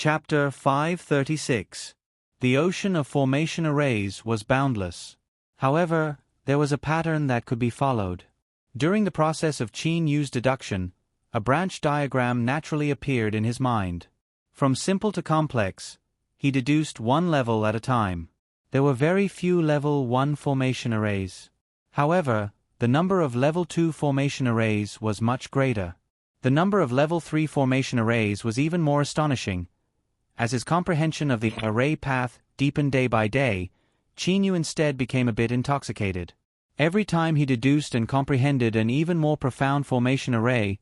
Chapter 536. The ocean of formation arrays was boundless. However, there was a pattern that could be followed. During the process of Qin Yu's deduction, a branch diagram naturally appeared in his mind. From simple to complex, he deduced one level at a time. There were very few level 1 formation arrays. However, the number of level 2 formation arrays was much greater. The number of level 3 formation arrays was even more astonishing. As his comprehension of the array path deepened day by day, Qin Yu instead became a bit intoxicated. Every time he deduced and comprehended an even more profound formation array,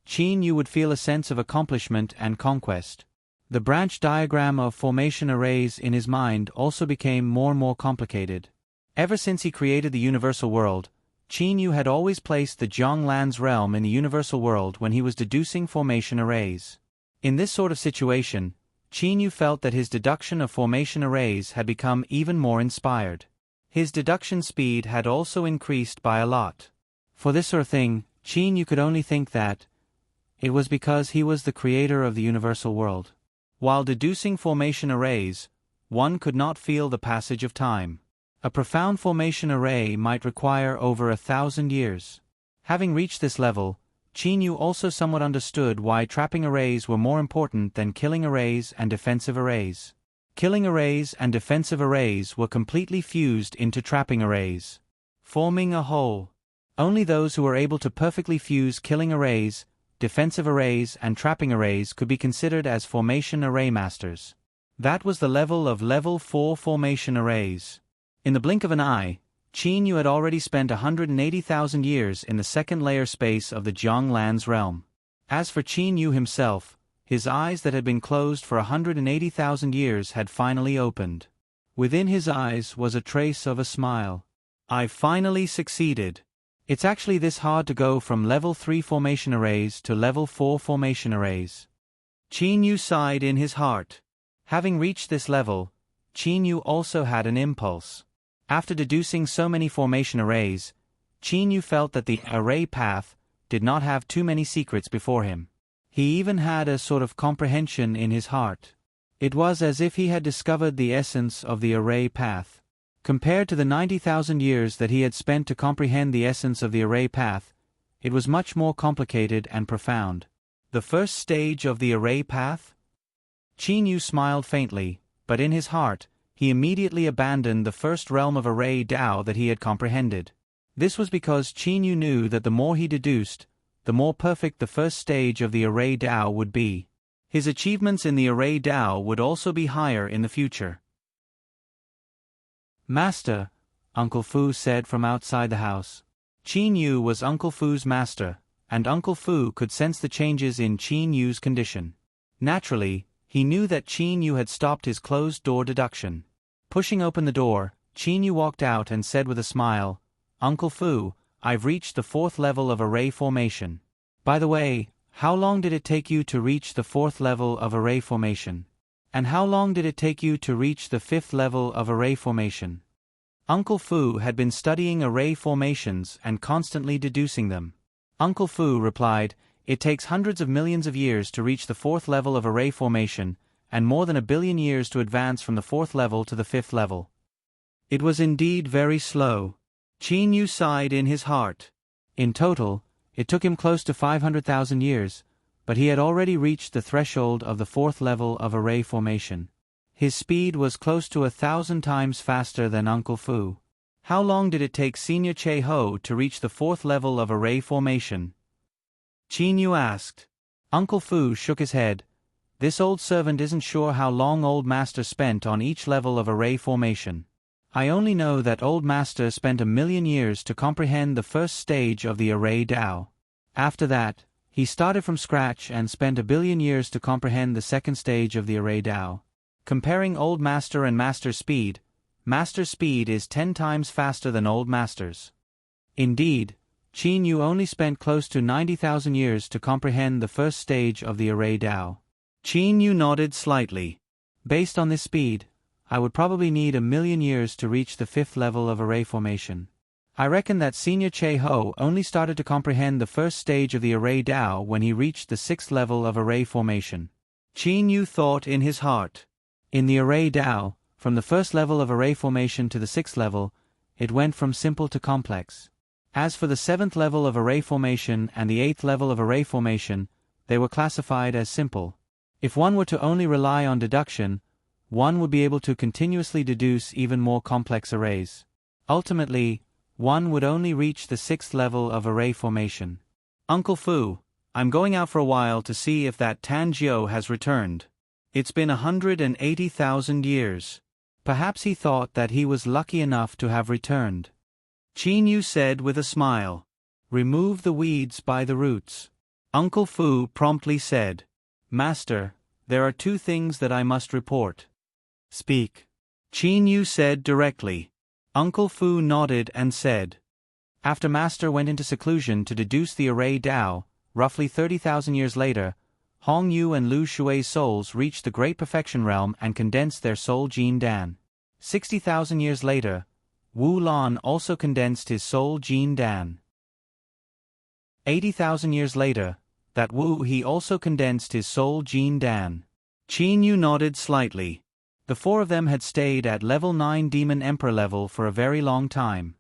Qin Yu would feel a sense of accomplishment and conquest. The branch diagram of formation arrays in his mind also became more and more complicated. Ever since he created the universal world, Qin Yu had always placed the Zhonglan's realm in the universal world when he was deducing formation arrays. In this sort of situation, Qin Yu felt that his deduction of formation arrays had become even more inspired. His deduction speed had also increased by a lot. For this sort of thing, Qin Yu could only think that it was because he was the creator of the universal world. While deducing formation arrays, one could not feel the passage of time. A profound formation array might require over 1,000 years. Having reached this level, Qin Yu also somewhat understood why trapping arrays were more important than killing arrays and defensive arrays. Killing arrays and defensive arrays were completely fused into trapping arrays, forming a whole. Only those who were able to perfectly fuse killing arrays, defensive arrays and trapping arrays could be considered as formation array masters. That was the level of level 4 formation arrays. In the blink of an eye, Qin Yu had already spent 180,000 years in the second layer space of the Zhonglan's realm. As for Qin Yu himself, his eyes that had been closed for 180,000 years had finally opened. Within his eyes was a trace of a smile. "I finally succeeded. It's actually this hard to go from level 3 formation arrays to level 4 formation arrays." Qin Yu sighed in his heart. Having reached this level, Qin Yu also had an impulse. After deducing so many formation arrays, Qin Yu felt that the array path did not have too many secrets before him. He even had a sort of comprehension in his heart. It was as if he had discovered the essence of the array path. Compared to the 90,000 years that he had spent to comprehend the essence of the array path, it was much more complicated and profound. The first stage of the array path? Qin Yu smiled faintly, but in his heart, he immediately abandoned the first realm of array Tao that he had comprehended. This was because Qin Yu knew that the more he deduced, the more perfect the first stage of the array Tao would be. His achievements in the array Tao would also be higher in the future. "Master," Uncle Fu said from outside the house. Qin Yu was Uncle Fu's master, and Uncle Fu could sense the changes in Qin Yu's condition. Naturally, he knew that Qin Yu had stopped his closed-door deduction. Pushing open the door, Qin Yu walked out and said with a smile, "Uncle Fu, I've reached the 4th level of array formation. By the way, how long did it take you to reach the 4th level of array formation? And how long did it take you to reach the 5th level of array formation?" Uncle Fu had been studying array formations and constantly deducing them. Uncle Fu replied, "It takes hundreds of millions of years to reach the 4th level of array formation, and more than 1 billion years to advance from the 4th level to the 5th level." It was indeed very slow. Qin Yu sighed in his heart. In total, it took him close to 500,000 years, but he had already reached the threshold of the 4th level of array formation. His speed was close to 1,000 times faster than Uncle Fu. How long did it take Senior Che Ho to reach the 4th level of array formation? Qin Yu asked. Uncle Fu shook his head. This old servant isn't sure how long Old Master spent on each level of array formation. I only know that Old Master spent 1,000,000 years to comprehend the first stage of the array Tao. After that, he started from scratch and spent 1,000,000,000 years to comprehend the second stage of the array Tao. Comparing Old Master and Master's speed is 10 times faster than Old Master's. Indeed, Qin Yu only spent close to 90,000 years to comprehend the first stage of the array Tao. Qin Yu nodded slightly. Based on this speed, I would probably need 1,000,000 years to reach the 5th level of array formation. I reckon that Senior Che Ho only started to comprehend the first stage of the array Tao when he reached the 6th level of array formation. Qin Yu thought in his heart. In the array Dao, from the first level of array formation to the sixth level, it went from simple to complex. As for the seventh level of array formation and the eighth level of array formation, they were classified as simple. If one were to only rely on deduction, one would be able to continuously deduce even more complex arrays. Ultimately, one would only reach the sixth level of array formation. Uncle Fu, I'm going out for a while to see if that Tanjiu has returned. It's been 180,000 years. Perhaps he thought that he was lucky enough to have returned. Qin Yu said with a smile. Remove the weeds by the roots. Uncle Fu promptly said, Master, there are two things that I must report. Speak. Qin Yu said directly. Uncle Fu nodded and said. After Master went into seclusion to deduce the array Dao, roughly 30,000 years later, Hong Yu and Lu Shui's souls reached the Great Perfection Realm and condensed their soul Jin Dan. 60,000 years later, Wu Lan also condensed his soul Jin Dan. 80,000 years later, that Wu He also condensed his soul Jin Dan. Qin Yu nodded slightly. The four of them had stayed at level 9 Demon Emperor level for a very long time.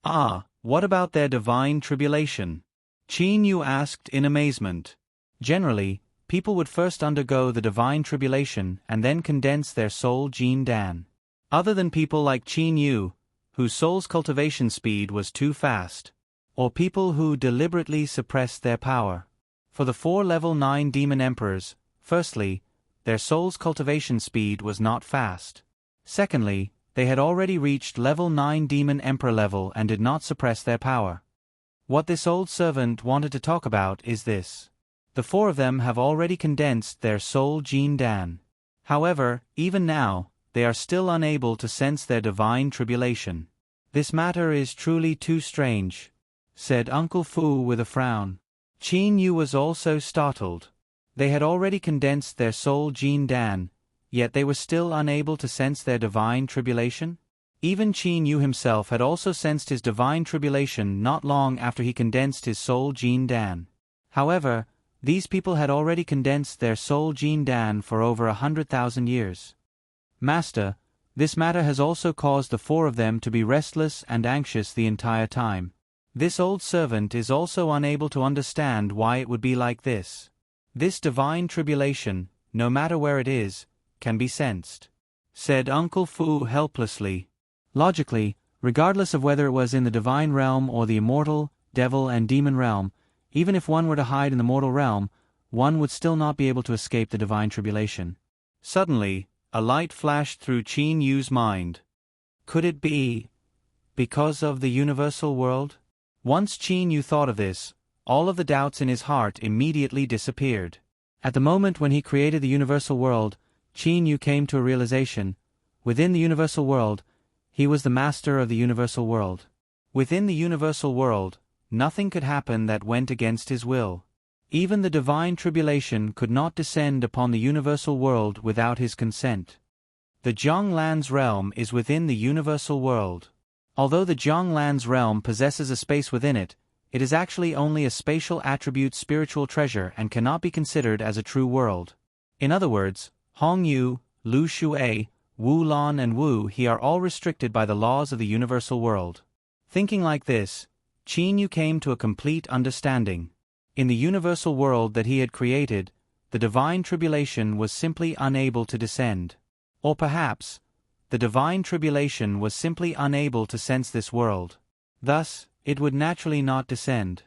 Ah, what about their divine tribulation? Qin Yu asked in amazement. Generally, people would first undergo the divine tribulation and then condense their soul Jin Dan. Other than people like Qin Yu, whose soul's cultivation speed was too fast, or people who deliberately suppressed their power. For the four level 9 demon emperors, firstly, their soul's cultivation speed was not fast. Secondly, they had already reached level 9 demon emperor level and did not suppress their power. What this old servant wanted to talk about is this. The four of them have already condensed their soul Jin Dan. However, even now, they are still unable to sense their divine tribulation. This matter is truly too strange, said Uncle Fu with a frown. Qin Yu was also startled. They had already condensed their soul Jin Dan, yet they were still unable to sense their divine tribulation? Even Qin Yu himself had also sensed his divine tribulation not long after he condensed his soul Jin Dan. However, these people had already condensed their soul Jin Dan for over 100,000 years. Master, this matter has also caused the four of them to be restless and anxious the entire time. This old servant is also unable to understand why it would be like this. This divine tribulation, no matter where it is, can be sensed, said Uncle Fu helplessly. Logically, regardless of whether it was in the divine realm or the immortal, devil and demon realm, even if one were to hide in the mortal realm, one would still not be able to escape the divine tribulation. Suddenly, a light flashed through Qin Yu's mind. Could it be because of the universal world? Once Qin Yu thought of this, all of the doubts in his heart immediately disappeared. At the moment when he created the universal world, Qin Yu came to a realization. Within the universal world, he was the master of the universal world. Within the universal world, nothing could happen that went against his will. Even the divine tribulation could not descend upon the universal world without his consent. The Zhonglan's realm is within the universal world. Although the Zhonglan's realm possesses a space within it, it is actually only a spatial attribute spiritual treasure and cannot be considered as a true world. In other words, Hong Yu, Lu Shui, Wu Lan and Wu He are all restricted by the laws of the universal world. Thinking like this, Qin Yu came to a complete understanding. In the universal world that he had created, the divine tribulation was simply unable to descend. Or perhaps, the divine tribulation was simply unable to sense this world. Thus, it would naturally not descend.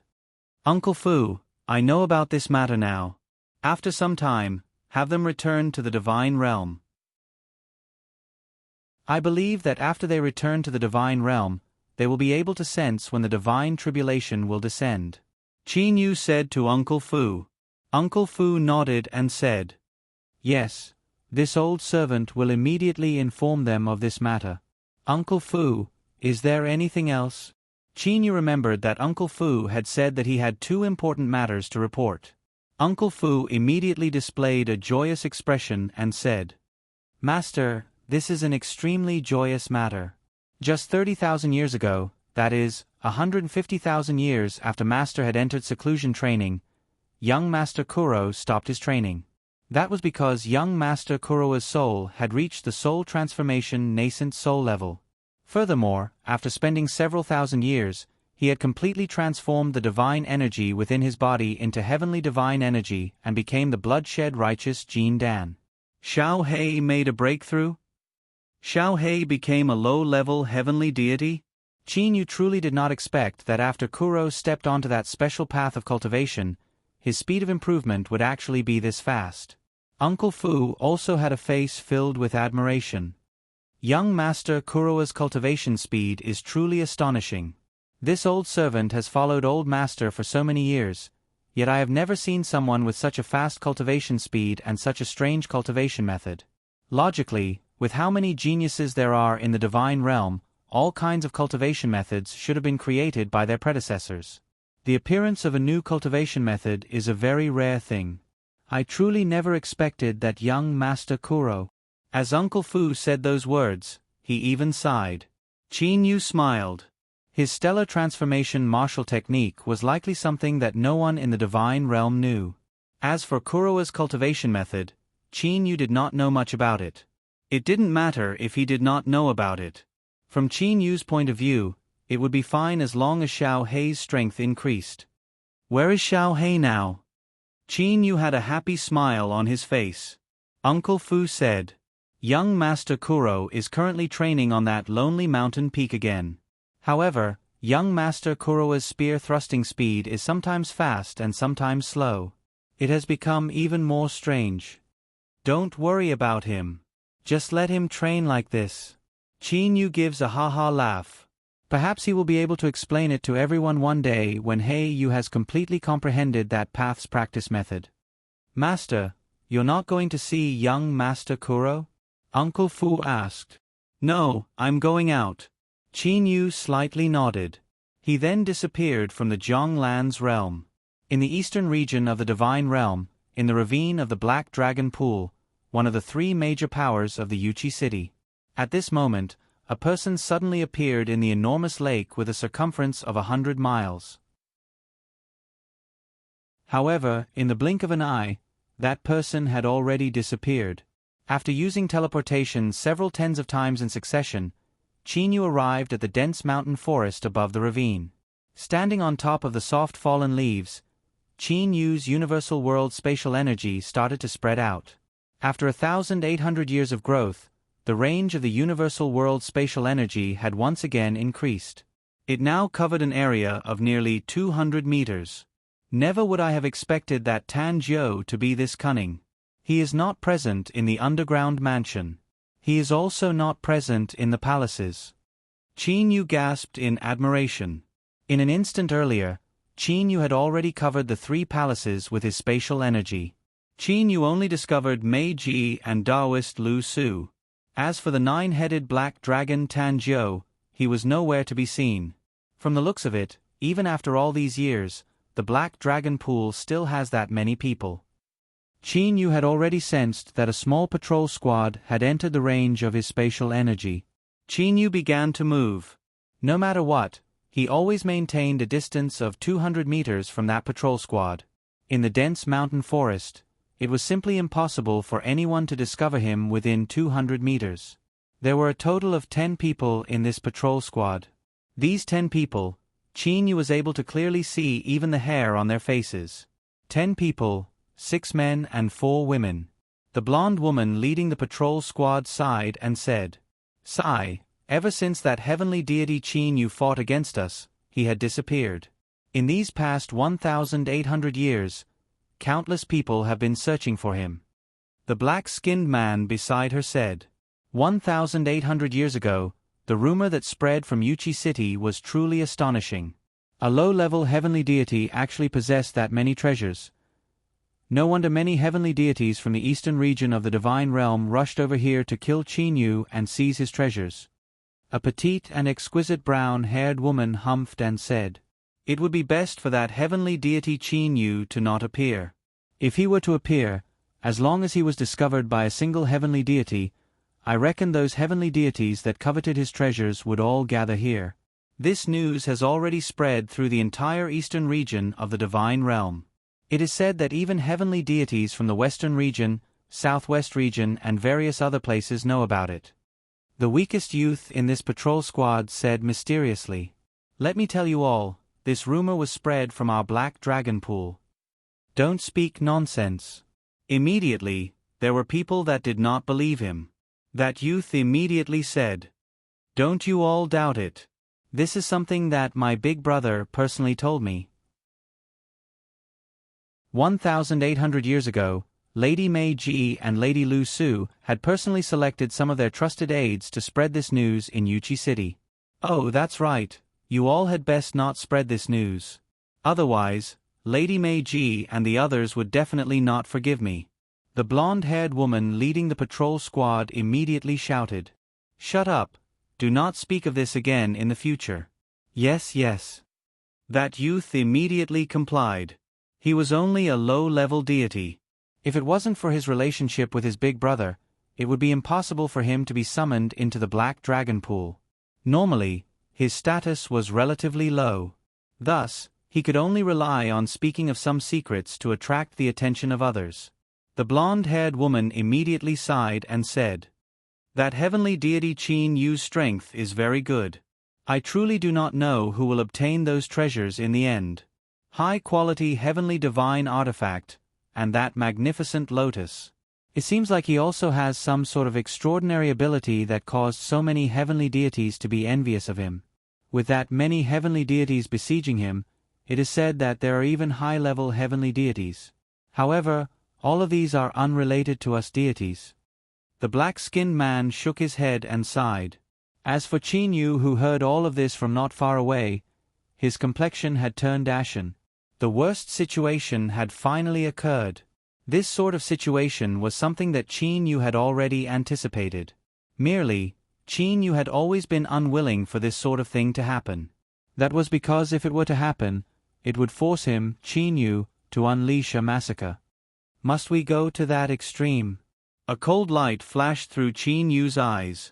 Uncle Fu, I know about this matter now. After some time, have them return to the divine realm. I believe that after they return to the divine realm, they will be able to sense when the divine tribulation will descend. Qin Yu said to Uncle Fu. Uncle Fu nodded and said, Yes, this old servant will immediately inform them of this matter. Uncle Fu, is there anything else? Qin Yu remembered that Uncle Fu had said that he had two important matters to report. Uncle Fu immediately displayed a joyous expression and said, Master, this is an extremely joyous matter. Just 30,000 years ago, that is, 150,000 years after Master had entered seclusion training, young Master Kuro stopped his training. That was because young Master Kuroa's soul had reached the soul transformation nascent soul level. Furthermore, after spending several thousand years, he had completely transformed the divine energy within his body into heavenly divine energy and became the bloodshed righteous Jin Dan. Xiao Hei made a breakthrough? Xiao Hei became a low-level heavenly deity? Qin Yu truly did not expect that after Kuro stepped onto that special path of cultivation, his speed of improvement would actually be this fast. Uncle Fu also had a face filled with admiration. Young Master Kuroa's cultivation speed is truly astonishing. This old servant has followed old master for so many years, yet I have never seen someone with such a fast cultivation speed and such a strange cultivation method. Logically, with how many geniuses there are in the divine realm, all kinds of cultivation methods should have been created by their predecessors. The appearance of a new cultivation method is a very rare thing. I truly never expected that young Master Kuro. As Uncle Fu said those words, he even sighed. Qin Yu smiled. His stellar transformation martial technique was likely something that no one in the divine realm knew. As for Kuroa's cultivation method, Qin Yu did not know much about it. It didn't matter if he did not know about it. From Qin Yu's point of view, it would be fine as long as Xiao Hei's strength increased. Where is Xiao Hei now? Qin Yu had a happy smile on his face. Uncle Fu said, young Master Kuro is currently training on that lonely mountain peak again. However, young Master Kuroa's spear thrusting speed is sometimes fast and sometimes slow. It has become even more strange. Don't worry about him. Just let him train like this. Qin Yu gives a ha-ha laugh. Perhaps he will be able to explain it to everyone one day when Hei Yu has completely comprehended that path's practice method. Master, you're not going to see young Master Kuro? Uncle Fu asked. No, I'm going out. Qin Yu slightly nodded. He then disappeared from the Zhonglan's realm. In the eastern region of the Divine Realm, in the ravine of the Black Dragon Pool, one of the three major powers of the Yuchi city. At this moment, a person suddenly appeared in the enormous lake with a circumference of 100 miles. However, in the blink of an eye, that person had already disappeared. After using teleportation several tens of times in succession, Qin Yu arrived at the dense mountain forest above the ravine. Standing on top of the soft fallen leaves, Qin Yu's universal world spatial energy started to spread out. After 1,800 years of growth, the range of the universal world spatial energy had once again increased. It now covered an area of nearly 200 meters. Never would I have expected that Tan Jiu to be this cunning. He is not present in the underground mansion. He is also not present in the palaces. Qin Yu gasped in admiration. In an instant earlier, Qin Yu had already covered the three palaces with his spatial energy. Qin Yu only discovered Mei Ji and Taoist Lu Su. As for the nine-headed black dragon Tan Jiu, he was nowhere to be seen. From the looks of it, even after all these years, the Black Dragon Pool still has that many people. Qin Yu had already sensed that a small patrol squad had entered the range of his spatial energy. Qin Yu began to move. No matter what, he always maintained a distance of 200 meters from that patrol squad. In the dense mountain forest, it was simply impossible for anyone to discover him within 200 meters. There were a total of 10 people in this patrol squad. These 10 people, Qin Yu was able to clearly see even the hair on their faces. 10 people, 6 men and 4 women. The blonde woman leading the patrol squad sighed and said, "Sigh, ever since that heavenly deity Qin Yu fought against us, he had disappeared. In these past 1,800 years, countless people have been searching for him." The black-skinned man beside her said, 1,800 years ago, the rumor that spread from Yuchi City was truly astonishing. A low-level heavenly deity actually possessed that many treasures. No wonder many heavenly deities from the eastern region of the divine realm rushed over here to kill Qin Yu and seize his treasures. A petite and exquisite brown-haired woman humphed and said, "It would be best for that heavenly deity Qin Yu to not appear. If he were to appear, as long as he was discovered by a single heavenly deity, I reckon those heavenly deities that coveted his treasures would all gather here." This news has already spread through the entire eastern region of the divine realm. It is said that even heavenly deities from the western region, southwest region and various other places know about it. The weakest youth in this patrol squad said mysteriously, "Let me tell you all, this rumor was spread from our black dragon pool." "Don't speak nonsense." Immediately, there were people that did not believe him. That youth immediately said, "Don't you all doubt it. This is something that my big brother personally told me." 1,800 years ago, Lady Mei Ji and Lady Lu Su had personally selected some of their trusted aides to spread this news in Yuchi City. "Oh, that's right, you all had best not spread this news. Otherwise, Lady Mei Ji and the others would definitely not forgive me." The blonde-haired woman leading the patrol squad immediately shouted, "Shut up, do not speak of this again in the future." "Yes, yes." That youth immediately complied. He was only a low-level deity. If it wasn't for his relationship with his big brother, it would be impossible for him to be summoned into the Black Dragon Pool. Normally, his status was relatively low. Thus, he could only rely on speaking of some secrets to attract the attention of others. The blonde-haired woman immediately sighed and said, "That heavenly deity Qin Yu's strength is very good. I truly do not know who will obtain those treasures in the end. High-quality heavenly divine artifact, and that magnificent lotus. It seems like he also has some sort of extraordinary ability that caused so many heavenly deities to be envious of him. With that many heavenly deities besieging him, it is said that there are even high-level heavenly deities. However, all of these are unrelated to us deities." The black-skinned man shook his head and sighed. As for Qin Yu, who heard all of this from not far away, his complexion had turned ashen. The worst situation had finally occurred. This sort of situation was something that Qin Yu had already anticipated. Merely, Qin Yu had always been unwilling for this sort of thing to happen. That was because if it were to happen, it would force him, Qin Yu, to unleash a massacre. Must we go to that extreme? A cold light flashed through Qin Yu's eyes.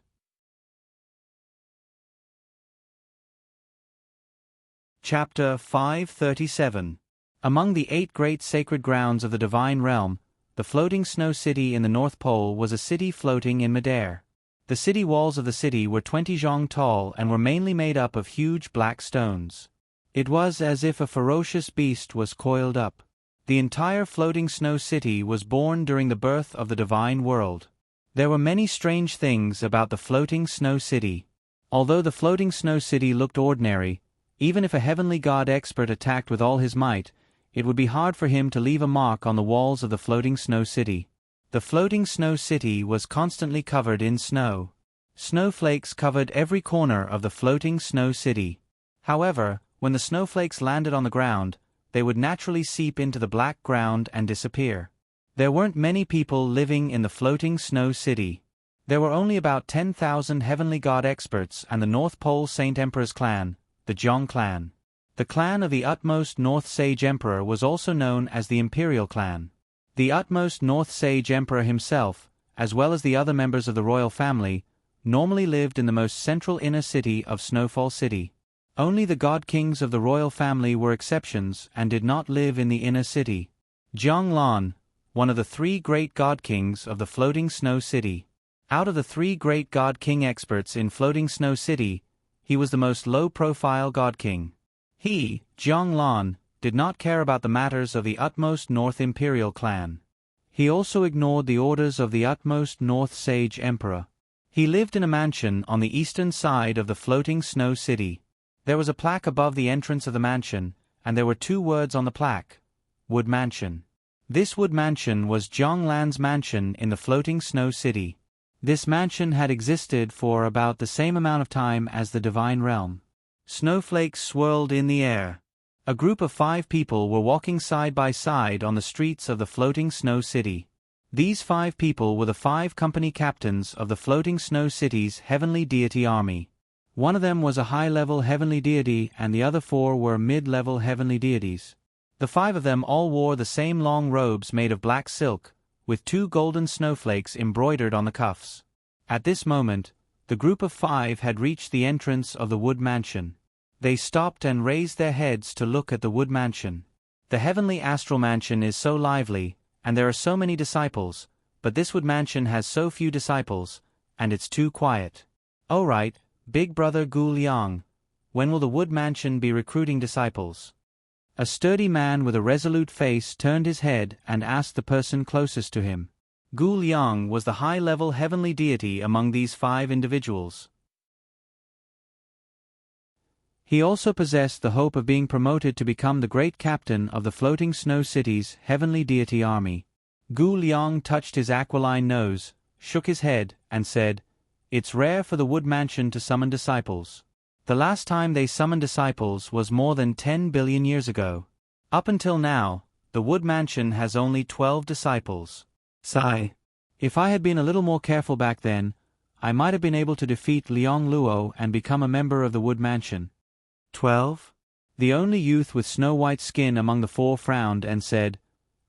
Chapter 537. Among the 8 great sacred grounds of the Divine Realm, the floating snow city in the North Pole was a city floating in midair. The city walls of the city were 20 zhong tall and were mainly made up of huge black stones. It was as if a ferocious beast was coiled up. The entire floating snow city was born during the birth of the divine world. There were many strange things about the floating snow city. Although the floating snow city looked ordinary, even if a heavenly god expert attacked with all his might, it would be hard for him to leave a mark on the walls of the floating snow city. The floating snow city was constantly covered in snow. Snowflakes covered every corner of the floating snow city. However, when the snowflakes landed on the ground, they would naturally seep into the black ground and disappear. There weren't many people living in the floating snow city. There were only about 10,000 heavenly god experts and the North Pole Saint Emperor's clan, the Zhong clan. The clan of the utmost North Sage Emperor was also known as the Imperial clan. The utmost North Sage Emperor himself, as well as the other members of the royal family, normally lived in the most central inner city of Snowfall City. Only the god kings of the royal family were exceptions and did not live in the inner city. Zhang Lan, one of the 3 great god kings of the floating snow city. Out of the 3 great god king experts in floating snow city, he was the most low-profile god king. He, Zhang Lan, did not care about the matters of the utmost North Imperial clan. He also ignored the orders of the utmost North Sage Emperor. He lived in a mansion on the eastern side of the floating snow city. There was a plaque above the entrance of the mansion, and there were 2 words on the plaque: Wood Mansion. This wood mansion was Zhang Lan's mansion in the floating snow city. This mansion had existed for about the same amount of time as the Divine Realm. Snowflakes swirled in the air. A group of 5 people were walking side by side on the streets of the floating snow city. These 5 people were the 5 company captains of the floating snow city's heavenly deity army. One of them was a high-level heavenly deity and the other 4 were mid-level heavenly deities. The 5 of them all wore the same long robes made of black silk, with 2 golden snowflakes embroidered on the cuffs. At this moment, the group of 5 had reached the entrance of the wood mansion. They stopped and raised their heads to look at the wood mansion. The heavenly astral mansion is so lively, and there are so many disciples, but this wood mansion has so few disciples, and it's too quiet. Oh right, Big Brother Gu Liang, when will the wood mansion be recruiting disciples? A sturdy man with a resolute face turned his head and asked the person closest to him. Gu Liang was the high-level heavenly deity among these 5 individuals. He also possessed the hope of being promoted to become the great captain of the Floating Snow City's heavenly deity army. Gu Liang touched his aquiline nose, shook his head, and said, "It's rare for the wood mansion to summon disciples. The last time they summoned disciples was more than 10 billion years ago. Up until now, the wood mansion has only 12 disciples. Sigh. If I had been a little more careful back then, I might have been able to defeat Liang Luo and become a member of the wood mansion." 12? The only youth with snow-white skin among the 4 frowned and said,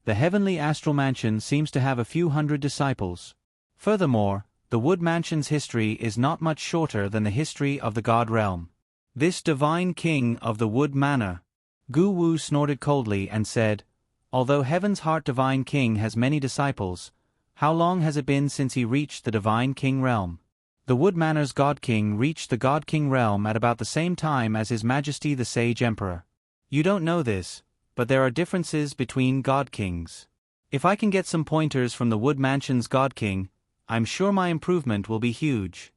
"The heavenly astral mansion seems to have a few hundred disciples. Furthermore, the wood mansion's history is not much shorter than the history of the god realm. This divine king of the wood manor." Gu Wu snorted coldly and said, "Although Heaven's Heart Divine King has many disciples, how long has it been since he reached the Divine King realm? The Wood Manor's God King reached the God King realm at about the same time as His Majesty the Sage Emperor. You don't know this, but there are differences between God Kings. If I can get some pointers from the Wood Mansion's God King, I'm sure my improvement will be huge.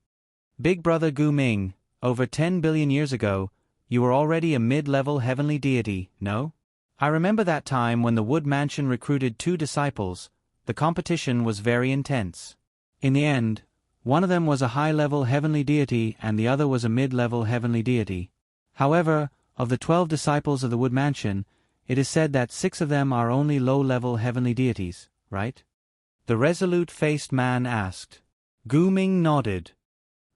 Big Brother Gu Ming, over 10 billion years ago, you were already a mid-level heavenly deity, no? I remember that time when the Wood Mansion recruited 2 disciples. The competition was very intense. In the end, one of them was a high-level heavenly deity and the other was a mid-level heavenly deity. However, of the 12 disciples of the Wood Mansion, it is said that 6 of them are only low-level heavenly deities, right?" The resolute-faced man asked. Gu Ming nodded.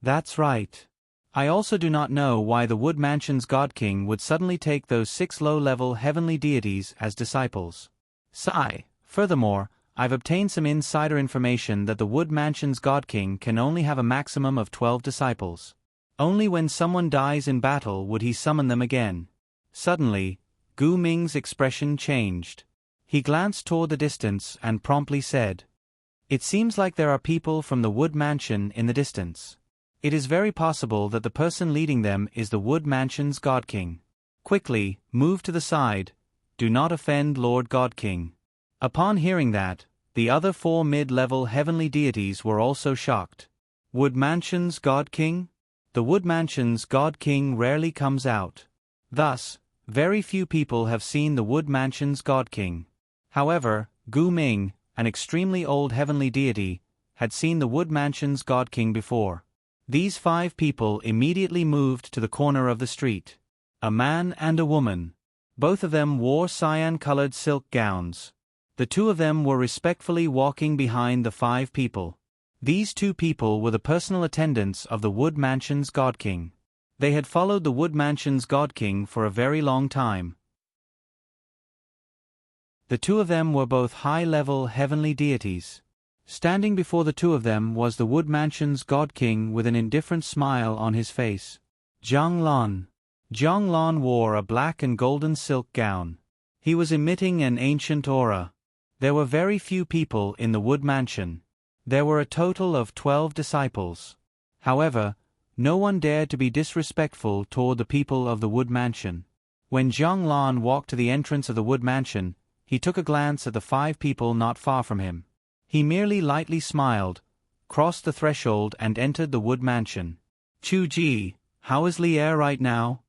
"That's right. I also do not know why the Wood Mansion's God King would suddenly take those 6 low-level heavenly deities as disciples. Sigh. Furthermore, I've obtained some insider information that the Wood Mansion's God King can only have a maximum of 12 disciples. Only when someone dies in battle would he summon them again." Suddenly, Gu Ming's expression changed. He glanced toward the distance and promptly said, "It seems like there are people from the Wood Mansion in the distance. It is very possible that the person leading them is the Wood Mansion's God King. Quickly, move to the side. Do not offend Lord God King." Upon hearing that, the other 4 mid-level heavenly deities were also shocked. Wood Mansion's God King? The Wood Mansion's God King rarely comes out. Thus, very few people have seen the Wood Mansion's God King. However, Gu Ming, an extremely old heavenly deity, had seen the Wood Mansion's God King before. These 5 people immediately moved to the corner of the street. A man and a woman. Both of them wore cyan-colored silk gowns. The 2 of them were respectfully walking behind the 5 people. These 2 people were the personal attendants of the Wood Mansion's God King. They had followed the Wood Mansion's God King for a very long time. The 2 of them were both high-level heavenly deities. Standing before the 2 of them was the Wood Mansion's God King with an indifferent smile on his face. Zhang Lan. Zhang Lan wore a black and golden silk gown. He was emitting an ancient aura. There were very few people in the Wood Mansion. There were a total of 12 disciples. However, no one dared to be disrespectful toward the people of the Wood Mansion. When Zhang Lan walked to the entrance of the Wood Mansion, he took a glance at the 5 people not far from him. He merely lightly smiled, crossed the threshold and entered the Wood Mansion. "Chu Ji, how is Li Er right now?"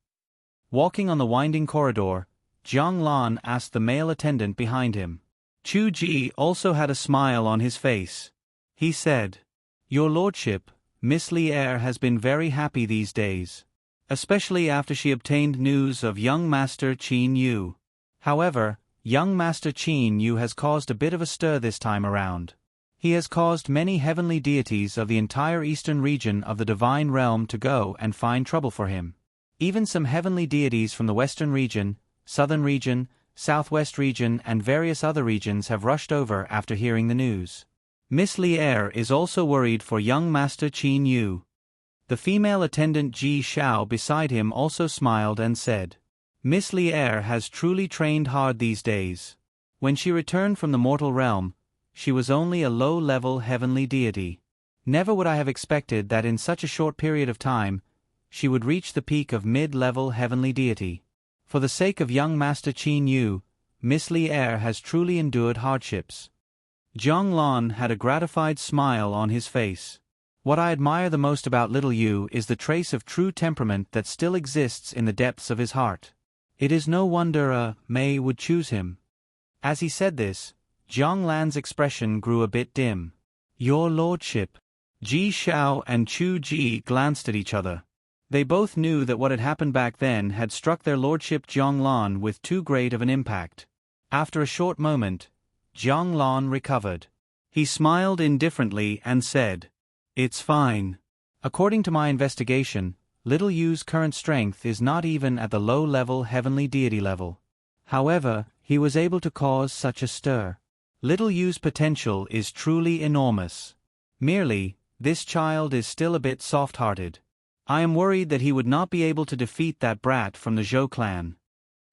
Walking on the winding corridor, Zhang Lan asked the male attendant behind him. Chu Ji also had a smile on his face. He said, "Your Lordship, Miss Li Er has been very happy these days, especially after she obtained news of young Master Qin Yu. However, young Master Qin Yu has caused a bit of a stir this time around. He has caused many heavenly deities of the entire eastern region of the divine realm to go and find trouble for him. Even some heavenly deities from the western region, southern region, southwest region and various other regions have rushed over after hearing the news. Miss Li Er is also worried for young Master Qin Yu." The female attendant Ji Xiao beside him also smiled and said, Miss Lier has truly trained hard these days. When she returned from the mortal realm, she was only a low-level heavenly deity. Never would I have expected that in such a short period of time, she would reach the peak of mid-level heavenly deity. For the sake of young Master Qin Yu, Miss Lier has truly endured hardships. Zhang Lan had a gratified smile on his face. What I admire the most about little Yu is the trace of true temperament that still exists in the depths of his heart. It is no wonder Mei would choose him. As he said this, Zhang Lan's expression grew a bit dim. Your lordship. Ji Xiao and Chu Ji glanced at each other. They both knew that what had happened back then had struck their lordship Zhang Lan with too great of an impact. After a short moment, Zhang Lan recovered. He smiled indifferently and said, "It's fine. According to my investigation, little Yu's current strength is not even at the low-level heavenly deity level. However, he was able to cause such a stir. Little Yu's potential is truly enormous. Merely, this child is still a bit soft-hearted. I am worried that he would not be able to defeat that brat from the Zhou clan."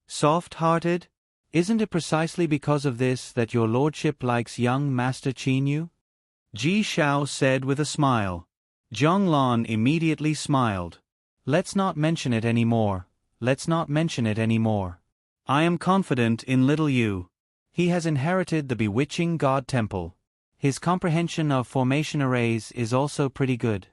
Soft-hearted? Isn't it precisely because of this that your lordship likes young Master Qin Yu? Ji Xiao said with a smile. Zhang Lan immediately smiled. Let's not mention it anymore. Let's not mention it anymore. I am confident in little Yu. He has inherited the bewitching God Temple. His comprehension of formation arrays is also pretty good.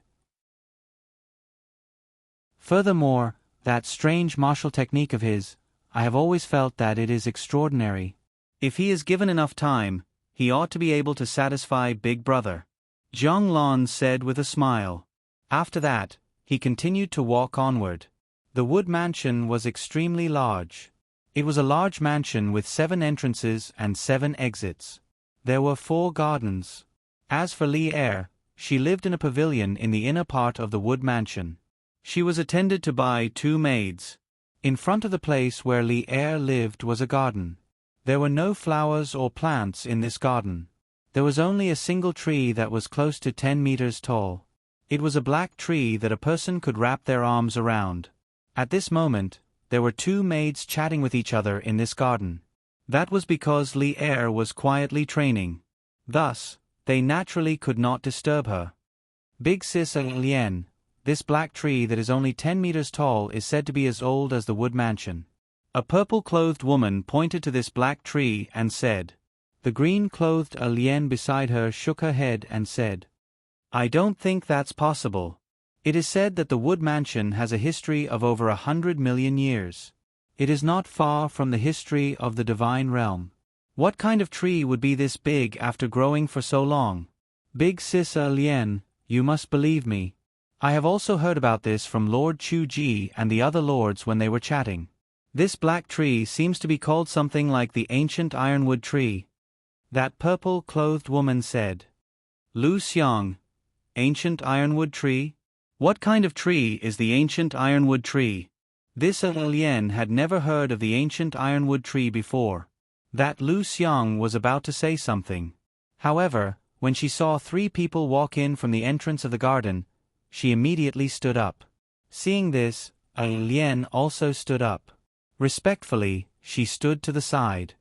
Furthermore, that strange martial technique of his, I have always felt that it is extraordinary. If he is given enough time, he ought to be able to satisfy Big Brother. Zhang Lan said with a smile. After that, he continued to walk onward. The wood mansion was extremely large. It was a large mansion with 7 entrances and 7 exits. There were 4 gardens. As for Lier, she lived in a pavilion in the inner part of the wood mansion. She was attended to by 2 maids. In front of the place where Lier lived was a garden. There were no flowers or plants in this garden. There was only a single tree that was close to 10 meters tall. It was a black tree that a person could wrap their arms around. At this moment, there were 2 maids chatting with each other in this garden. That was because Lier was quietly training. Thus, they naturally could not disturb her. Big Sis Lien, this black tree that is only 10 meters tall is said to be as old as the wood mansion. A purple-clothed woman pointed to this black tree and said. The green-clothed Lien beside her shook her head and said, I don't think that's possible. It is said that the wood mansion has a history of over 100 million years. It is not far from the history of the divine realm. What kind of tree would be this big after growing for so long? Big Sis Lien, you must believe me. I have also heard about this from Lord Chu Ji and the other lords when they were chatting. This black tree seems to be called something like the ancient ironwood tree. That purple-clothed woman said. Lu Xiang, ancient ironwood tree? What kind of tree is the ancient ironwood tree? This Lien had never heard of the ancient ironwood tree before. That Lu Xiang was about to say something. However, when she saw 3 people walk in from the entrance of the garden, she immediately stood up. Seeing this, Lien also stood up. Respectfully, she stood to the side.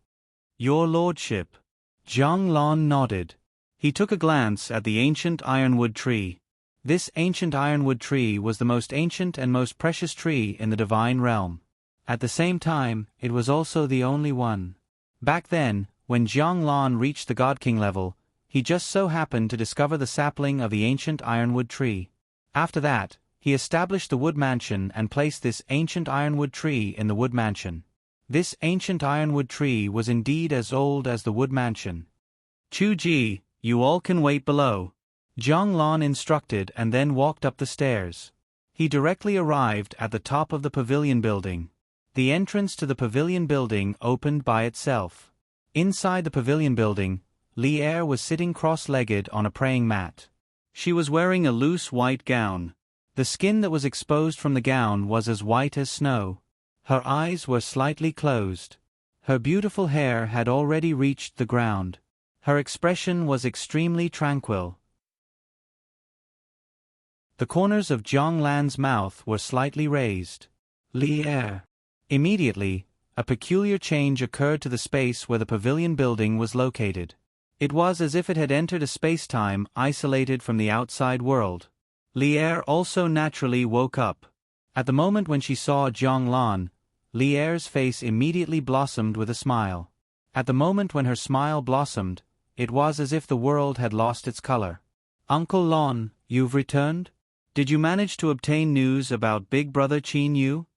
Your lordship. Zhang Lan nodded. He took a glance at the ancient ironwood tree. This ancient ironwood tree was the most ancient and most precious tree in the divine realm. At the same time, it was also the only one. Back then, when Zhang Lan reached the God King level, he just so happened to discover the sapling of the ancient ironwood tree. After that, he established the wood mansion and placed this ancient ironwood tree in the wood mansion. This ancient ironwood tree was indeed as old as the wood mansion. Chu Ji, you all can wait below. Zhang Lan instructed and then walked up the stairs. He directly arrived at the top of the pavilion building. The entrance to the pavilion building opened by itself. Inside the pavilion building, Lier was sitting cross-legged on a praying mat. She was wearing a loose white gown. The skin that was exposed from the gown was as white as snow. Her eyes were slightly closed. Her beautiful hair had already reached the ground. Her expression was extremely tranquil. The corners of Zhang Lan's mouth were slightly raised. Lier. Immediately, a peculiar change occurred to the space where the pavilion building was located. It was as if it had entered a space-time isolated from the outside world. Lier also naturally woke up. At the moment when she saw Zhonglan, Lier's face immediately blossomed with a smile. At the moment when her smile blossomed, it was as if the world had lost its color. "Uncle Lon, you've returned? Did you manage to obtain news about Big Brother Qin Yu?"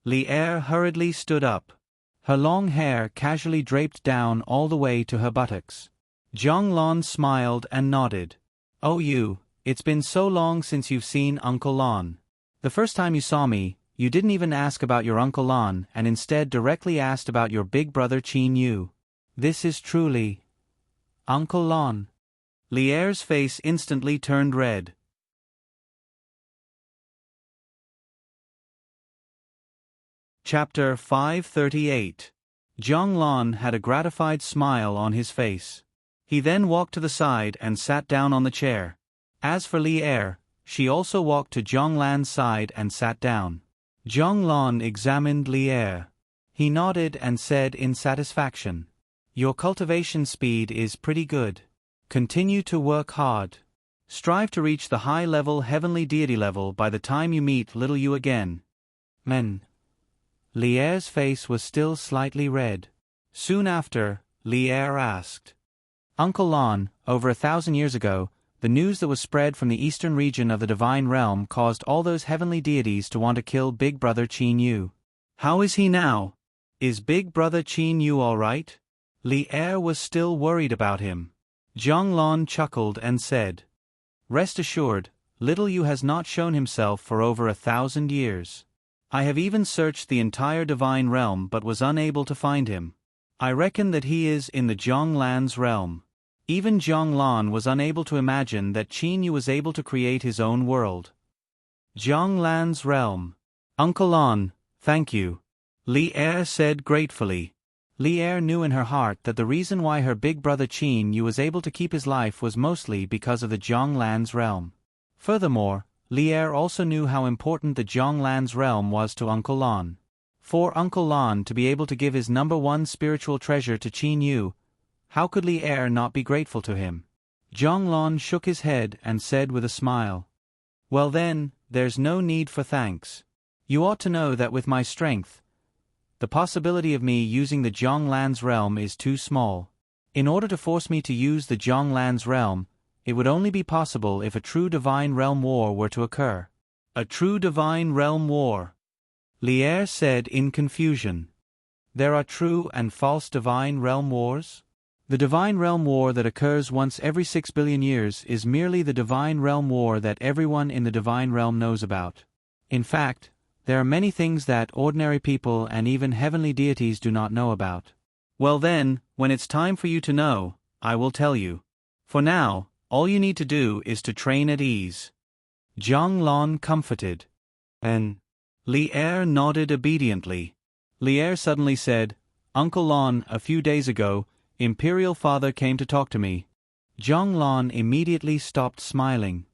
Lier hurriedly stood up. Her long hair casually draped down all the way to her buttocks. Zhonglan smiled and nodded. "Oh you, it's been so long since you've seen Uncle Lon. The first time you saw me, you didn't even ask about your Uncle Lon and instead directly asked about your big brother Qin Yu. This is truly Uncle Lon." Lier's face instantly turned red. Chapter 538. Zhonglan had a gratified smile on his face. He then walked to the side and sat down on the chair. As for Lier, she also walked to Zhonglan's side and sat down. Zhonglan examined Lier. He nodded and said in satisfaction, "Your cultivation speed is pretty good. Continue to work hard. Strive to reach the high-level heavenly deity level by the time you meet little you again." Men. Lier's face was still slightly red. Soon after, Lier asked, "Uncle Lon, over 1,000 years ago, the news that was spread from the eastern region of the divine realm caused all those heavenly deities to want to kill Big Brother Qin Yu. How is he now? Is Big Brother Qin Yu all right?" Lier was still worried about him. Zhonglan chuckled and said, "Rest assured, little Yu has not shown himself for over 1,000 years. I have even searched the entire divine realm but was unable to find him. I reckon that he is in the Zhonglan's realm." Even Zhonglan was unable to imagine that Qin Yu was able to create his own world. Zhonglan's realm. "Uncle Lon, thank you," Lier said gratefully. Lier knew in her heart that the reason why her big brother Qin Yu was able to keep his life was mostly because of the Zhonglan's realm. Furthermore, Lier also knew how important the Zhonglan's realm was to Uncle Lon. For Uncle Lon to be able to give his #1 spiritual treasure to Qin Yu, how could Lier not be grateful to him? Zhonglan shook his head and said with a smile, "Well then, there's no need for thanks. You ought to know that with my strength, the possibility of me using the Zhonglan's realm is too small. In order to force me to use the Zhonglan's realm, it would only be possible if a true divine realm war were to occur." "A true divine realm war?" Lier said in confusion. "There are true and false divine realm wars? The divine realm war that occurs once every 6 billion years is merely the divine realm war that everyone in the divine realm knows about. In fact, there are many things that ordinary people and even heavenly deities do not know about." "Well then, when it's time for you to know, I will tell you. For now, all you need to do is to train at ease." Zhonglan comforted. "And?" Lier nodded obediently. Lier suddenly said, "Uncle Lon, a few days ago, Imperial Father came to talk to me." Zhonglan immediately stopped smiling.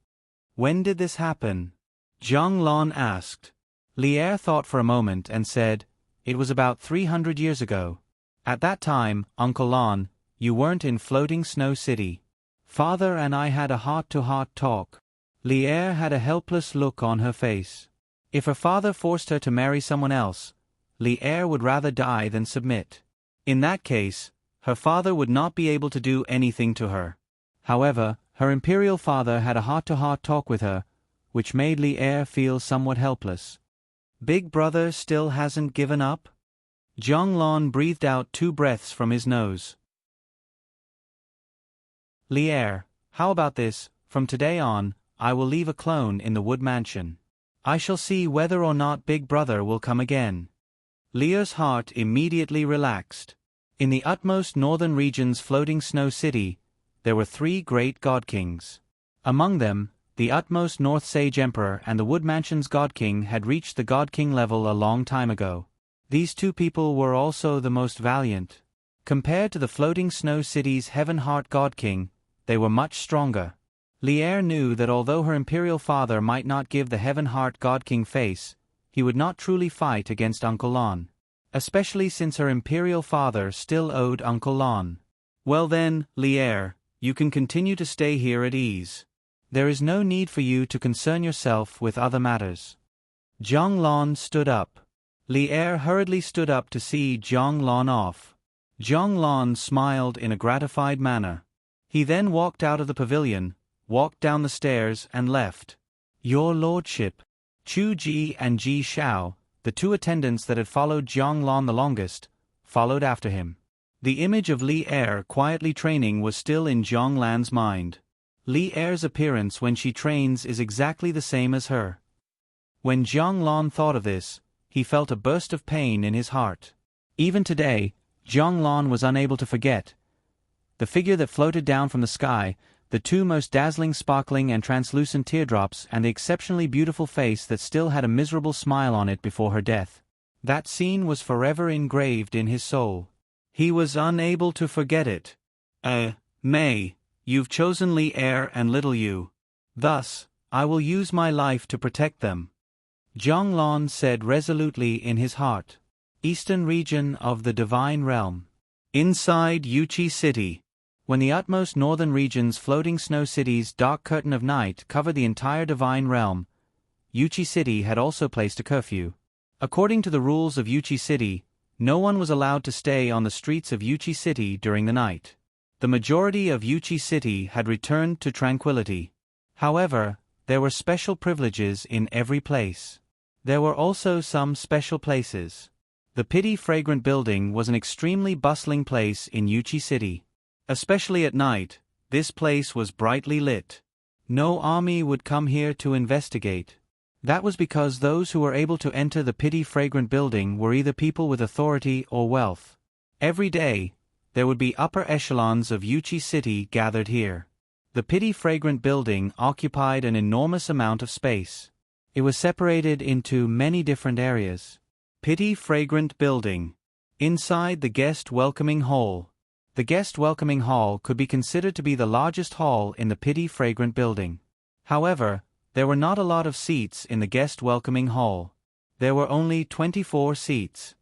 "When did this happen?" Zhonglan asked. Lier thought for a moment and said, "It was about 300 years ago. At that time, Uncle Lon, you weren't in Floating Snow City. Father and I had a heart-to-heart talk." Lier had a helpless look on her face. If her father forced her to marry someone else, Lier would rather die than submit. In that case, her father would not be able to do anything to her. However, her imperial father had a heart-to-heart talk with her, which made Lier feel somewhat helpless. "Big Brother still hasn't given up?" Zhonglan breathed out 2 breaths from his nose. "Lier, how about this? From today on, I will leave a clone in the Wood Mansion. I shall see whether or not Big Brother will come again." Lier's heart immediately relaxed. In the utmost northern region's Floating Snow City, there were 3 great god kings. Among them, the utmost North Sage Emperor and the Wood Mansion's god king had reached the god king level a long time ago. These 2 people were also the most valiant. Compared to the Floating Snow City's Heaven Heart god king, they were much stronger. Lier knew that although her imperial father might not give the Heaven Heart god king face, he would not truly fight against Uncle Lon. especially since her imperial father still owed Uncle Lon. Well then, Lier, you can continue to stay here at ease. There is no need for you to concern yourself with other matters. Zhang Lon stood up. Lier hurriedly stood up to see Zhang Lon off. Zhang Lon smiled in a gratified manner. He then walked out of the pavilion, walked down the stairs and left. Your lordship. Chu Ji and Ji Xiao, the two attendants that had followed Zhang Lon the longest, followed after him. The image of Li Er quietly training was still in Zhang Lan's mind. Li Er's appearance when she trains is exactly the same as her. When Zhang Lon thought of this, he felt a burst of pain in his heart. Even today, Zhang Lon was unable to forget the figure that floated down from the sky, the two most dazzling sparkling and translucent teardrops, and the exceptionally beautiful face that still had a miserable smile on it before her death. That scene was forever engraved in his soul. He was unable to forget it. May, you've chosen Li Er and little you. Thus, I will use my life to protect them. Zhang Lon said resolutely in his heart. Eastern region of the Divine Realm. Inside Yuchi City. When the utmost northern region's floating snow city's dark curtain of night covered the entire Divine Realm, Yuchi City had also placed a curfew. According to the rules of Yuchi City, no one was allowed to stay on the streets of Yuchi City during the night. The majority of Yuchi City had returned to tranquility. However, there were special privileges in every place. There were also some special places. The Pity Fragrant Building was an extremely bustling place in Yuchi City. Especially at night, this place was brightly lit. No army would come here to investigate. That was because those who were able to enter the Pity Fragrant Building were either people with authority or wealth. Every day, there would be upper echelons of Yuchi City gathered here. The Pity Fragrant Building occupied an enormous amount of space. It was separated into many different areas. Pity Fragrant Building. Inside the Guest Welcoming Hall. The Guest Welcoming Hall could be considered to be the largest hall in the Pity Fragrant Building. However, there were not a lot of seats in the Guest Welcoming Hall. There were only 24 seats.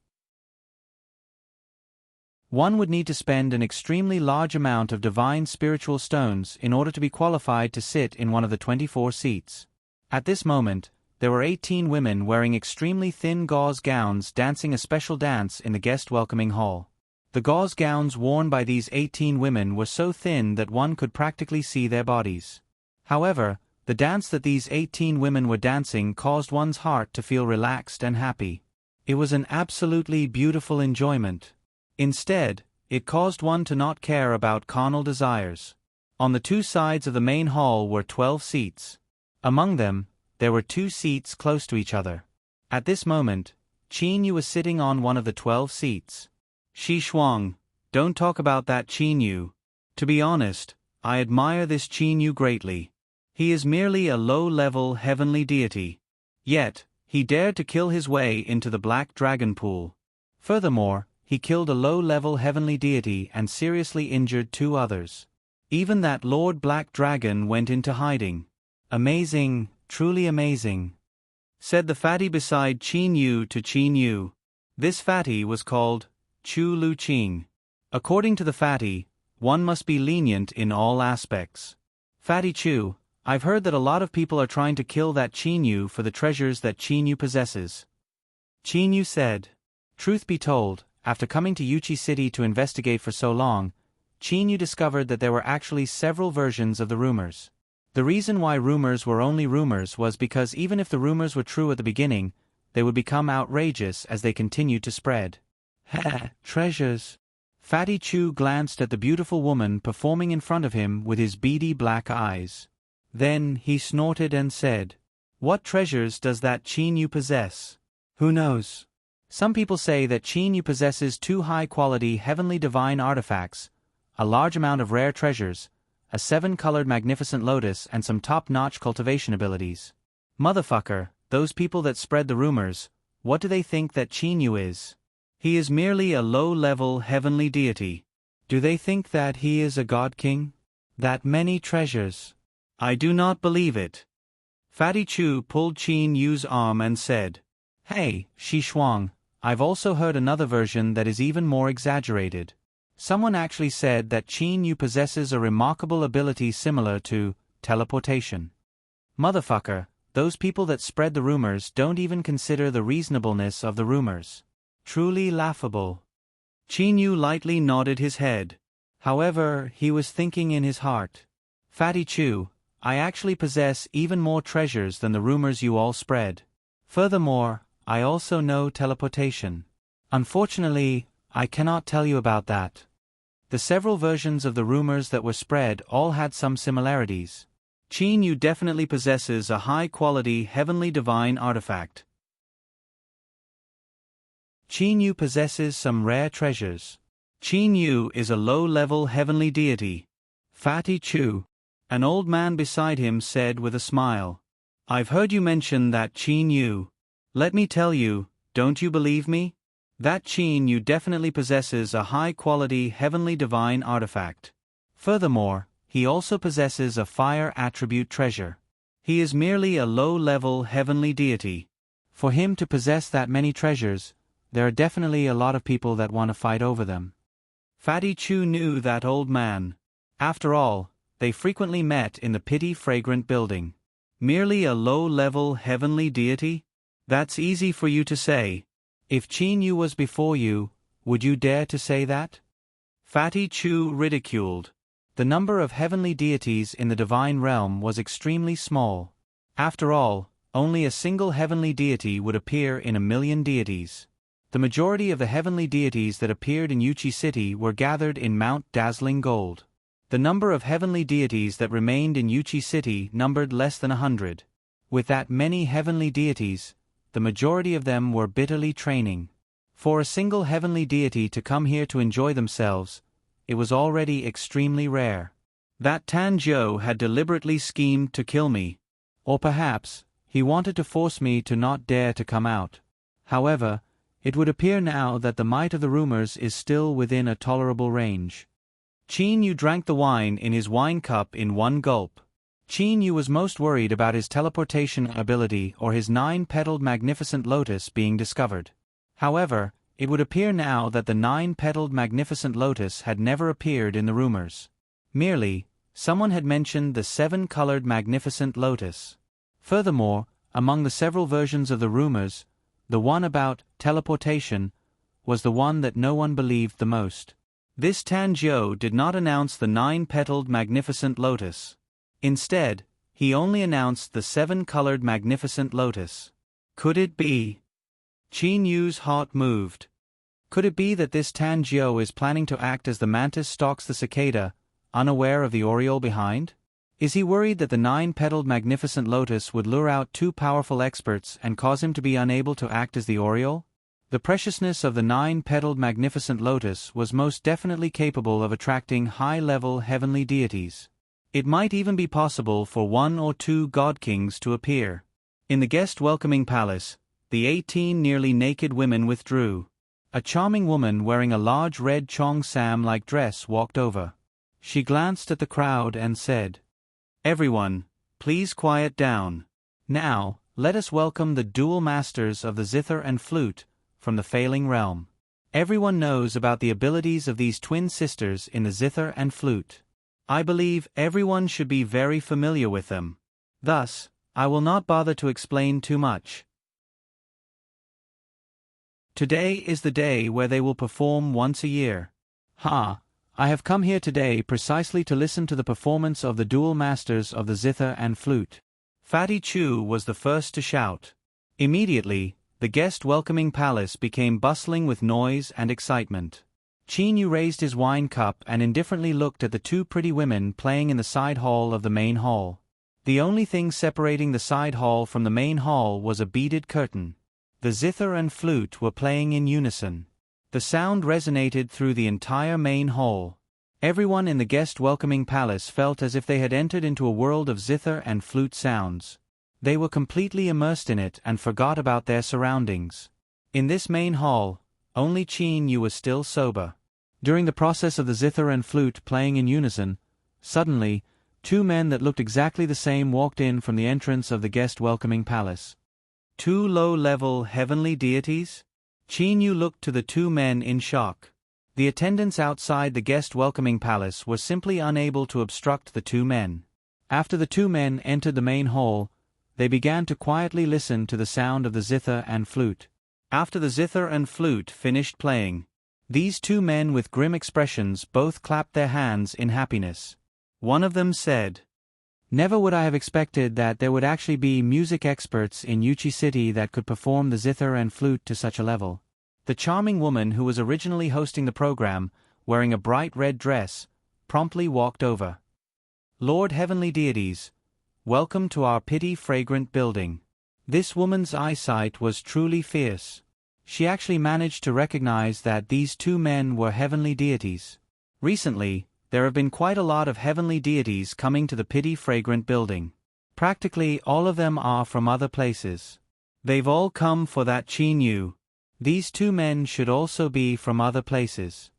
One would need to spend an extremely large amount of divine spiritual stones in order to be qualified to sit in one of the 24 seats. At this moment, there were 18 women wearing extremely thin gauze gowns dancing a special dance in the Guest Welcoming Hall. The gauze gowns worn by these 18 women were so thin that one could practically see their bodies. However, the dance that these 18 women were dancing caused one's heart to feel relaxed and happy. It was an absolutely beautiful enjoyment. Instead, it caused one to not care about carnal desires. On the two sides of the main hall were 12 seats. Among them, there were 2 seats close to each other. At this moment, Qin Yu was sitting on one of the 12 seats. Shi Shuang, don't talk about that Qin Yu. To be honest, I admire this Qin Yu greatly. He is merely a low-level heavenly deity. Yet, he dared to kill his way into the Black Dragon Pool. Furthermore, he killed a low-level heavenly deity and seriously injured 2 others. Even that Lord Black Dragon went into hiding. Amazing, truly amazing, said the fatty beside Qin Yu to Qin Yu. This fatty was called Chu Lu Qing. According to the fatty, one must be lenient in all aspects. Fatty Chu, I've heard that a lot of people are trying to kill that Qin Yu for the treasures that Qin Yu possesses. Qin Yu said. Truth be told, after coming to Yuchi City to investigate for so long, Qin Yu discovered that there were actually several versions of the rumors. The reason why rumors were only rumors was because even if the rumors were true at the beginning, they would become outrageous as they continued to spread. Treasures. Fatty Chu glanced at the beautiful woman performing in front of him with his beady black eyes. Then he snorted and said, What treasures does that Qin Yu possess? Who knows? Some people say that Qin Yu possesses 2 high-quality heavenly divine artifacts, a large amount of rare treasures, a 7-colored magnificent lotus and some top-notch cultivation abilities. Motherfucker, those people that spread the rumors, what do they think that Qin Yu is? He is merely a low-level heavenly deity. Do they think that he is a god king? That many treasures? I do not believe it. Fatty Chu pulled Qin Yu's arm and said, Hey, Shi Shuang, I've also heard another version that is even more exaggerated. Someone actually said that Qin Yu possesses a remarkable ability similar to teleportation. Motherfucker, those people that spread the rumors don't even consider the reasonableness of the rumors. Truly laughable. Qin Yu lightly nodded his head. However, he was thinking in his heart, Fatty Chu, I actually possess even more treasures than the rumors you all spread. Furthermore, I also know teleportation. Unfortunately, I cannot tell you about that. The several versions of the rumors that were spread all had some similarities. Qin Yu definitely possesses a high-quality heavenly divine artifact. Qin Yu possesses some rare treasures. Qin Yu is a low-level heavenly deity. Fatty Chu. An old man beside him said with a smile. I've heard you mention that Qin Yu. Let me tell you, don't you believe me? That Qin Yu definitely possesses a high-quality heavenly divine artifact. Furthermore, he also possesses a fire attribute treasure. He is merely a low-level heavenly deity. For him to possess that many treasures, there are definitely a lot of people that want to fight over them. Fatty Chu knew that old man. After all, they frequently met in the Pity Fragrant building. Merely a low-level heavenly deity? That's easy for you to say. If Qin Yu was before you, would you dare to say that? Fatty Chu ridiculed. The number of heavenly deities in the divine realm was extremely small. After all, only a single heavenly deity would appear in 1,000,000 deities. The majority of the heavenly deities that appeared in Yuchi City were gathered in Mount Dazzling Gold. The number of heavenly deities that remained in Yuchi City numbered less than 100. With that many heavenly deities, the majority of them were bitterly training. For a single heavenly deity to come here to enjoy themselves, it was already extremely rare. That Tan Jiu had deliberately schemed to kill me. Or perhaps, he wanted to force me to not dare to come out. However, it would appear now that the might of the rumors is still within a tolerable range. Qin Yu drank the wine in his wine cup in one gulp. Qin Yu was most worried about his teleportation ability or his 9-petaled magnificent lotus being discovered. However, it would appear now that the 9-petaled magnificent lotus had never appeared in the rumors. Merely, someone had mentioned the 7-colored magnificent lotus. Furthermore, among the several versions of the rumors, the one about teleportation was the one that no one believed the most. This Tan Jiu did not announce the 9-petaled magnificent lotus. Instead, he only announced the 7-colored magnificent lotus. Could it be? Qin Yu's heart moved. Could it be that this Tan Jiu is planning to act as the mantis stalks the cicada, unaware of the oriole behind? Is he worried that the 9-petaled magnificent lotus would lure out too powerful experts and cause him to be unable to act as the oriole? The preciousness of the 9-petaled magnificent lotus was most definitely capable of attracting high-level heavenly deities. It might even be possible for 1 or 2 god kings to appear. In the guest welcoming palace, the 18 nearly naked women withdrew. A charming woman wearing a large red cheongsam-like dress walked over. She glanced at the crowd and said, "Everyone, please quiet down. Now, let us welcome the dual masters of the zither and flute from the failing realm." Everyone knows about the abilities of these twin sisters in the zither and flute. I believe everyone should be very familiar with them. Thus, I will not bother to explain too much. Today is the day where they will perform once a year. I have come here today precisely to listen to the performance of the dual masters of the zither and flute. Fatty Chu was the first to shout. Immediately, the guest welcoming palace became bustling with noise and excitement. Qin Yu raised his wine cup and indifferently looked at the 2 pretty women playing in the side hall of the main hall. The only thing separating the side hall from the main hall was a beaded curtain. The zither and flute were playing in unison. The sound resonated through the entire main hall. Everyone in the guest welcoming palace felt as if they had entered into a world of zither and flute sounds. They were completely immersed in it and forgot about their surroundings. In this main hall, only Qin Yu was still sober. During the process of the zither and flute playing in unison, suddenly, 2 men that looked exactly the same walked in from the entrance of the guest welcoming palace. 2 low-level heavenly deities? Qin Yu looked to the two men in shock. The attendants outside the guest welcoming palace were simply unable to obstruct the two men. After the two men entered the main hall, they began to quietly listen to the sound of the zither and flute. After the zither and flute finished playing, these two men with grim expressions both clapped their hands in happiness. One of them said, "Never would I have expected that there would actually be music experts in Yuchi City that could perform the zither and flute to such a level." The charming woman who was originally hosting the program, wearing a bright red dress, promptly walked over. "Lord Heavenly Deities, welcome to our pity-fragrant building." This woman's eyesight was truly fierce. She actually managed to recognize that these two men were heavenly deities. Recently, there have been quite a lot of heavenly deities coming to the pity-fragrant building. Practically all of them are from other places. They've all come for that Qin Yu. These two men should also be from other places.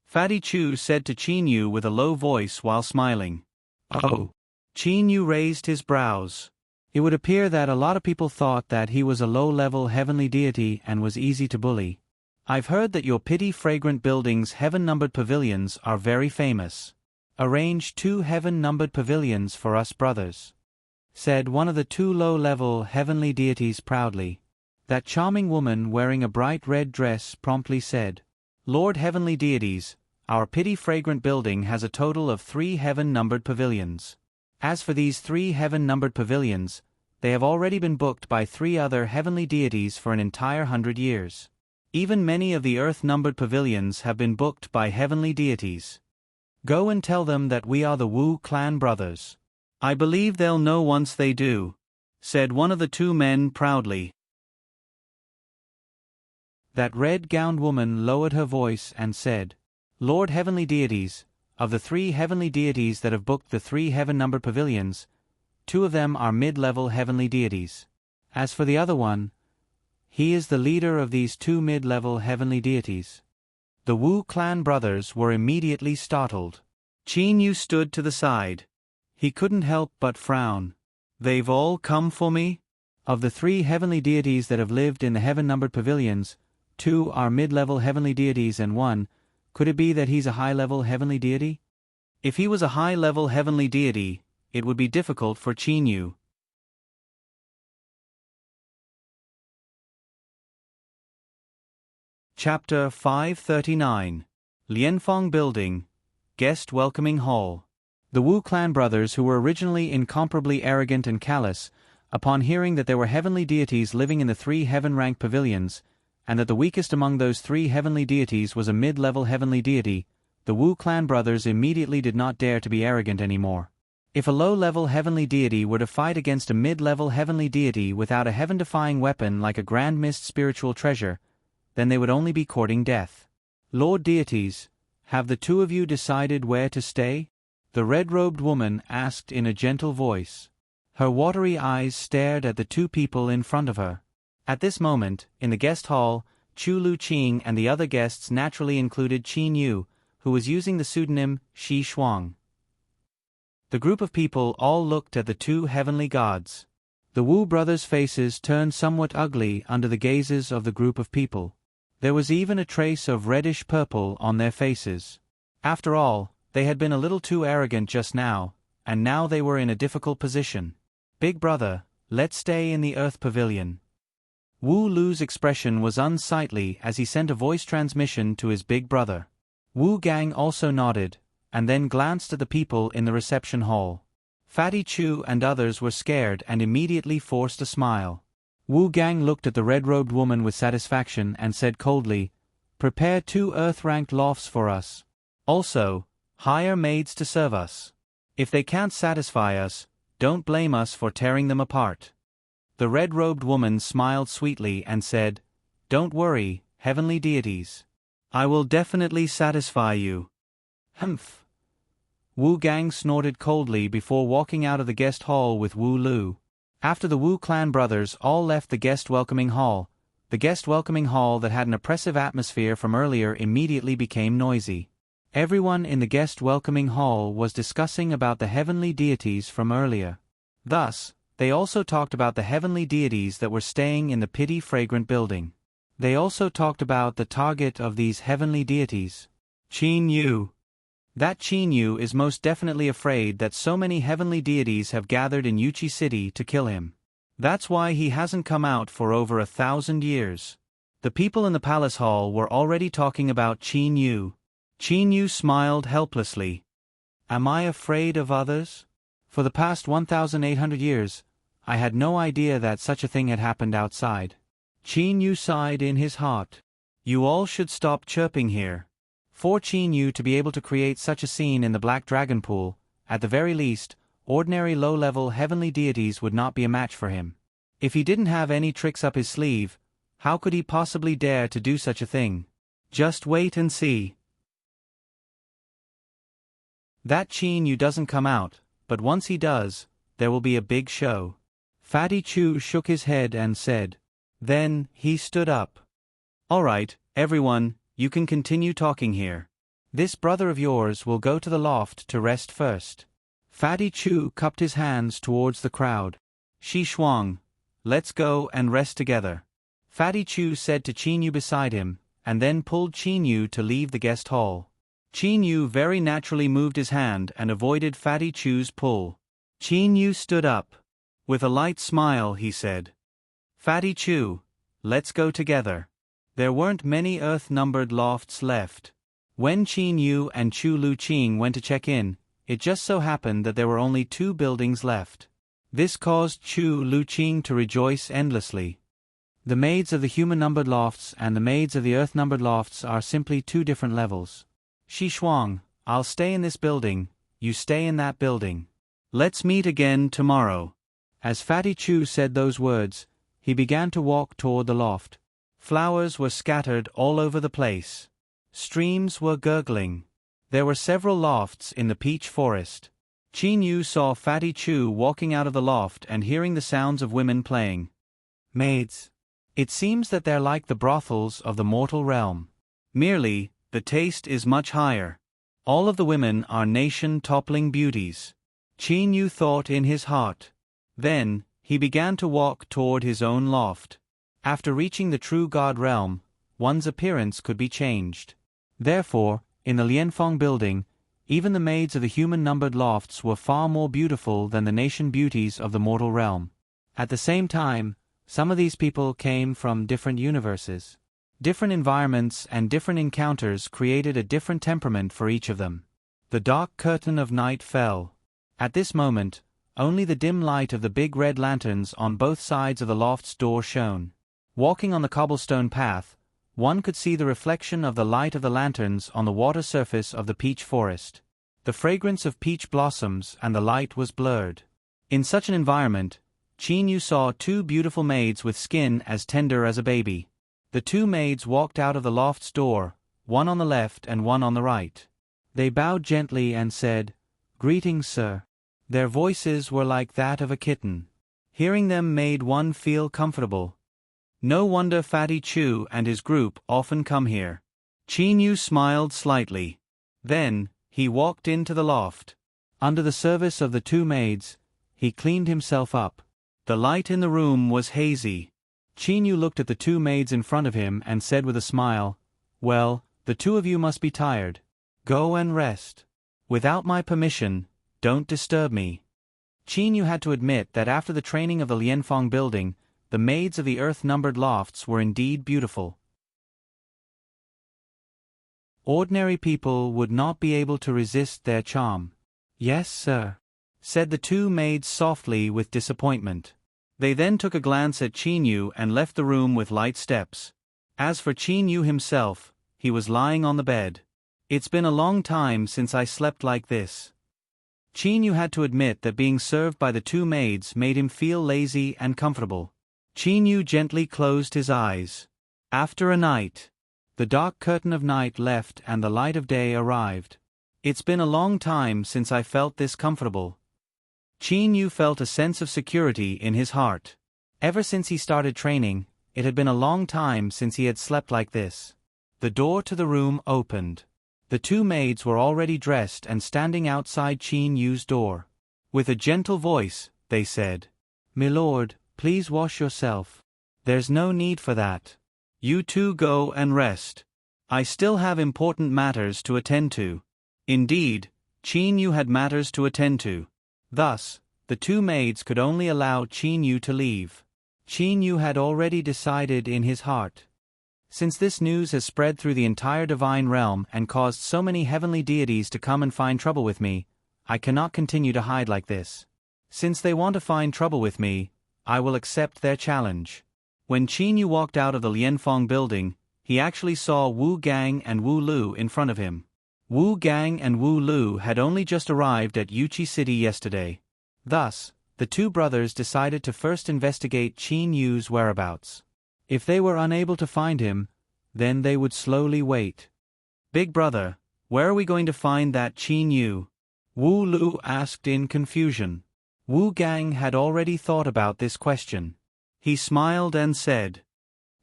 Fatty Chu said to Qin Yu with a low voice while smiling. "Oh." Qin Yu raised his brows. It would appear that a lot of people thought that he was a low-level heavenly deity and was easy to bully. "I've heard that your pity-fragrant building's heaven-numbered pavilions are very famous. Arrange 2 heaven-numbered pavilions for us brothers," said one of the two low-level heavenly deities proudly. That charming woman wearing a bright red dress promptly said, "Lord Heavenly Deities, our pity-fragrant building has a total of 3 heaven-numbered pavilions. As for these 3 heaven-numbered pavilions, they have already been booked by 3 other heavenly deities for an entire 100 years. Even many of the earth-numbered pavilions have been booked by heavenly deities. Go and tell them that we are the Wu clan brothers. I believe they'll know once they do," said one of the two men proudly. That red-gowned woman lowered her voice and said, "Lord Heavenly Deities, of the 3 heavenly deities that have booked the 3 heaven-numbered pavilions, 2 of them are mid-level heavenly deities. As for the other one, he is the leader of these 2 mid-level heavenly deities." The Wu clan brothers were immediately startled. Qin Yu stood to the side. He couldn't help but frown. "They've all come for me? Of the 3 heavenly deities that have lived in the heaven-numbered pavilions, 2 are mid-level heavenly deities and 1, could it be that he's a high-level heavenly deity?" If he was a high-level heavenly deity, it would be difficult for Qin Yu. Chapter 539. Lianfeng Building, Guest Welcoming Hall. The Wu clan brothers, who were originally incomparably arrogant and callous, upon hearing that there were heavenly deities living in the 3 heaven-ranked pavilions, and that the weakest among those 3 heavenly deities was a mid-level heavenly deity, the Wu clan brothers immediately did not dare to be arrogant anymore. If a low-level heavenly deity were to fight against a mid-level heavenly deity without a heaven-defying weapon like a grand mist spiritual treasure, then they would only be courting death. "Lord deities, have the 2 of you decided where to stay?" the red-robed woman asked in a gentle voice. Her watery eyes stared at the 2 people in front of her. At this moment, in the guest hall, Chu Lu Qing and the other guests naturally included Qin Yu, who was using the pseudonym Shi Shuang. The group of people all looked at the 2 heavenly gods. The Wu brothers' faces turned somewhat ugly under the gazes of the group of people. There was even a trace of reddish-purple on their faces. After all, they had been a little too arrogant just now, and now they were in a difficult position. "Big brother, let's stay in the Earth Pavilion." Wu Lu's expression was unsightly as he sent a voice transmission to his big brother. Wu Gang also nodded, and then glanced at the people in the reception hall. Fatty Chu and others were scared and immediately forced a smile. Wu Gang looked at the red-robed woman with satisfaction and said coldly, "Prepare 2 earth-ranked lofts for us. Also, hire maids to serve us. If they can't satisfy us, don't blame us for tearing them apart." The red-robed woman smiled sweetly and said, "Don't worry, heavenly deities. I will definitely satisfy you." "Humph." Wu Gang snorted coldly before walking out of the guest hall with Wu Lu. After the Wu clan brothers all left the guest welcoming hall that had an oppressive atmosphere from earlier immediately became noisy. Everyone in the guest welcoming hall was discussing about the heavenly deities from earlier. Thus, they also talked about the heavenly deities that were staying in the pity-fragrant building. They also talked about the target of these heavenly deities. Qin Yu. That Qin Yu is most definitely afraid that so many heavenly deities have gathered in Yuchi City to kill him. That's why he hasn't come out for over 1,000 years. The people in the palace hall were already talking about Qin Yu. Qin Yu smiled helplessly. Am I afraid of others? For the past 1,800 years, I had no idea that such a thing had happened outside. Qin Yu sighed in his heart. You all should stop chirping here. For Qin Yu to be able to create such a scene in the Black Dragon Pool, at the very least, ordinary low-level heavenly deities would not be a match for him. If he didn't have any tricks up his sleeve, how could he possibly dare to do such a thing? Just wait and see. That Qin Yu doesn't come out, but once he does, there will be a big show. Fatty Chu shook his head and said. Then, he stood up. All right, everyone, you can continue talking here. This brother of yours will go to the loft to rest first. Fatty Chu cupped his hands towards the crowd. Shi Shuang, let's go and rest together. Fatty Chu said to Qin Yu beside him, and then pulled Qin Yu to leave the guest hall. Qin Yu very naturally moved his hand and avoided Fatty Chu's pull. Qin Yu stood up. With a light smile he said. Fatty Chu, let's go together. There weren't many earth-numbered lofts left. When Qin Yu and Chu Lu Qing went to check in, it just so happened that there were only 2 buildings left. This caused Chu Lu Qing to rejoice endlessly. The maids of the human-numbered lofts and the maids of the earth-numbered lofts are simply 2 different levels. Shi Shuang, I'll stay in this building, you stay in that building. Let's meet again tomorrow. As Fatty Chu said those words, he began to walk toward the loft. Flowers were scattered all over the place. Streams were gurgling. There were several lofts in the peach forest. Qin Yu saw Fatty Chu walking out of the loft and hearing the sounds of women playing. Maids. It seems that they're like the brothels of the mortal realm. Merely, the taste is much higher. All of the women are nation-toppling beauties. Qin Yu thought in his heart. Then, he began to walk toward his own loft. After reaching the true God realm, one's appearance could be changed. Therefore, in the Lianfeng building, even the maids of the human-numbered lofts were far more beautiful than the nation beauties of the mortal realm. At the same time, some of these people came from different universes. Different environments and different encounters created a different temperament for each of them. The dark curtain of night fell. At this moment, only the dim light of the big red lanterns on both sides of the loft's door shone. Walking on the cobblestone path, one could see the reflection of the light of the lanterns on the water surface of the peach forest. The fragrance of peach blossoms and the light was blurred. In such an environment, Qin Yu saw 2 beautiful maids with skin as tender as a baby. The 2 maids walked out of the loft's door, one on the left and one on the right. They bowed gently and said, "Greetings, sir." Their voices were like that of a kitten. Hearing them made one feel comfortable. No wonder Fatty Chu and his group often come here. Qin Yu smiled slightly. Then, he walked into the loft. Under the service of the 2 maids, he cleaned himself up. The light in the room was hazy. Qin Yu looked at the 2 maids in front of him and said with a smile, "Well, the 2 of you must be tired. Go and rest. Without my permission, don't disturb me." Qin Yu had to admit that after the training of the Lianfeng building, the maids of the earth-numbered lofts were indeed beautiful. Ordinary people would not be able to resist their charm. "Yes, sir," said the 2 maids softly with disappointment. They then took a glance at Qin Yu and left the room with light steps. As for Qin Yu himself, he was lying on the bed. "It's been a long time since I slept like this." Qin Yu had to admit that being served by the 2 maids made him feel lazy and comfortable. Qin Yu gently closed his eyes. After a night, the dark curtain of night left and the light of day arrived. "It's been a long time since I felt this comfortable." Qin Yu felt a sense of security in his heart. Ever since he started training, it had been a long time since he had slept like this. The door to the room opened. The 2 maids were already dressed and standing outside Qin Yu's door. With a gentle voice, they said, "Milord, please wash yourself." "There's no need for that. You two go and rest. I still have important matters to attend to. Indeed, Qin Yu had matters to attend to. Thus, the two maids could only allow Qin Yu to leave. Qin Yu had already decided in his heart. Since this news has spread through the entire divine realm and caused so many heavenly deities to come and find trouble with me, I cannot continue to hide like this. Since they want to find trouble with me, I will accept their challenge. When Qin Yu walked out of the Lianfeng building, he actually saw Wu Gang and Wu Lu in front of him. Wu Gang and Wu Lu had only just arrived at Yuqi City yesterday. Thus, the two brothers decided to first investigate Qin Yu's whereabouts. If they were unable to find him, then they would slowly wait. Big brother, where are we going to find that Qin Yu? Wu Lu asked in confusion. Wu Gang had already thought about this question. He smiled and said,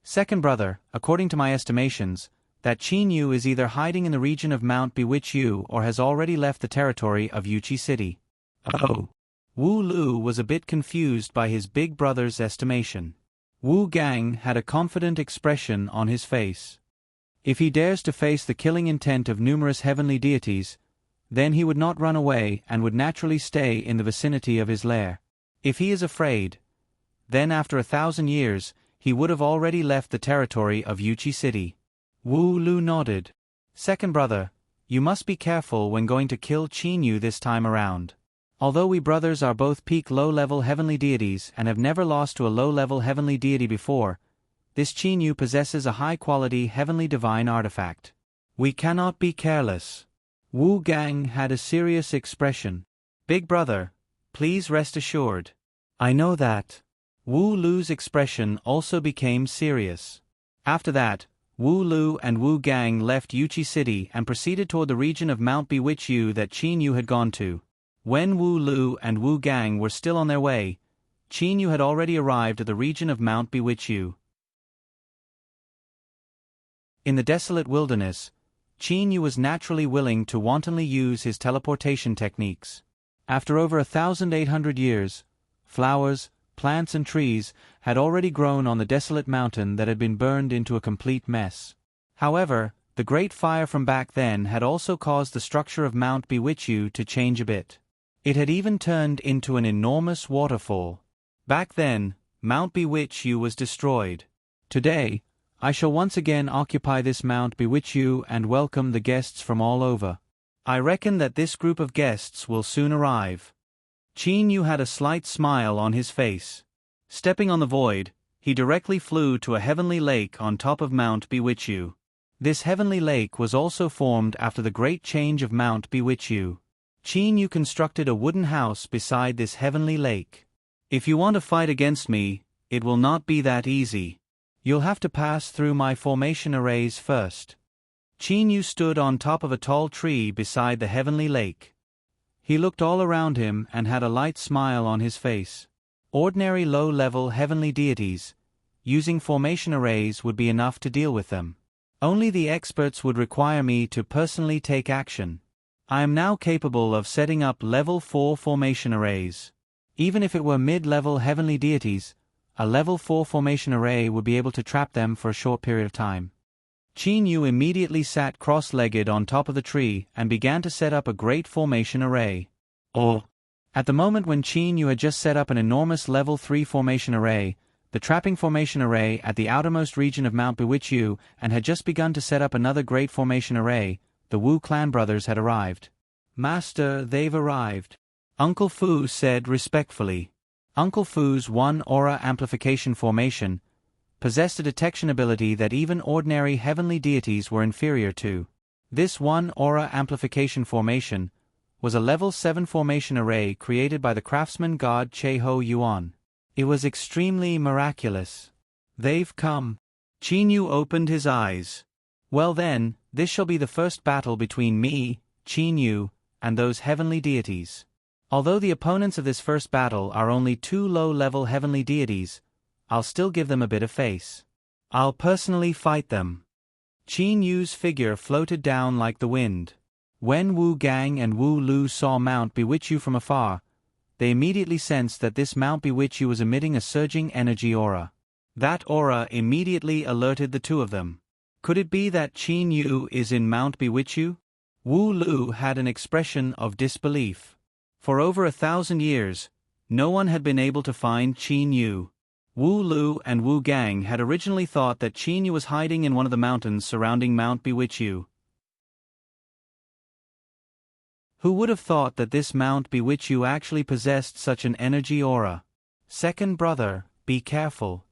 Second brother, according to my estimations, that Qin Yu is either hiding in the region of Mount Bewitch Yu or has already left the territory of Yuqi City. Oh. Wu Lu was a bit confused by his big brother's estimation. Wu Gang had a confident expression on his face. If he dares to face the killing intent of numerous heavenly deities, then he would not run away and would naturally stay in the vicinity of his lair. If he is afraid, then after 1,000 years, he would have already left the territory of Yuqi City. Wu Lu nodded. Second brother, you must be careful when going to kill Qin Yu this time around. Although we brothers are both peak low-level heavenly deities and have never lost to a low-level heavenly deity before, this Qin Yu possesses a high-quality heavenly divine artifact. We cannot be careless. Wu Gang had a serious expression. Big brother, please rest assured. I know that. Wu Lu's expression also became serious. After that, Wu Lu and Wu Gang left Yuqi City and proceeded toward the region of Mount Bewitch Yu that Qin Yu had gone to. When Wu Lu and Wu Gang were still on their way, Qin Yu had already arrived at the region of Mount Bewitch Yu. In the desolate wilderness, Qin Yu was naturally willing to wantonly use his teleportation techniques. After over 1,800 years, flowers, plants and trees had already grown on the desolate mountain that had been burned into a complete mess. However, the great fire from back then had also caused the structure of Mount Bewitch Yu to change a bit. It had even turned into an enormous waterfall. Back then, Mount Bewitch Yu was destroyed. Today, I shall once again occupy this Mount Bewitch Yu and welcome the guests from all over. I reckon that this group of guests will soon arrive. Qin Yu had a slight smile on his face. Stepping on the void, he directly flew to a heavenly lake on top of Mount Bewitch Yu. This heavenly lake was also formed after the great change of Mount Bewitch Yu. Qin Yu constructed a wooden house beside this heavenly lake. If you want to fight against me, it will not be that easy. You'll have to pass through my formation arrays first. Qin Yu stood on top of a tall tree beside the heavenly lake. He looked all around him and had a light smile on his face. Ordinary low-level heavenly deities, using formation arrays would be enough to deal with them. Only the experts would require me to personally take action. I am now capable of setting up level 4 formation arrays. Even if it were mid-level heavenly deities, a level 4 formation array would be able to trap them for a short period of time. Qin Yu immediately sat cross-legged on top of the tree and began to set up a great formation array. At the moment when Qin Yu had just set up an enormous level 3 formation array, the trapping formation array at the outermost region of Mount Bewitch Yu, and had just begun to set up another great formation array, the Wu clan brothers had arrived. Master, they've arrived. Uncle Fu said respectfully. Uncle Fu's one aura amplification formation possessed a detection ability that even ordinary heavenly deities were inferior to. This one aura amplification formation was a level 7 formation array created by the craftsman god Cheho Yuan. It was extremely miraculous. They've come. Qin Yu opened his eyes. Well then, this shall be the first battle between me, Qin Yu, and those heavenly deities. Although the opponents of this first battle are only 2 low-level heavenly deities, I'll still give them a bit of face. I'll personally fight them. Qin Yu's figure floated down like the wind. When Wu Gang and Wu Lu saw Mount Bewitch Yu from afar, they immediately sensed that this Mount Bewitch Yu was emitting a surging energy aura. That aura immediately alerted the two of them. Could it be that Qin Yu is in Mount Bewitchu? Wu Lu had an expression of disbelief. For over 1,000 years, no one had been able to find Qin Yu. Wu Lu and Wu Gang had originally thought that Qin Yu was hiding in one of the mountains surrounding Mount Bewitchu. Who would have thought that this Mount Bewitchu actually possessed such an energy aura? Second brother, be careful.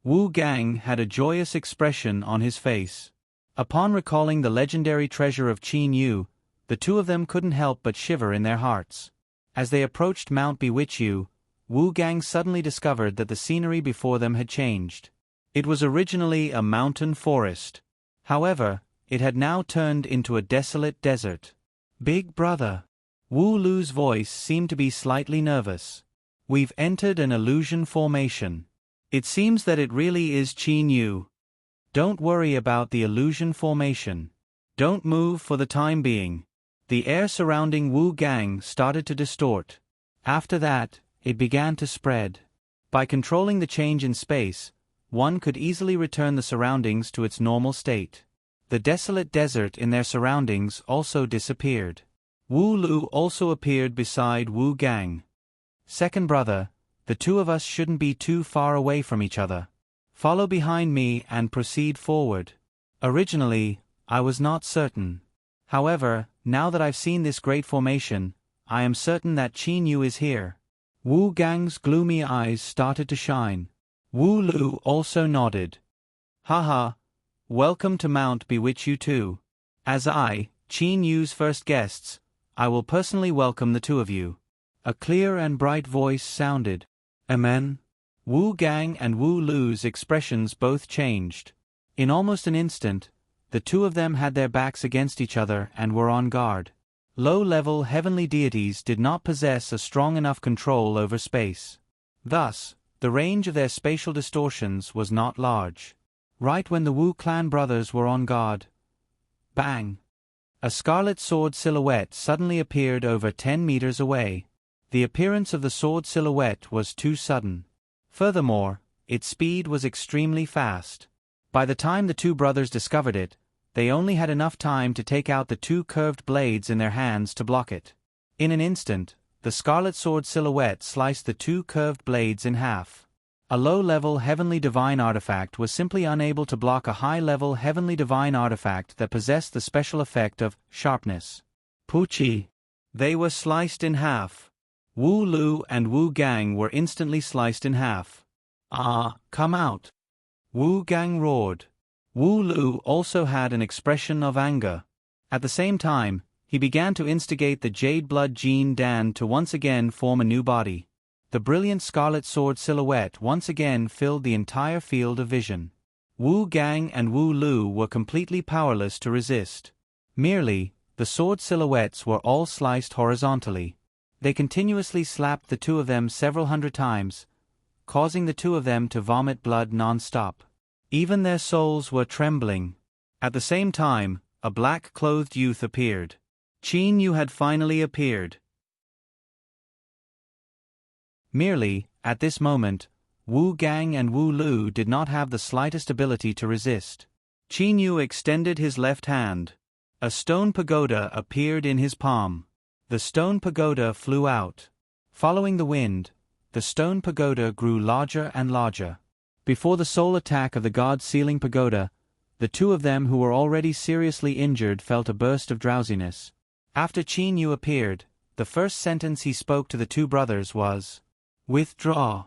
Wu Gang had a joyous expression on his face. Upon recalling the legendary treasure of Qin Yu, the two of them couldn't help but shiver in their hearts. As they approached Mount Bewitchu, Wu Gang suddenly discovered that the scenery before them had changed. It was originally a mountain forest. However, it had now turned into a desolate desert. Big brother. Wu Lu's voice seemed to be slightly nervous. We've entered an illusion formation. It seems that it really is Qin Yu. Don't worry about the illusion formation. Don't move for the time being. The air surrounding Wu Gang started to distort. After that, it began to spread. By controlling the change in space, one could easily return the surroundings to its normal state. The desolate desert in their surroundings also disappeared. Wu Lu also appeared beside Wu Gang. Second brother, the two of us shouldn't be too far away from each other. Follow behind me and proceed forward. Originally, I was not certain. However, now that I've seen this great formation, I am certain that Qin Yu is here. Wu Gang's gloomy eyes started to shine. Wu Lu also nodded. Haha, welcome to Mount Bewitchu too. As Qin Yu's first guests, I will personally welcome the two of you. A clear and bright voice sounded. Amen. Wu Gang and Wu Lu's expressions both changed. In almost an instant, the two of them had their backs against each other and were on guard. Low-level heavenly deities did not possess a strong enough control over space. Thus, the range of their spatial distortions was not large. Right when the Wu clan brothers were on guard, bang! A scarlet sword silhouette suddenly appeared over 10 meters away. The appearance of the sword silhouette was too sudden. Furthermore, its speed was extremely fast. By the time the two brothers discovered it, they only had enough time to take out the two curved blades in their hands to block it. In an instant, the scarlet sword silhouette sliced the two curved blades in half. A low-level heavenly divine artifact was simply unable to block a high-level heavenly divine artifact that possessed the special effect of sharpness. Puchi! They were sliced in half. Wu Lu and Wu Gang were instantly sliced in half. Come out! Wu Gang roared. Wu Lu also had an expression of anger. At the same time, he began to instigate the Jade Blood Gene Dan to once again form a new body. The brilliant scarlet sword silhouette once again filled the entire field of vision. Wu Gang and Wu Lu were completely powerless to resist. Merely, the sword silhouettes were all sliced horizontally. They continuously slapped the two of them several hundred times, causing the two of them to vomit blood non-stop. Even their souls were trembling. At the same time, a black-clothed youth appeared. Qin Yu had finally appeared. Merely, at this moment, Wu Gang and Wu Lu did not have the slightest ability to resist. Qin Yu extended his left hand. A stone pagoda appeared in his palm. The stone pagoda flew out. Following the wind, the stone pagoda grew larger and larger. Before the sole attack of the god-sealing pagoda, the two of them who were already seriously injured felt a burst of drowsiness. After Qin Yu appeared, the first sentence he spoke to the two brothers was, "Withdraw."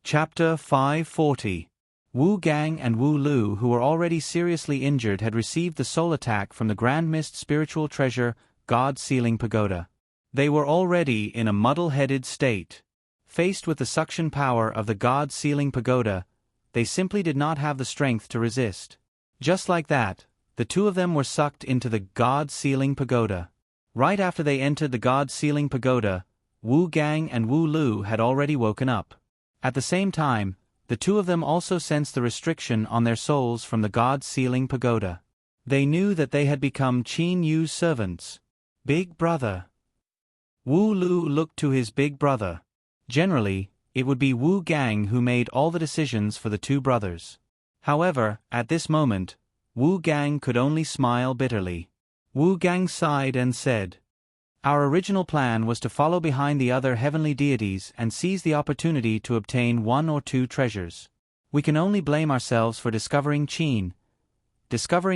Chapter 540. Wu Gang and Wu Lu, who were already seriously injured, had received the soul attack from the Grand Mist spiritual treasure, God-Sealing Pagoda. They were already in a muddle-headed state. Faced with the suction power of the God-Sealing Pagoda, they simply did not have the strength to resist. Just like that, the two of them were sucked into the God-Sealing Pagoda. Right after they entered the God-Sealing Pagoda, Wu Gang and Wu Lu had already woken up. At the same time, the two of them also sensed the restriction on their souls from the God-Sealing Pagoda. They knew that they had become Qin Yu's servants. Big brother. Wu Lu looked to his big brother. Generally, it would be Wu Gang who made all the decisions for the two brothers. However, at this moment, Wu Gang could only smile bitterly. Wu Gang sighed and said, "Our original plan was to follow behind the other heavenly deities and seize the opportunity to obtain one or two treasures. We can only blame ourselves for discovering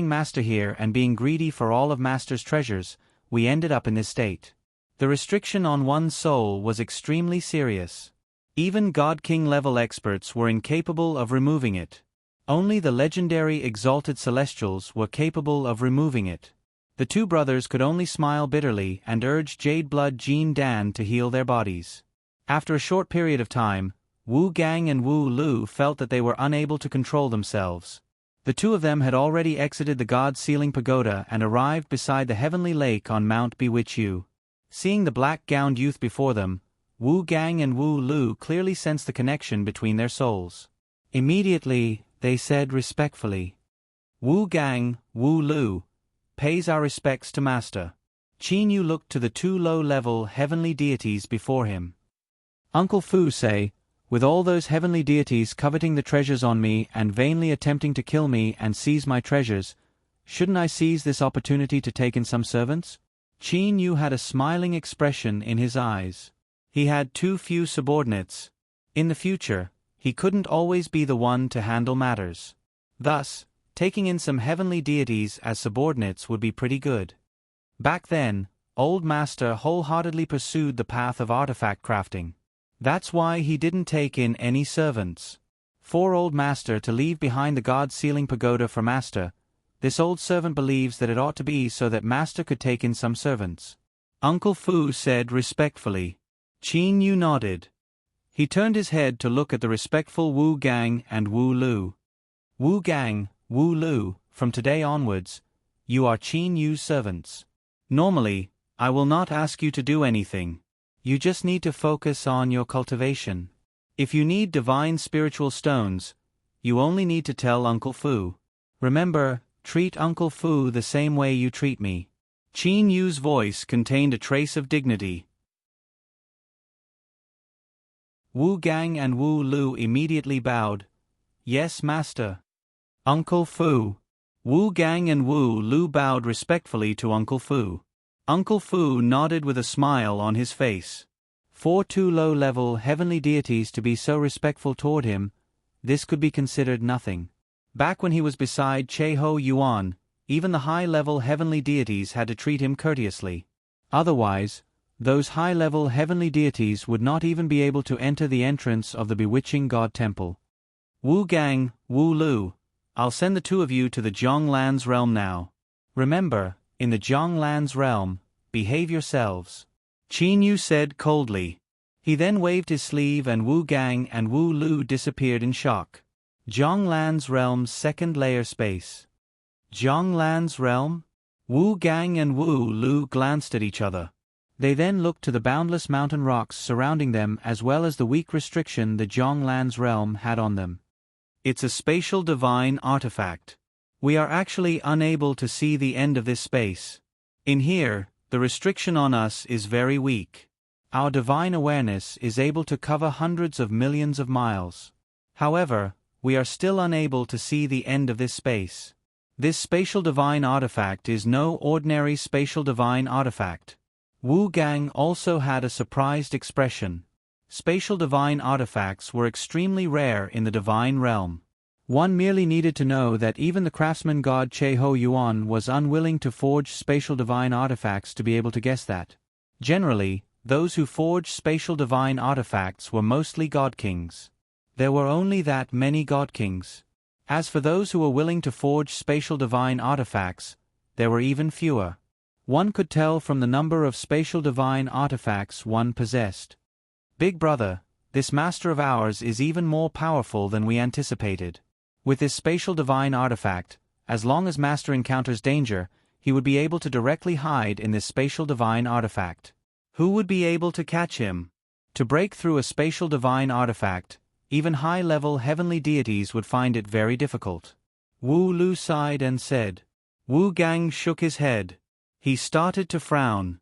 Master here and being greedy for all of Master's treasures. We ended up in this state. The restriction on one's soul was extremely serious. Even God King level experts were incapable of removing it. Only the legendary exalted celestials were capable of removing it." The two brothers could only smile bitterly and urge Jade Blood Jean Dan to heal their bodies. After a short period of time, Wu Gang and Wu Lu felt that they were unable to control themselves. The two of them had already exited the God-Sealing Pagoda and arrived beside the heavenly lake on Mount Bewitch You. Seeing the black-gowned youth before them, Wu Gang and Wu Lu clearly sensed the connection between their souls. Immediately, they said respectfully, "Wu Gang, Wu Lu, pays our respects to Master." Qin Yu looked to the two low-level heavenly deities before him. "Uncle Fu say, with all those heavenly deities coveting the treasures on me and vainly attempting to kill me and seize my treasures, shouldn't I seize this opportunity to take in some servants?" Qin Yu had a smiling expression in his eyes. He had too few subordinates. In the future, he couldn't always be the one to handle matters. Thus, taking in some heavenly deities as subordinates would be pretty good. Back then, Old Master wholeheartedly pursued the path of artifact crafting. That's why he didn't take in any servants. For Old Master to leave behind the God-Sealing Pagoda for Master, this old servant believes that it ought to be so that Master could take in some servants. Uncle Fu said respectfully. Qin Yu nodded. He turned his head to look at the respectful Wu Gang and Wu Lu. "Wu Gang, Wu Lu, from today onwards, you are Qin Yu's servants. Normally, I will not ask you to do anything. You just need to focus on your cultivation. If you need divine spiritual stones, you only need to tell Uncle Fu. Remember, treat Uncle Fu the same way you treat me." Qin Yu's voice contained a trace of dignity. Wu Gang and Wu Lu immediately bowed. "Yes, Master." "Uncle Fu." Wu Gang and Wu Lu bowed respectfully to Uncle Fu. Uncle Fu nodded with a smile on his face. For two low-level heavenly deities to be so respectful toward him, this could be considered nothing. Back when he was beside Che-Ho Yuan, even the high-level heavenly deities had to treat him courteously. Otherwise, those high-level heavenly deities would not even be able to enter the entrance of the bewitching God Temple. "Wu Gang, Wu Lu, I'll send the two of you to the Zhonglan's realm now. Remember, in the Zhonglan's realm, behave yourselves," Qin Yu said coldly. He then waved his sleeve and Wu Gang and Wu Lu disappeared in shock. Zhonglan's realm's second layer space. Zhonglan's realm? Wu Gang and Wu Lu glanced at each other. They then looked to the boundless mountain rocks surrounding them as well as the weak restriction the Zhonglan's realm had on them. "It's a spatial divine artifact. We are actually unable to see the end of this space. In here, the restriction on us is very weak. Our divine awareness is able to cover hundreds of millions of miles. However, we are still unable to see the end of this space. This spatial divine artifact is no ordinary spatial divine artifact." Wu Gang also had a surprised expression. Spatial divine artifacts were extremely rare in the divine realm. One merely needed to know that even the craftsman god Che-Ho Yuan was unwilling to forge spatial divine artifacts to be able to guess that. Generally, those who forged spatial divine artifacts were mostly god kings. There were only that many god kings. As for those who were willing to forge spatial divine artifacts, there were even fewer. One could tell from the number of spatial divine artifacts one possessed. "Big brother, this master of ours is even more powerful than we anticipated. With this spatial divine artifact, as long as master encounters danger, he would be able to directly hide in this spatial divine artifact. Who would be able to catch him? To break through a spatial divine artifact, even high-level heavenly deities would find it very difficult." Wu Lu sighed and said. Wu Gang shook his head. He started to frown.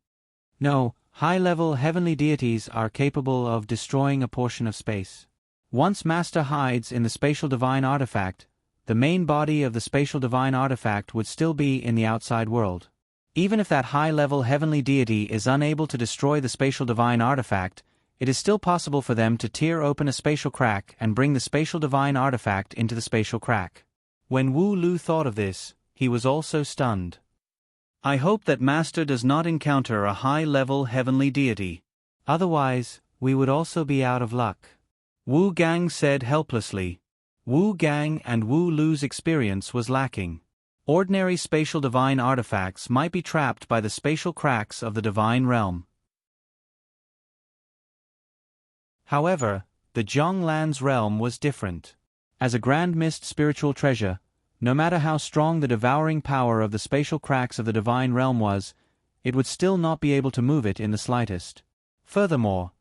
"No, High-level heavenly deities are capable of destroying a portion of space. Once Master hides in the spatial divine artifact, the main body of the spatial divine artifact would still be in the outside world. Even if that high-level heavenly deity is unable to destroy the spatial divine artifact, it is still possible for them to tear open a spatial crack and bring the spatial divine artifact into the spatial crack. When Wu Lu thought of this, he was also stunned. I hope that Master does not encounter a high-level heavenly deity. Otherwise, we would also be out of luck. Wu Gang said helplessly. Wu Gang and Wu Lu's experience was lacking. Ordinary spatial divine artifacts might be trapped by the spatial cracks of the divine realm. However, the Zhonglan's realm was different. As a grand mist spiritual treasure, no matter how strong the devouring power of the spatial cracks of the divine realm was, it would still not be able to move it in the slightest. Furthermore,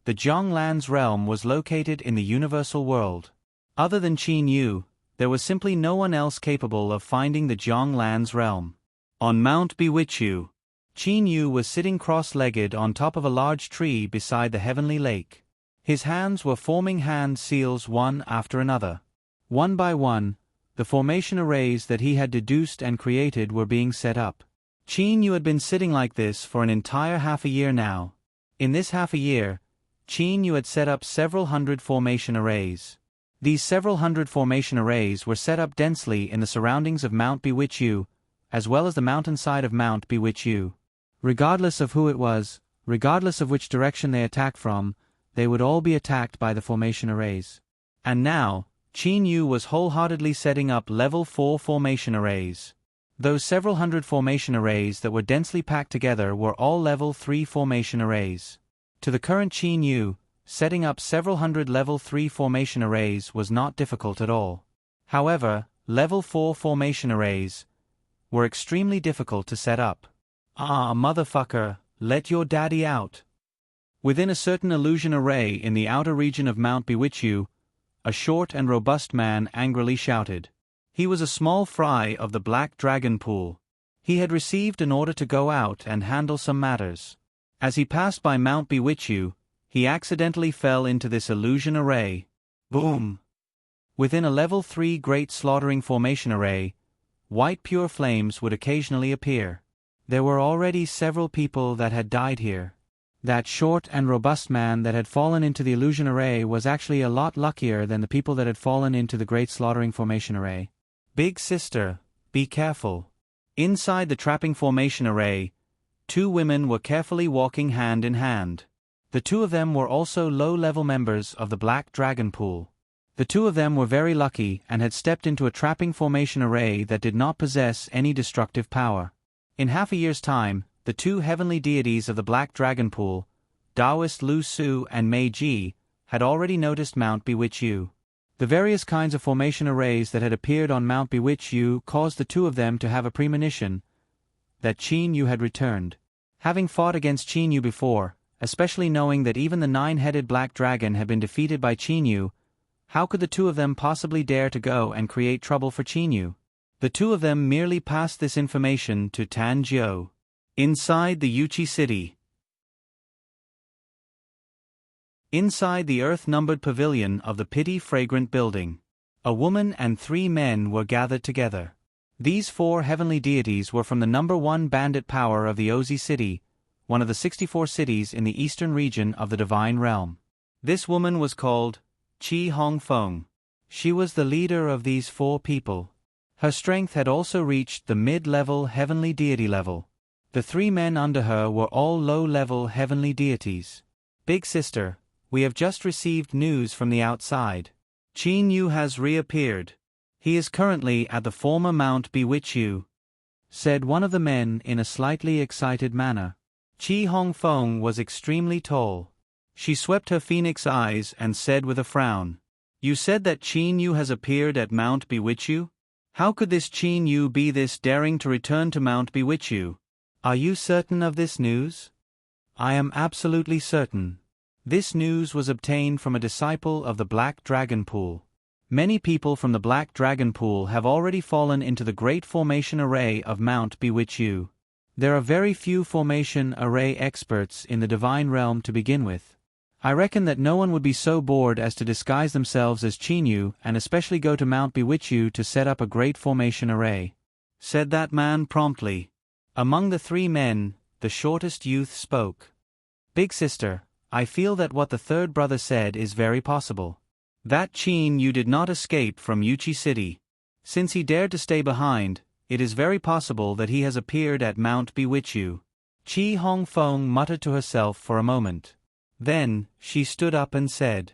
the Zhonglan's realm was located in the universal world. Other than Qin Yu, there was simply no one else capable of finding the Zhonglan's realm. On Mount Biwichu, Qin Yu was sitting cross-legged on top of a large tree beside the heavenly lake. His hands were forming hand seals one after another. One by one, the formation arrays that he had deduced and created were being set up. Qin Yu had been sitting like this for an entire half a year now. In this half a year, Qin Yu had set up several hundred formation arrays. These several hundred formation arrays were set up densely in the surroundings of Mount Biwichu, as well as the mountainside of Mount Biwichu. Regardless of who it was, regardless of which direction they attacked from, they would all be attacked by the formation arrays. And now, Qin Yu was wholeheartedly setting up level 4 formation arrays. Those several hundred formation arrays that were densely packed together were all level 3 formation arrays. To the current Qin Yu, setting up several hundred level 3 formation arrays was not difficult at all. However, level 4 formation arrays were extremely difficult to set up. Ah, motherfucker, let your daddy out. Within a certain illusion array in the outer region of Mount Biwichu, a short and robust man angrily shouted. He was a small fry of the Black Dragon Pool. He had received an order to go out and handle some matters. As he passed by Mount Biwichu, he accidentally fell into this illusion array. Boom! Within a level 3 great slaughtering formation array, white pure flames would occasionally appear. There were already several people that had died here. That short and robust man that had fallen into the illusion array was actually a lot luckier than the people that had fallen into the great slaughtering formation array. Big sister, be careful. Inside the trapping formation array, 2 women were carefully walking hand in hand. The 2 of them were also low-level members of the Black Dragon Pool. The 2 of them were very lucky and had stepped into a trapping formation array that did not possess any destructive power. In half a year's time, the 2 heavenly deities of the Black Dragon Pool, Taoist Lu Su and Mei Ji, had already noticed Mount Biwichu. The various kinds of formation arrays that had appeared on Mount Biwichu caused the 2 of them to have a premonition that Qin Yu had returned. Having fought against Qin Yu before, especially knowing that even the 9-headed black dragon had been defeated by Qin Yu, how could the 2 of them possibly dare to go and create trouble for Qin Yu? The 2 of them merely passed this information to Tan Jiu. Inside the Yuchi city. Inside the earth-numbered pavilion of the pity-fragrant building, a woman and 3 men were gathered together. These 4 heavenly deities were from the number 1 bandit power of the Ozi city, one of the 64 cities in the eastern region of the Divine Realm. This woman was called Qi Hongfeng. She was the leader of these 4 people. Her strength had also reached the mid-level heavenly deity level. The 3 men under her were all low-level heavenly deities. Big sister, we have just received news from the outside. Qin Yu has reappeared. He is currently at the former Mount Biwichu, said one of the men in a slightly excited manner. Qi Hongfeng was extremely tall. She swept her phoenix eyes and said with a frown, "You said that Qin Yu has appeared at Mount Biwichu? How could this Qin Yu be this daring to return to Mount Biwichu? Are you certain of this news?" "I am absolutely certain. This news was obtained from a disciple of the Black Dragon Pool. Many people from the Black Dragon Pool have already fallen into the great formation array of Mount Biwichu. There are very few formation array experts in the divine realm to begin with. I reckon that no one would be so bored as to disguise themselves as Chinyu and especially go to Mount Bewitchu to set up a great formation array," said that man promptly. Among the three men, the shortest youth spoke. "Big sister, I feel that what the third brother said is very possible. That Chinyu did not escape from Yuchi City. Since he dared to stay behind, it is very possible that he has appeared at Mount Bewitchu." Chi Hongfeng muttered to herself for a moment. Then, she stood up and said,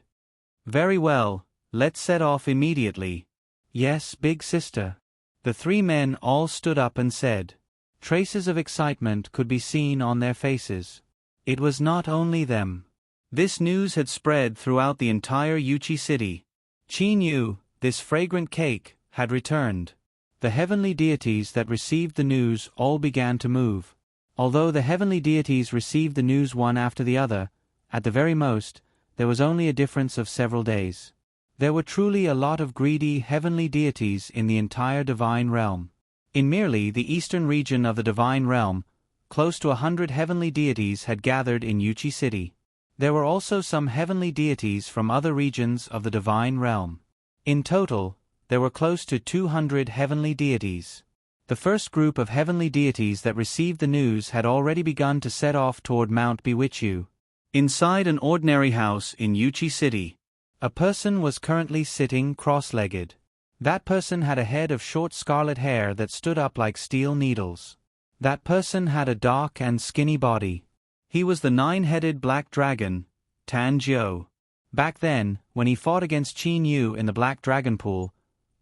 "Very well, let's set off immediately." "Yes, big sister." The three men all stood up and said. Traces of excitement could be seen on their faces. It was not only them. This news had spread throughout the entire Yuchi city. Chinyu, this fragrant cake, had returned. The heavenly deities that received the news all began to move. Although the heavenly deities received the news one after the other, at the very most, there was only a difference of several days. There were truly a lot of greedy heavenly deities in the entire divine realm. In merely the eastern region of the divine realm, close to 100 heavenly deities had gathered in Yuchi City. There were also some heavenly deities from other regions of the divine realm. In total, there were close to 200 heavenly deities. The first group of heavenly deities that received the news had already begun to set off toward Mount Bewitchu. Inside an ordinary house in Yuchi City, a person was currently sitting cross-legged. That person had a head of short scarlet hair that stood up like steel needles. That person had a dark and skinny body. He was the nine-headed black dragon, Tan Jiu. Back then, when he fought against Qin Yu in the Black Dragon Pool,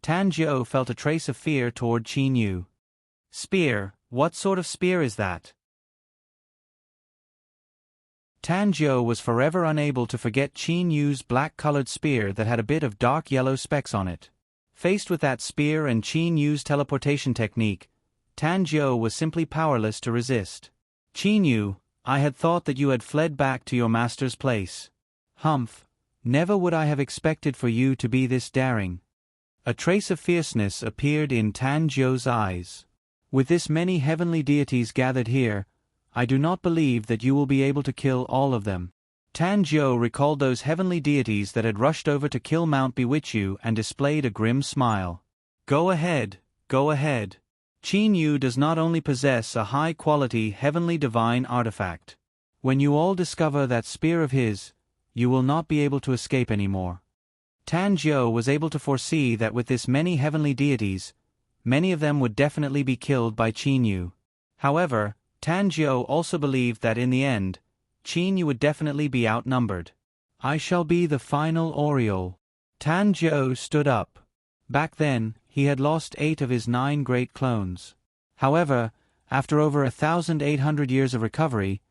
Tan Jiu felt a trace of fear toward Qin Yu. "Spear, what sort of spear is that?" Tan Jiu was forever unable to forget Qin Yu's black-colored spear that had a bit of dark yellow specks on it. Faced with that spear and Qin Yu's teleportation technique, Tan Jiu was simply powerless to resist. "Qin Yu, I had thought that you had fled back to your master's place." "Humph, never would I have expected for you to be this daring." A trace of fierceness appeared in Tan Jiu's eyes. "With this many heavenly deities gathered here, I do not believe that you will be able to kill all of them." Tan Jiu recalled those heavenly deities that had rushed over to kill Mount Bewitchu and displayed a grim smile. Go ahead, go ahead. Qin Yu does not only possess a high-quality heavenly divine artifact. When you all discover that spear of his, you will not be able to escape anymore." Tan Jiu was able to foresee that with this many heavenly deities, many of them would definitely be killed by Qin Yu. However, Tan Jiu also believed that in the end, Qin Yu would definitely be outnumbered. "I shall be the final Oriole." Tan Jiu stood up. Back then, he had lost 8 of his 9 great clones. However, after over 1,800 years of recovery,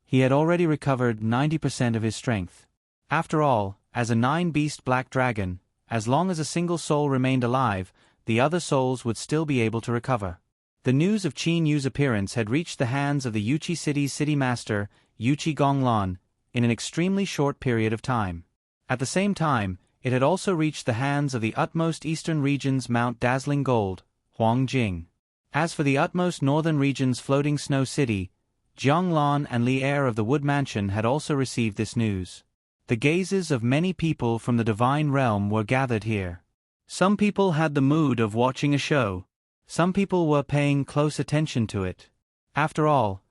he had already recovered 90% of his strength. After all, as a 9-beast black dragon, as long as a single soul remained alive, the other souls would still be able to recover. The news of Qin Yu's appearance had reached the hands of the Yuchi City's city master, Yuchi Gonglan, in an extremely short period of time. At the same time, it had also reached the hands of the utmost eastern region's Mount Dazzling Gold, Huangjing. As for the utmost northern region's Floating Snow City, Jianglan and Li Er of the Wood Mansion had also received this news. The gazes of many people from the divine realm were gathered here. Some people had the mood of watching a show. Some people were paying close attention to it. After all,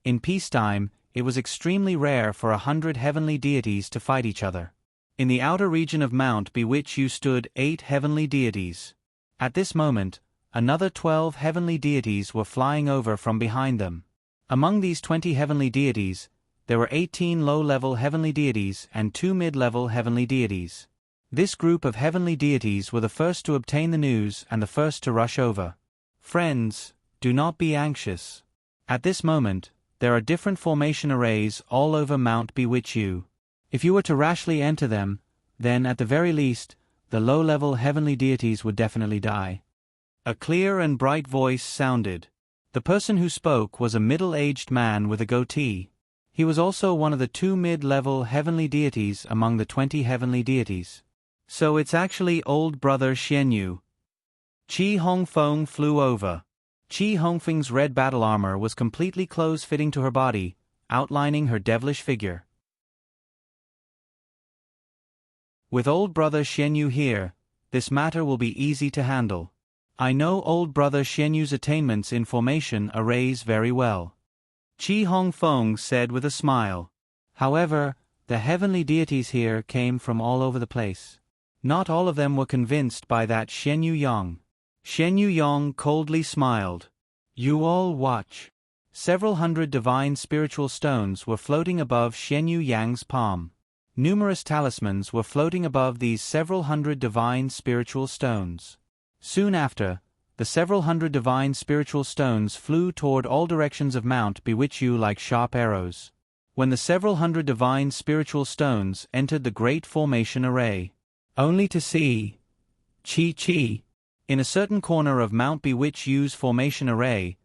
in peacetime, it was extremely rare for 100 heavenly deities to fight each other. In the outer region of Mount Bewitchu stood 8 heavenly deities. At this moment, another 12 heavenly deities were flying over from behind them. Among these 20 heavenly deities, there were 18 low-level heavenly deities and 2 mid-level heavenly deities. This group of heavenly deities were the first to obtain the news and the first to rush over. Friends, do not be anxious. At this moment, there are different formation arrays all over Mount Bewitchu. If you were to rashly enter them, then at the very least, the low-level heavenly deities would definitely die. A clear and bright voice sounded. The person who spoke was a middle-aged man with a goatee. He was also one of the 2 mid-level heavenly deities among the 20 heavenly deities. So it's actually old brother Xianyu. Qi Hongfeng flew over. Qi Hongfeng's red battle armor was completely close-fitting to her body, outlining her devilish figure. With old brother Xianyu here, this matter will be easy to handle. I know old brother Xianyu's attainments in formation arrays very well, Qi Hongfeng said with a smile. However, the heavenly deities here came from all over the place. Not all of them were convinced by that Xianyu Yang. Xianyu Yang coldly smiled. You all watch. Several hundred divine spiritual stones were floating above Xianyu Yang's palm. Numerous talismans were floating above these several hundred divine spiritual stones. Soon after, the several hundred divine spiritual stones flew toward all directions of Mount Bewitchu like sharp arrows. When the several hundred divine spiritual stones entered the great formation array, only to see Chi, in a certain corner of Mount Bewitchu's formation array,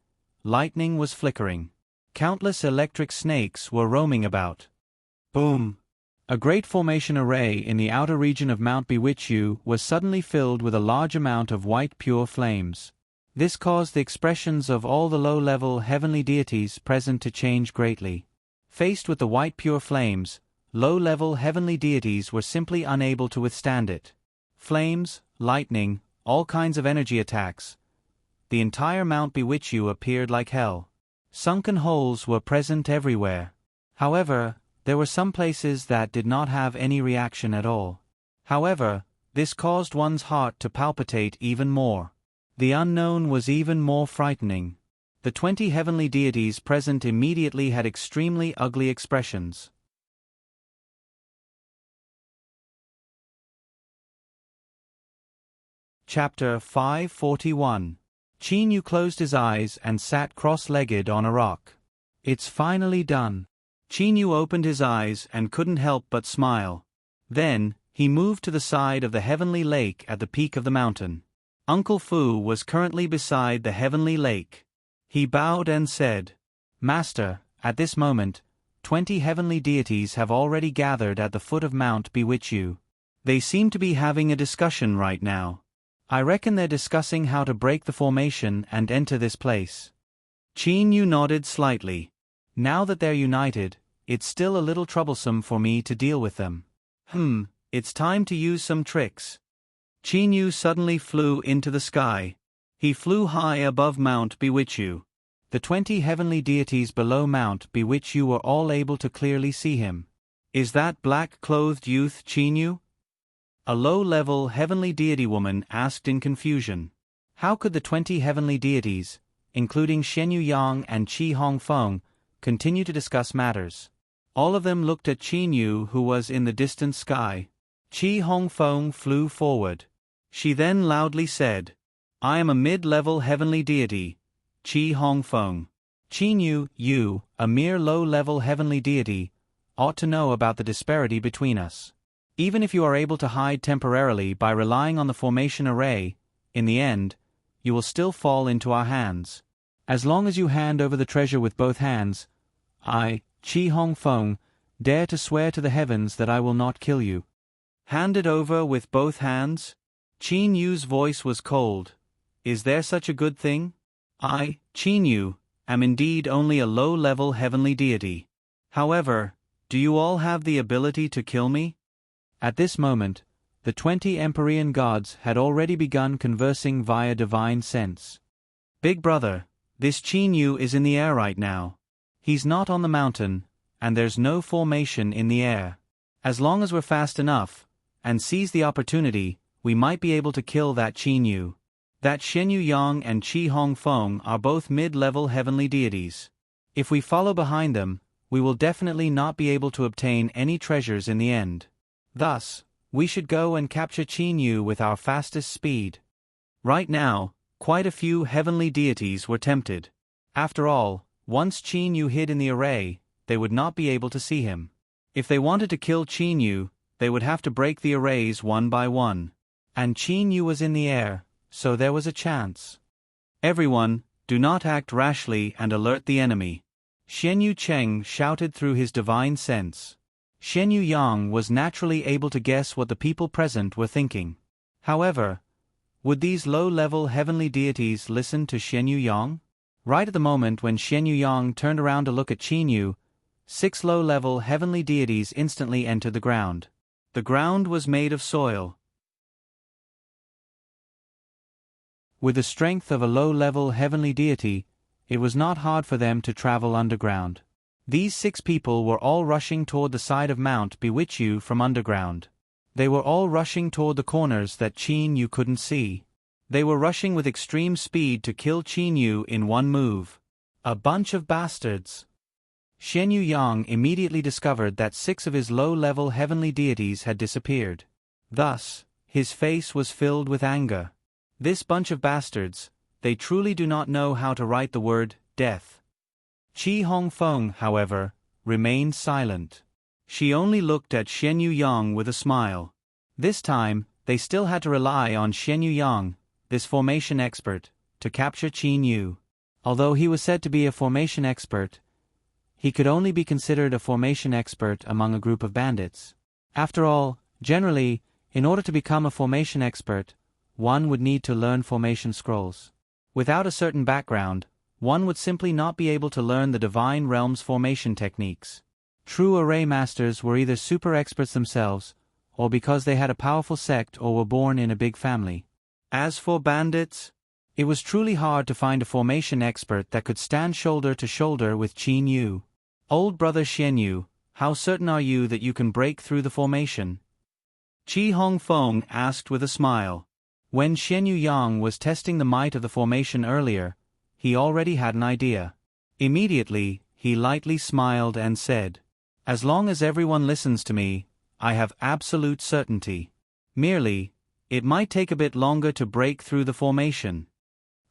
lightning was flickering. Countless electric snakes were roaming about. Boom! A great formation array in the outer region of Mount Bewitchu was suddenly filled with a large amount of white pure flames. This caused the expressions of all the low-level heavenly deities present to change greatly. Faced with the white pure flames, low-level heavenly deities were simply unable to withstand it. Flames, lightning, all kinds of energy attacks. The entire Mount Bewitchu appeared like hell. Sunken holes were present everywhere. However, there were some places that did not have any reaction at all. However, this caused one's heart to palpitate even more. The unknown was even more frightening. The 20 heavenly deities present immediately had extremely ugly expressions. Chapter 541. Qin closed his eyes and sat cross-legged on a rock. It's finally done. Qin opened his eyes and couldn't help but smile. Then, he moved to the side of the heavenly lake at the peak of the mountain. Uncle Fu was currently beside the heavenly lake. He bowed and said, Master, at this moment, 20 heavenly deities have already gathered at the foot of Mount Bewitchu. They seem to be having a discussion right now. I reckon they're discussing how to break the formation and enter this place. Qin nodded slightly. Now that they're united, it's still a little troublesome for me to deal with them. It's time to use some tricks. Qin suddenly flew into the sky. He flew high above Mount Bewitchu. The 20 heavenly deities below Mount Bewitchu were all able to clearly see him. Is that black-clothed youth Qin? A low-level heavenly deity woman asked in confusion. How could the 20 heavenly deities, including Xianyu Yang and Qi Hongfeng, continue to discuss matters? All of them looked at Qin, who was in the distant sky. Qi Hongfeng flew forward. She then loudly said, I am a mid-level heavenly deity, Qi Hongfeng. Qin, you, a mere low-level heavenly deity, ought to know about the disparity between us. Even if you are able to hide temporarily by relying on the formation array, in the end, you will still fall into our hands. As long as you hand over the treasure with both hands, I, Qi Hongfeng, dare to swear to the heavens that I will not kill you. Hand it over with both hands? Qin Yu's voice was cold. Is there such a good thing? I, Qin Yu, am indeed only a low-level heavenly deity. However, do you all have the ability to kill me? At this moment, the 20 Empyrean gods had already begun conversing via divine sense. Big brother, this Qin Yu is in the air right now. He's not on the mountain, and there's no formation in the air. As long as we're fast enough, and seize the opportunity, we might be able to kill that Qin Yu. That Xianyu Yang and Qi Hongfeng are both mid-level heavenly deities. If we follow behind them, we will definitely not be able to obtain any treasures in the end. Thus, we should go and capture Qin Yu with our fastest speed. Right now, quite a few heavenly deities were tempted. After all, once Qin Yu hid in the array, they would not be able to see him. If they wanted to kill Qin Yu, they would have to break the arrays one by one. And Qin Yu was in the air, so there was a chance. Everyone, do not act rashly and alert the enemy. Xianyu Cheng shouted through his divine sense. Xianyu Yang was naturally able to guess what the people present were thinking. However, Would these low-level heavenly deities listen to Xian Yang? Right at the moment when Xian Yang turned around to look at Qin Yu, 6 low-level heavenly deities instantly entered the ground. The ground was made of soil. With the strength of a low-level heavenly deity, it was not hard for them to travel underground. These 6 people were all rushing toward the side of Mount Bewitchu from underground. They were all rushing toward the corners that Qin Yu couldn't see. They were rushing with extreme speed to kill Qin Yu in one move. A bunch of bastards. Xian Yang immediately discovered that 6 of his low-level heavenly deities had disappeared. Thus, his face was filled with anger. This bunch of bastards, they truly do not know how to write the word death. Qi Hongfeng, however, remained silent. She only looked at Xian Yang with a smile. This time, they still had to rely on Xian Yang, this formation expert, to capture Qin Yu. Although he was said to be a formation expert, he could only be considered a formation expert among a group of bandits. After all, generally, in order to become a formation expert, one would need to learn formation scrolls. Without a certain background, one would simply not be able to learn the Divine Realm's formation techniques. True array masters were either super experts themselves, or because they had a powerful sect or were born in a big family. As for bandits, it was truly hard to find a formation expert that could stand shoulder to shoulder with Qin Yu. Old brother Xian Yu, how certain are you that you can break through the formation? Qi Hongfeng asked with a smile. When Xian Yang was testing the might of the formation earlier, he already had an idea. Immediately, he lightly smiled and said, "As long as everyone listens to me, I have absolute certainty. Merely, it might take a bit longer to break through the formation."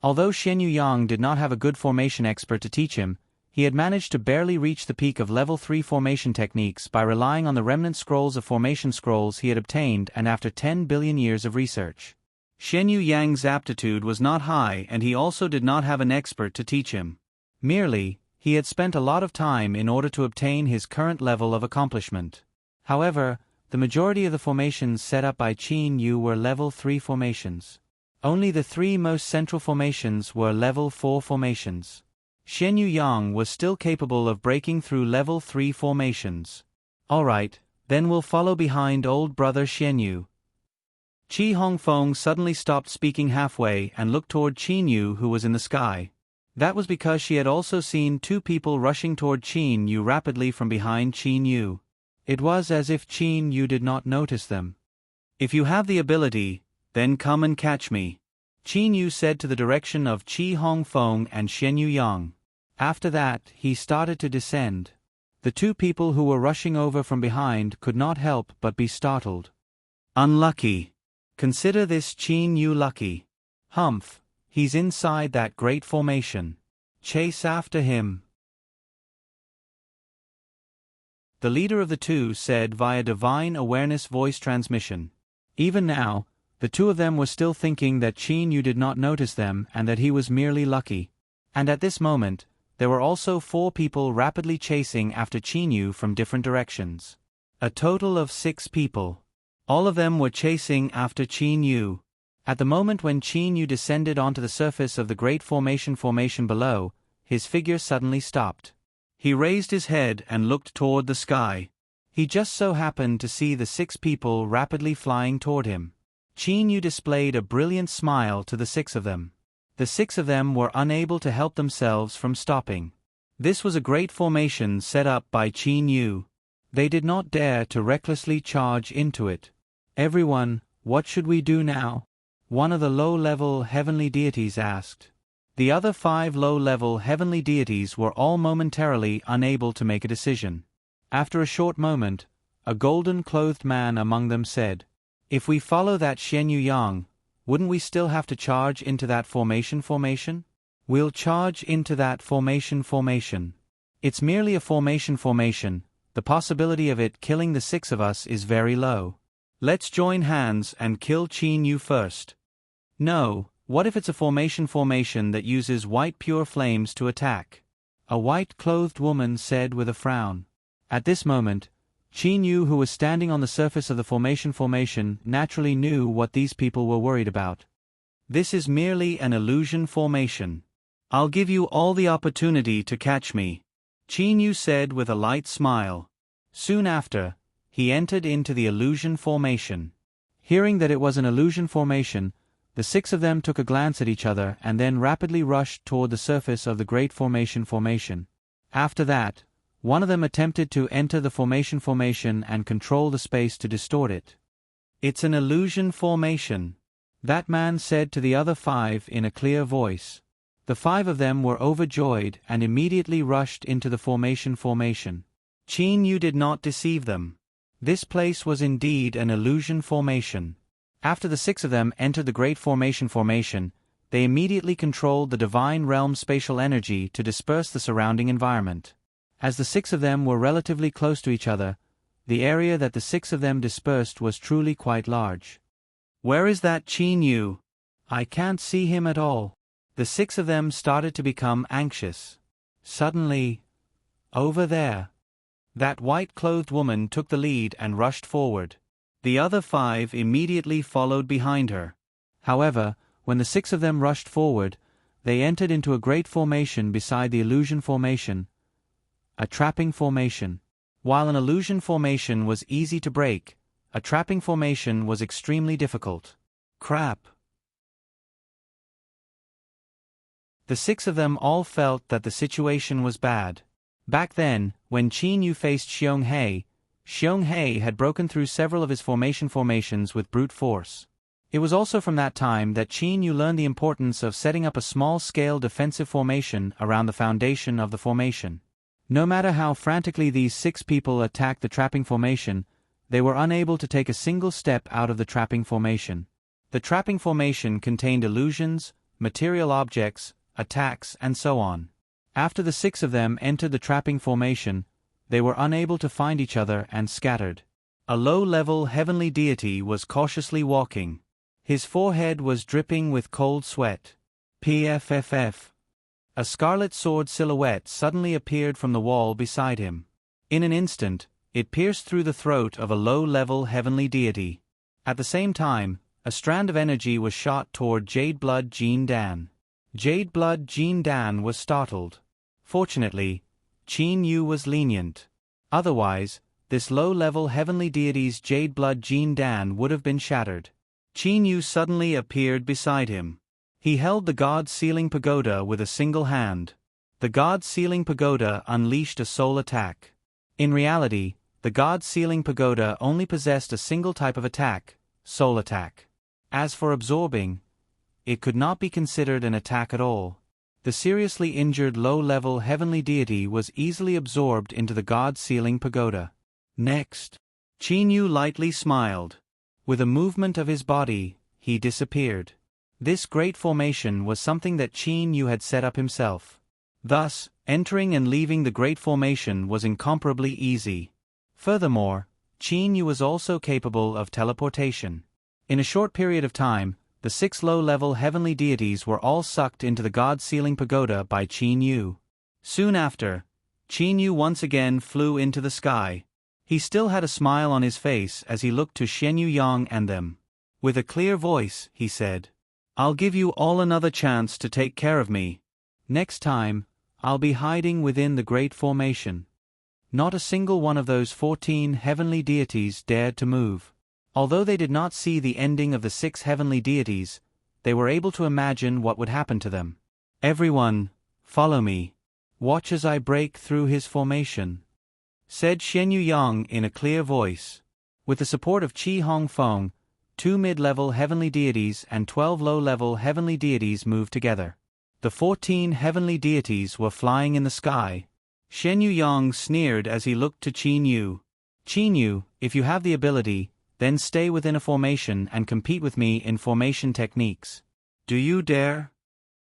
Although Xian Yang did not have a good formation expert to teach him, he had managed to barely reach the peak of level 3 formation techniques by relying on the remnant scrolls of formation scrolls he had obtained and after 10 billion years of research. Xian Yang's aptitude was not high and he also did not have an expert to teach him. Merely, he had spent a lot of time in order to obtain his current level of accomplishment. However, the majority of the formations set up by Qin Yu were level 3 formations. Only the 3 most central formations were level 4 formations. Xian Yang was still capable of breaking through level 3 formations. Alright, then we'll follow behind old brother Xian Yu. Qi Hongfeng suddenly stopped speaking halfway and looked toward Qin Yu who was in the sky. That was because she had also seen 2 people rushing toward Qin Yu rapidly from behind Qin Yu. It was as if Qin Yu did not notice them. "If you have the ability, then come and catch me," Qin Yu said to the direction of Qi Hongfeng and Xian Yang. After that, he started to descend. The 2 people who were rushing over from behind could not help but be startled. "Unlucky. Consider this Qin Yu lucky. Humph, he's inside that great formation. Chase after him." The leader of the 2 said via divine awareness voice transmission. Even now, the 2 of them were still thinking that Qin Yu did not notice them and that he was merely lucky. And at this moment, there were also 4 people rapidly chasing after Qin Yu from different directions. A total of 6 people. All of them were chasing after Qin Yu. At the moment when Qin Yu descended onto the surface of the great formation below, his figure suddenly stopped. He raised his head and looked toward the sky. He just so happened to see the 6 people rapidly flying toward him. Qin Yu displayed a brilliant smile to the 6 of them. The 6 of them were unable to help themselves from stopping. This was a great formation set up by Qin Yu. They did not dare to recklessly charge into it. "Everyone, what should we do now?" one of the low-level heavenly deities asked. The other 5 low-level heavenly deities were all momentarily unable to make a decision. After a short moment, a golden-clothed man among them said, "If we follow that Xian Yang, wouldn't we still have to charge into that formation? We'll charge into that formation. It's merely a formation. The possibility of it killing the 6 of us is very low. Let's join hands and kill Qin Yu first." "No, what if it's a formation that uses white pure flames to attack?" a white-clothed woman said with a frown. At this moment, Qin Yu, who was standing on the surface of the formation, naturally knew what these people were worried about. This is merely an illusion formation. I'll give you all the opportunity to catch me, Qin Yu said with a light smile. Soon after, he entered into the illusion formation. Hearing that it was an illusion formation, the six of them took a glance at each other and then rapidly rushed toward the surface of the Great Formation. After that, one of them attempted to enter the formation and control the space to distort it. It's an illusion formation, that man said to the other five in a clear voice. The five of them were overjoyed and immediately rushed into the formation. Qin Yu did not deceive them. This place was indeed an illusion formation. After the six of them entered the Great Formation, they immediately controlled the divine realm spatial energy to disperse the surrounding environment. As the six of them were relatively close to each other, the area that the six of them dispersed was truly quite large. Where is that Qin Yu? I can't see him at all. The six of them started to become anxious. Suddenly, over there, that white-clothed woman took the lead and rushed forward. The other five immediately followed behind her. However, when the six of them rushed forward, they entered into a great formation beside the illusion formation, a trapping formation. While an illusion formation was easy to break, a trapping formation was extremely difficult. Crap. The six of them all felt that the situation was bad. Back then, when Qin Yu faced Xiong He had broken through several of his formations with brute force. It was also from that time that Qin Yu learned the importance of setting up a small-scale defensive formation around the foundation of the formation. No matter how frantically these six people attacked the trapping formation, they were unable to take a single step out of the trapping formation. The trapping formation contained illusions, material objects, attacks, and so on. After the six of them entered the trapping formation, they were unable to find each other and scattered. A low-level heavenly deity was cautiously walking. His forehead was dripping with cold sweat. PFFF. A scarlet sword silhouette suddenly appeared from the wall beside him. In an instant, it pierced through the throat of a low-level heavenly deity. At the same time, a strand of energy was shot toward Jade-Blood Jin Dan. Jade-Blood Jin Dan was startled. Fortunately, Qin Yu was lenient. Otherwise, this low-level heavenly deity's Jade-Blood Jin Dan would have been shattered. Qin Yu suddenly appeared beside him. He held the God's Sealing Pagoda with a single hand. The God's Sealing Pagoda unleashed a soul attack. In reality, the God's Sealing Pagoda only possessed a single type of attack, soul attack. As for absorbing, it could not be considered an attack at all. The seriously injured low-level heavenly deity was easily absorbed into the God's Sealing Pagoda. Next, Qin Yu lightly smiled. With a movement of his body, he disappeared. This great formation was something that Qin Yu had set up himself. Thus, entering and leaving the great formation was incomparably easy. Furthermore, Qin Yu was also capable of teleportation. In a short period of time, the six low-level heavenly deities were all sucked into the God's Sealing Pagoda by Qin Yu. Soon after, Qin Yu once again flew into the sky. He still had a smile on his face as he looked to Shen Yuyang and them. With a clear voice, he said, "I'll give you all another chance to take care of me. Next time, I'll be hiding within the Great Formation." Not a single one of those 14 heavenly deities dared to move. Although they did not see the ending of the 6 heavenly deities, they were able to imagine what would happen to them. "Everyone, follow me. Watch as I break through his formation," said Shen Yuyang in a clear voice. With the support of Qi Hongfeng, 2 mid-level heavenly deities and 12 low-level heavenly deities moved together. The 14 heavenly deities were flying in the sky. Shen Yuyang sneered as he looked to Qin Yu. "Qin Yu, if you have the ability, then stay within a formation and compete with me in formation techniques." "Do you dare?"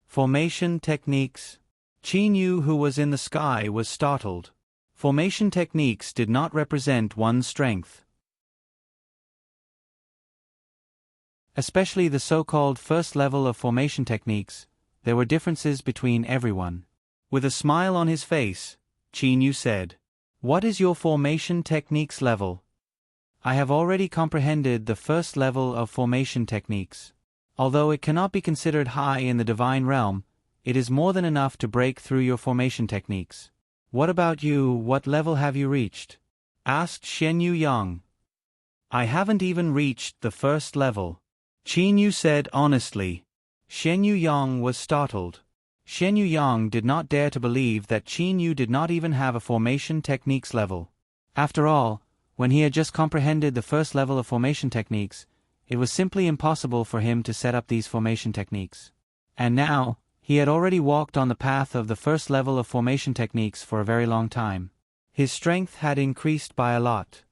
"Formation techniques?" Qin Yu, who was in the sky, was startled. Formation techniques did not represent one's strength. Especially the so-called first level of formation techniques, there were differences between everyone. With a smile on his face, Qin Yu said, "What is your formation techniques level?" "I have already comprehended the first level of formation techniques. Although it cannot be considered high in the divine realm, it is more than enough to break through your formation techniques. What about you? What level have you reached? Asked Shen Yu Yang. I haven't even reached the first level, Qin Yu said honestly. Shen Yu Yang was startled. Shen Yu Yang did not dare to believe that Qin Yu did not even have a formation techniques level. After all, when he had just comprehended the first level of formation techniques, it was simply impossible for him to set up these formation techniques. And now, he had already walked on the path of the first level of formation techniques for a very long time. His strength had increased by a lot.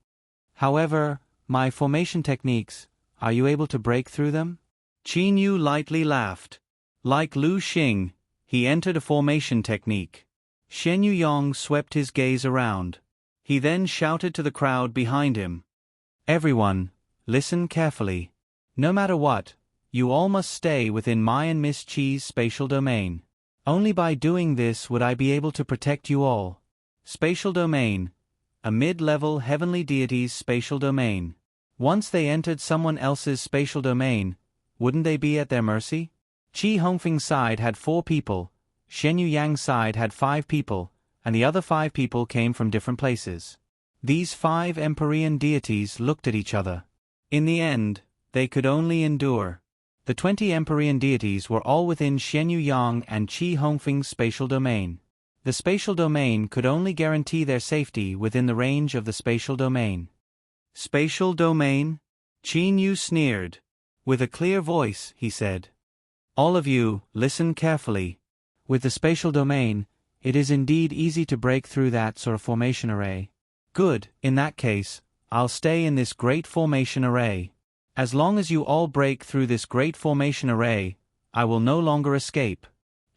However, my formation techniques, are you able to break through them? Qin Yu lightly laughed. Like Lu Xing, he entered a formation technique. Shen Yu Yang swept his gaze around. He then shouted to the crowd behind him. Everyone, listen carefully. No matter what, you all must stay within my and Miss Chi's spatial domain. Only by doing this would I be able to protect you all. Spatial domain. A mid-level heavenly deity's spatial domain. Once they entered someone else's spatial domain, wouldn't they be at their mercy? Qi Hongfeng's side had 4 people, Shen Yu Yang's side had 5 people, and the other 5 people came from different places. These 5 Empyrean deities looked at each other. In the end, they could only endure. The 20 Empyrean deities were all within Shen Yu Yang and Qi Hongfeng's spatial domain. The spatial domain could only guarantee their safety within the range of the spatial domain. Spatial domain? Qin Yu sneered. With a clear voice, he said. All of you, listen carefully. With the spatial domain, it is indeed easy to break through that sort of formation array. Good, in that case, I'll stay in this great formation array. As long as you all break through this great formation array, I will no longer escape.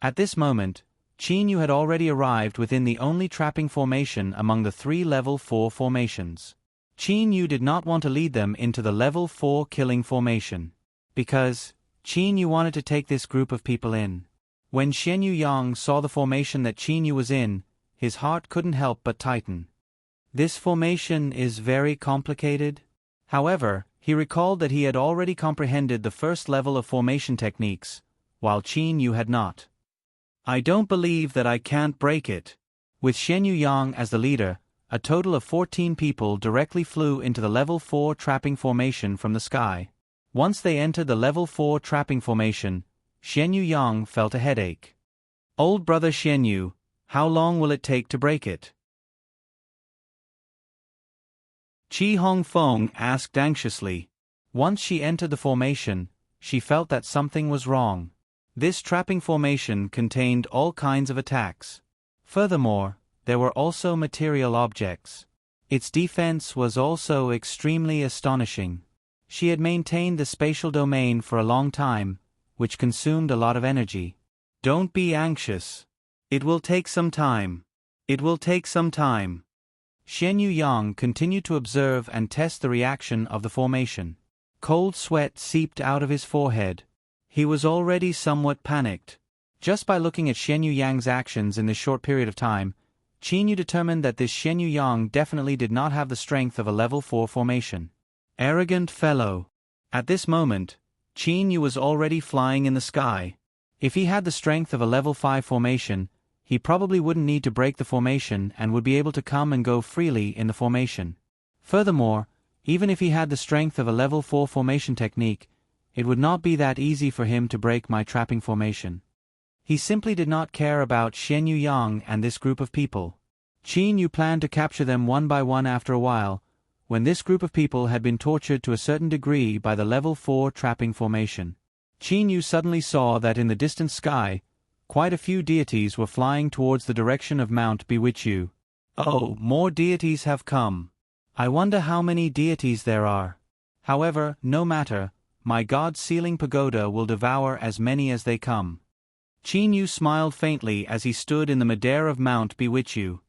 At this moment, Qin Yu had already arrived within the only trapping formation among the 3 level 4 formations. Qin Yu did not want to lead them into the level 4 killing formation. Because, Qin Yu wanted to take this group of people in. When Shen Yu Yang saw the formation that Qin Yu was in, his heart couldn't help but tighten. This formation is very complicated. However, he recalled that he had already comprehended the first level of formation techniques, while Qin Yu had not. I don't believe that I can't break it. With Shen Yu Yang as the leader, a total of 14 people directly flew into the level 4 trapping formation from the sky. Once they entered the level 4 trapping formation, Shen Yu Yang felt a headache. Old brother Shen Yu, how long will it take to break it? Qi Hongfeng asked anxiously. Once she entered the formation, she felt that something was wrong. This trapping formation contained all kinds of attacks. Furthermore, there were also material objects. Its defense was also extremely astonishing. She had maintained the spatial domain for a long time, which consumed a lot of energy. Don't be anxious. It will take some time. It will take some time. Shen Yu Yang continued to observe and test the reaction of the formation. Cold sweat seeped out of his forehead. He was already somewhat panicked. Just by looking at Shen Yu Yang's actions in this short period of time, Qin Yu determined that this Shen Yu Yang definitely did not have the strength of a level 4 formation. Arrogant fellow. At this moment, Qin Yu was already flying in the sky. If he had the strength of a level 5 formation, he probably wouldn't need to break the formation and would be able to come and go freely in the formation. Furthermore, even if he had the strength of a level 4 formation technique, it would not be that easy for him to break my trapping formation. He simply did not care about Shen Yu Yang and this group of people. Qin Yu planned to capture them one by one after a while, when this group of people had been tortured to a certain degree by the level 4 trapping formation. Qin Yu suddenly saw that in the distant sky, quite a few deities were flying towards the direction of Mount Bewitchu. Oh, more deities have come. I wonder how many deities there are. However, no matter, my god sealing pagoda will devour as many as they come. Qin Yu smiled faintly as he stood in the midair of Mount Bewitchu.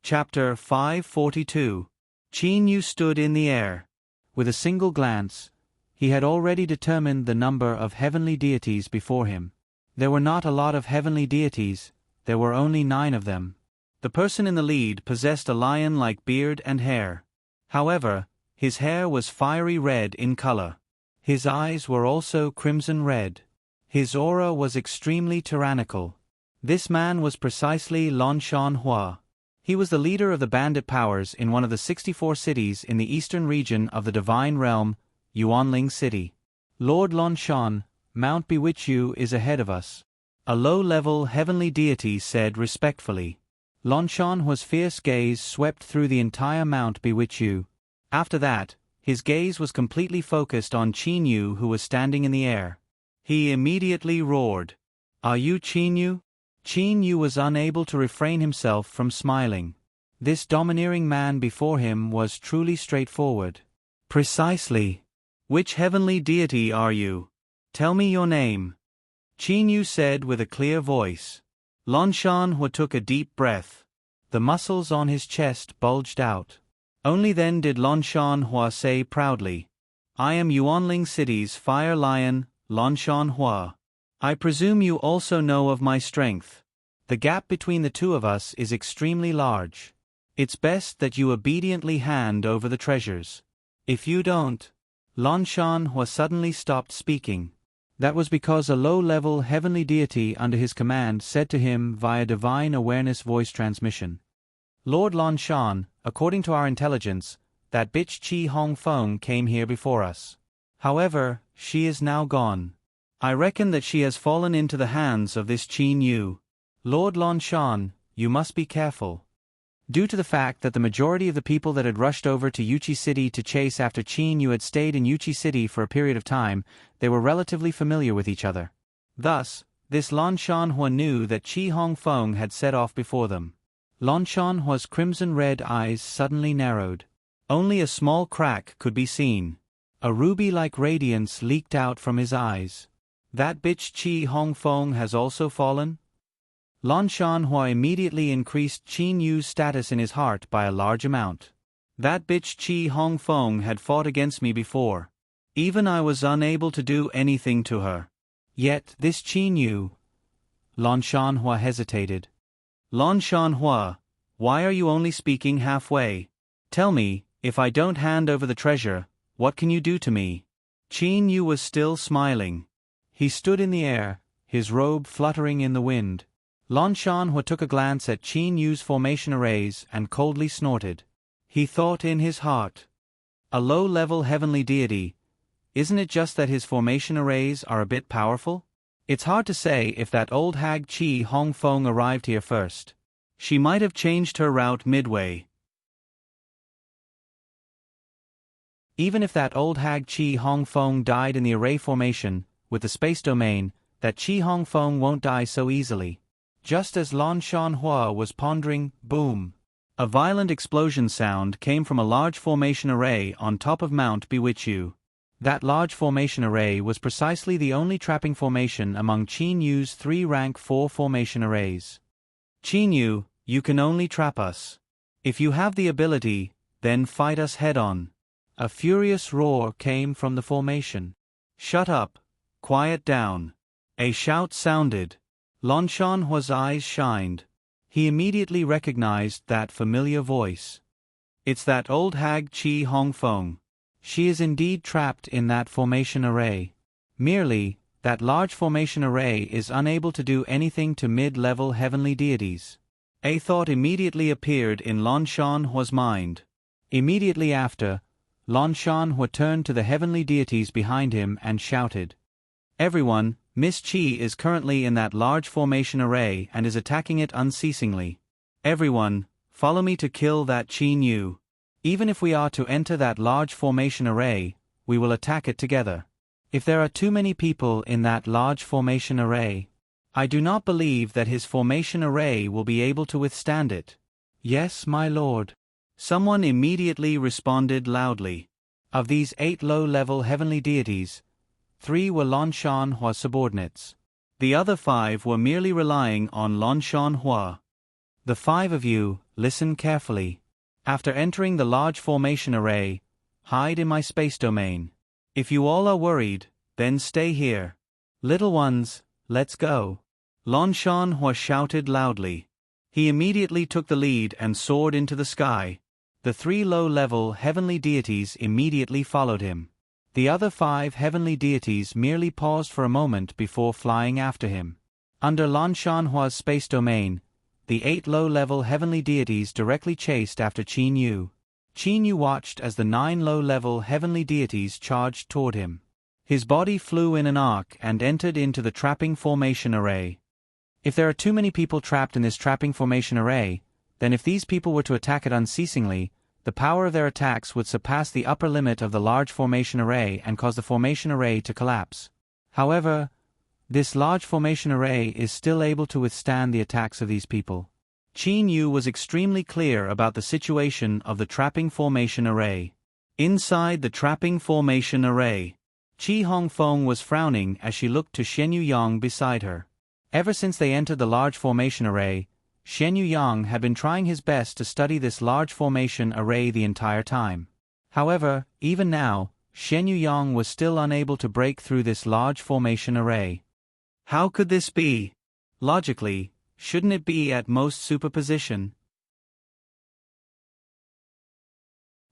Chapter 542. Qin Yu stood in the air. With a single glance, he had already determined the number of heavenly deities before him. There were not a lot of heavenly deities, there were only 9 of them. The person in the lead possessed a lion-like beard and hair. However, his hair was fiery red in color. His eyes were also crimson red. His aura was extremely tyrannical. This man was precisely Lan Shanhua. He was the leader of the bandit powers in one of the 64 cities in the eastern region of the Divine Realm, Yuanling City. Lord Lan Shan, Mount Bewitchu is ahead of us. A low-level heavenly deity said respectfully. Lan Shanhua's fierce gaze swept through the entire Mount Bewitchu. After that, his gaze was completely focused on Qin Yu, who was standing in the air. He immediately roared, "Are you Qin Yu?" Qin Yu was unable to refrain himself from smiling. This domineering man before him was truly straightforward. "Precisely. Which heavenly deity are you? Tell me your name." Qin Yu said with a clear voice. Lan Shanhua took a deep breath. The muscles on his chest bulged out. Only then did Lan Shanhua say proudly, "I am Yuanling City's Fire Lion, Lan Shanhua. I presume you also know of my strength. The gap between the two of us is extremely large. It's best that you obediently hand over the treasures. If you don't..." Lan Shanhua suddenly stopped speaking. That was because a low-level heavenly deity under his command said to him via divine awareness voice transmission, "Lord Lan Shan, according to our intelligence, that bitch Qi Hongfeng came here before us. However, she is now gone. I reckon that she has fallen into the hands of this Qin Yu. Lord Lan Shan, you must be careful." Due to the fact that the majority of the people that had rushed over to Yuchi City to chase after Qin Yu had stayed in Yuchi City for a period of time, they were relatively familiar with each other. Thus, this Lan Shanhua knew that Qi Hongfeng had set off before them. Lan Shanhua's crimson-red eyes suddenly narrowed. Only a small crack could be seen. A ruby-like radiance leaked out from his eyes. "That bitch Qi Hongfeng has also fallen?" Lan Shanhua immediately increased Qin Yu's status in his heart by a large amount. "That bitch Qi Hongfeng had fought against me before. Even I was unable to do anything to her. Yet this Qin Yu..." Lan Shanhua hesitated. "Lan Shanhua, why are you only speaking halfway? Tell me, if I don't hand over the treasure, what can you do to me?" Qin Yu was still smiling. He stood in the air, his robe fluttering in the wind. Lan Shanhua took a glance at Qin Yu's formation arrays and coldly snorted. He thought in his heart, "A low-level heavenly deity, isn't it just that his formation arrays are a bit powerful? It's hard to say if that old hag Qi Hongfeng arrived here first. She might have changed her route midway. Even if that old hag Qi Hongfeng died in the array formation, with the space domain, that Qi Hongfeng won't die so easily." Just as Lan Shanhua was pondering, boom! A violent explosion sound came from a large formation array on top of Mount Bewitchu. That large formation array was precisely the only trapping formation among Qin Yu's 3 rank 4 formation arrays. "Qin Yu, you can only trap us. If you have the ability, then fight us head-on." A furious roar came from the formation. "Shut up! Quiet down!" A shout sounded. Lan Shanhua's eyes shined. He immediately recognized that familiar voice. It's that old hag Qi Hongfeng. She is indeed trapped in that formation array. Merely, that large formation array is unable to do anything to mid-level heavenly deities. A thought immediately appeared in Lan Shanhua's mind. Immediately after, Lan Shanhua turned to the heavenly deities behind him and shouted, "Everyone, Miss Qi is currently in that large formation array and is attacking it unceasingly. Everyone, follow me to kill that Qin Yu. Even if we are to enter that large formation array, we will attack it together. If there are too many people in that large formation array, I do not believe that his formation array will be able to withstand it." "Yes, my lord." Someone immediately responded loudly. Of these 8 low-level heavenly deities, 3 were Lan Shanhua's subordinates. The other 5 were merely relying on Lan Shanhua. "The 5 of you, listen carefully. After entering the large formation array, hide in my space domain. If you all are worried, then stay here. Little ones, let's go." Lan Shanhua shouted loudly. He immediately took the lead and soared into the sky. The 3 low-level heavenly deities immediately followed him. The other 5 heavenly deities merely paused for a moment before flying after him. Under Lan Shanhua's space domain, the 8 low-level heavenly deities directly chased after Qin Yu. Qin Yu watched as the 9 low-level heavenly deities charged toward him. His body flew in an arc and entered into the trapping formation array. If there are too many people trapped in this trapping formation array, then if these people were to attack it unceasingly, the power of their attacks would surpass the upper limit of the large formation array and cause the formation array to collapse. However, this large formation array is still able to withstand the attacks of these people. Qin Yu was extremely clear about the situation of the trapping formation array. Inside the trapping formation array, Qi Hongfeng was frowning as she looked to Shen Yuyang beside her. Ever since they entered the large formation array, Shen Yuyang had been trying his best to study this large formation array the entire time. However, even now, Shen Yuyang was still unable to break through this large formation array. How could this be? Logically, shouldn't it be at most superposition?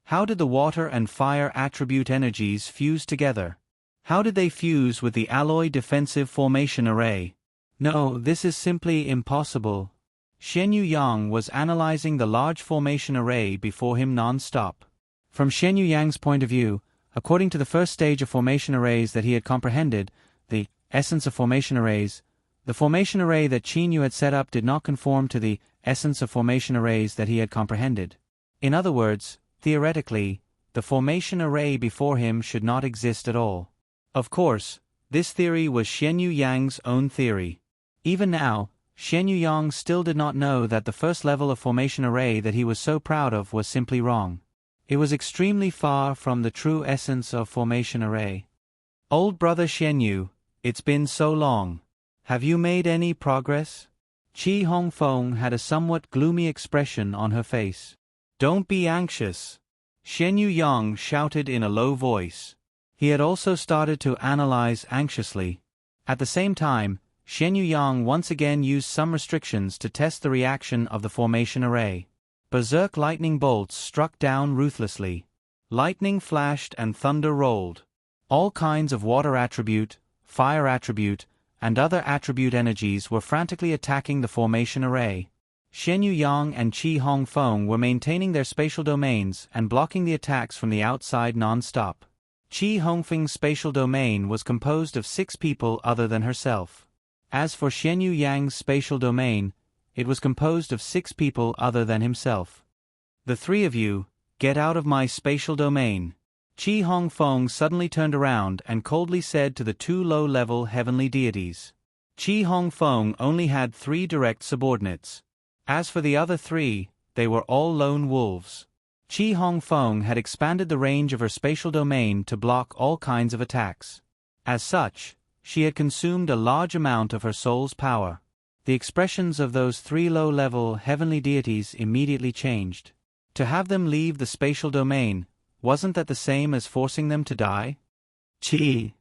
How did the water and fire attribute energies fuse together? How did they fuse with the alloy defensive formation array? No, this is simply impossible. Shen Yuyang was analyzing the large formation array before him non-stop. From Shen Yuyang's point of view, according to the first stage of formation arrays that he had comprehended, the essence of formation arrays, the formation array that Qin Yu had set up did not conform to the essence of formation arrays that he had comprehended. In other words, theoretically, the formation array before him should not exist at all. Of course, this theory was Shen Yuyang's own theory. Even now, Shen Yuyang still did not know that the first level of formation array that he was so proud of was simply wrong. It was extremely far from the true essence of formation array. Old brother Shen Yu, it's been so long. Have you made any progress? Qi Hongfeng had a somewhat gloomy expression on her face. Don't be anxious. Shen Yuyang shouted in a low voice. He had also started to analyze anxiously. At the same time, Shen Yuyang once again used some restrictions to test the reaction of the formation array. Berserk lightning bolts struck down ruthlessly. Lightning flashed and thunder rolled. All kinds of water attribute, fire attribute, and other attribute energies were frantically attacking the formation array. Shen Yuyang and Qi Hongfeng were maintaining their spatial domains and blocking the attacks from the outside non-stop. Qi Hongfeng's spatial domain was composed of 6 people other than herself. As for Shen Yuyang's spatial domain, it was composed of 6 people other than himself. The 3 of you, get out of my spatial domain. Qi Hongfeng suddenly turned around and coldly said to the 2 low-level heavenly deities. Qi Hongfeng only had 3 direct subordinates. As for the other 3, they were all lone wolves. Qi Hongfeng had expanded the range of her spatial domain to block all kinds of attacks. As such, she had consumed a large amount of her soul's power. The expressions of those 3 low-level heavenly deities immediately changed. To have them leave the spatial domain, wasn't that the same as forcing them to die? Qi.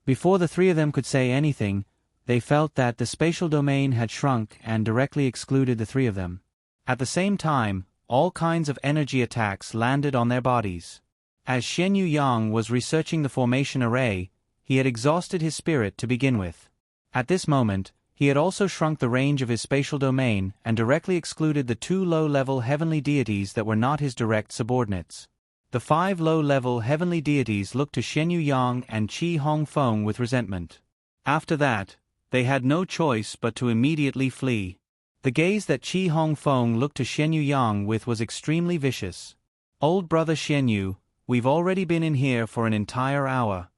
Before the 3 of them could say anything, they felt that the spatial domain had shrunk and directly excluded the 3 of them. At the same time, all kinds of energy attacks landed on their bodies. As Shen Yuyang was researching the formation array, he had exhausted his spirit to begin with. At this moment, he had also shrunk the range of his spatial domain and directly excluded the 2 low-level heavenly deities that were not his direct subordinates. The 5 low-level heavenly deities looked to Shen Yuyang and Qi Hongfeng with resentment. After that, they had no choice but to immediately flee. The gaze that Qi Hongfeng looked to Shen Yuyang with was extremely vicious. Old brother Shen Yu, we've already been in here for an entire hour,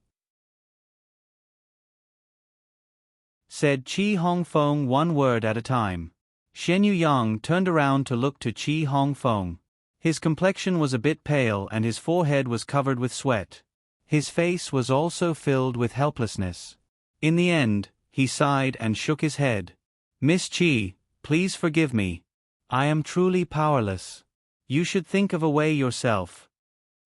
said Qi Hongfeng one word at a time. Shen Yuyang turned around to look to Qi Hongfeng. His complexion was a bit pale and his forehead was covered with sweat. His face was also filled with helplessness. In the end, he sighed and shook his head. Miss Qi, please forgive me. I am truly powerless. You should think of a way yourself.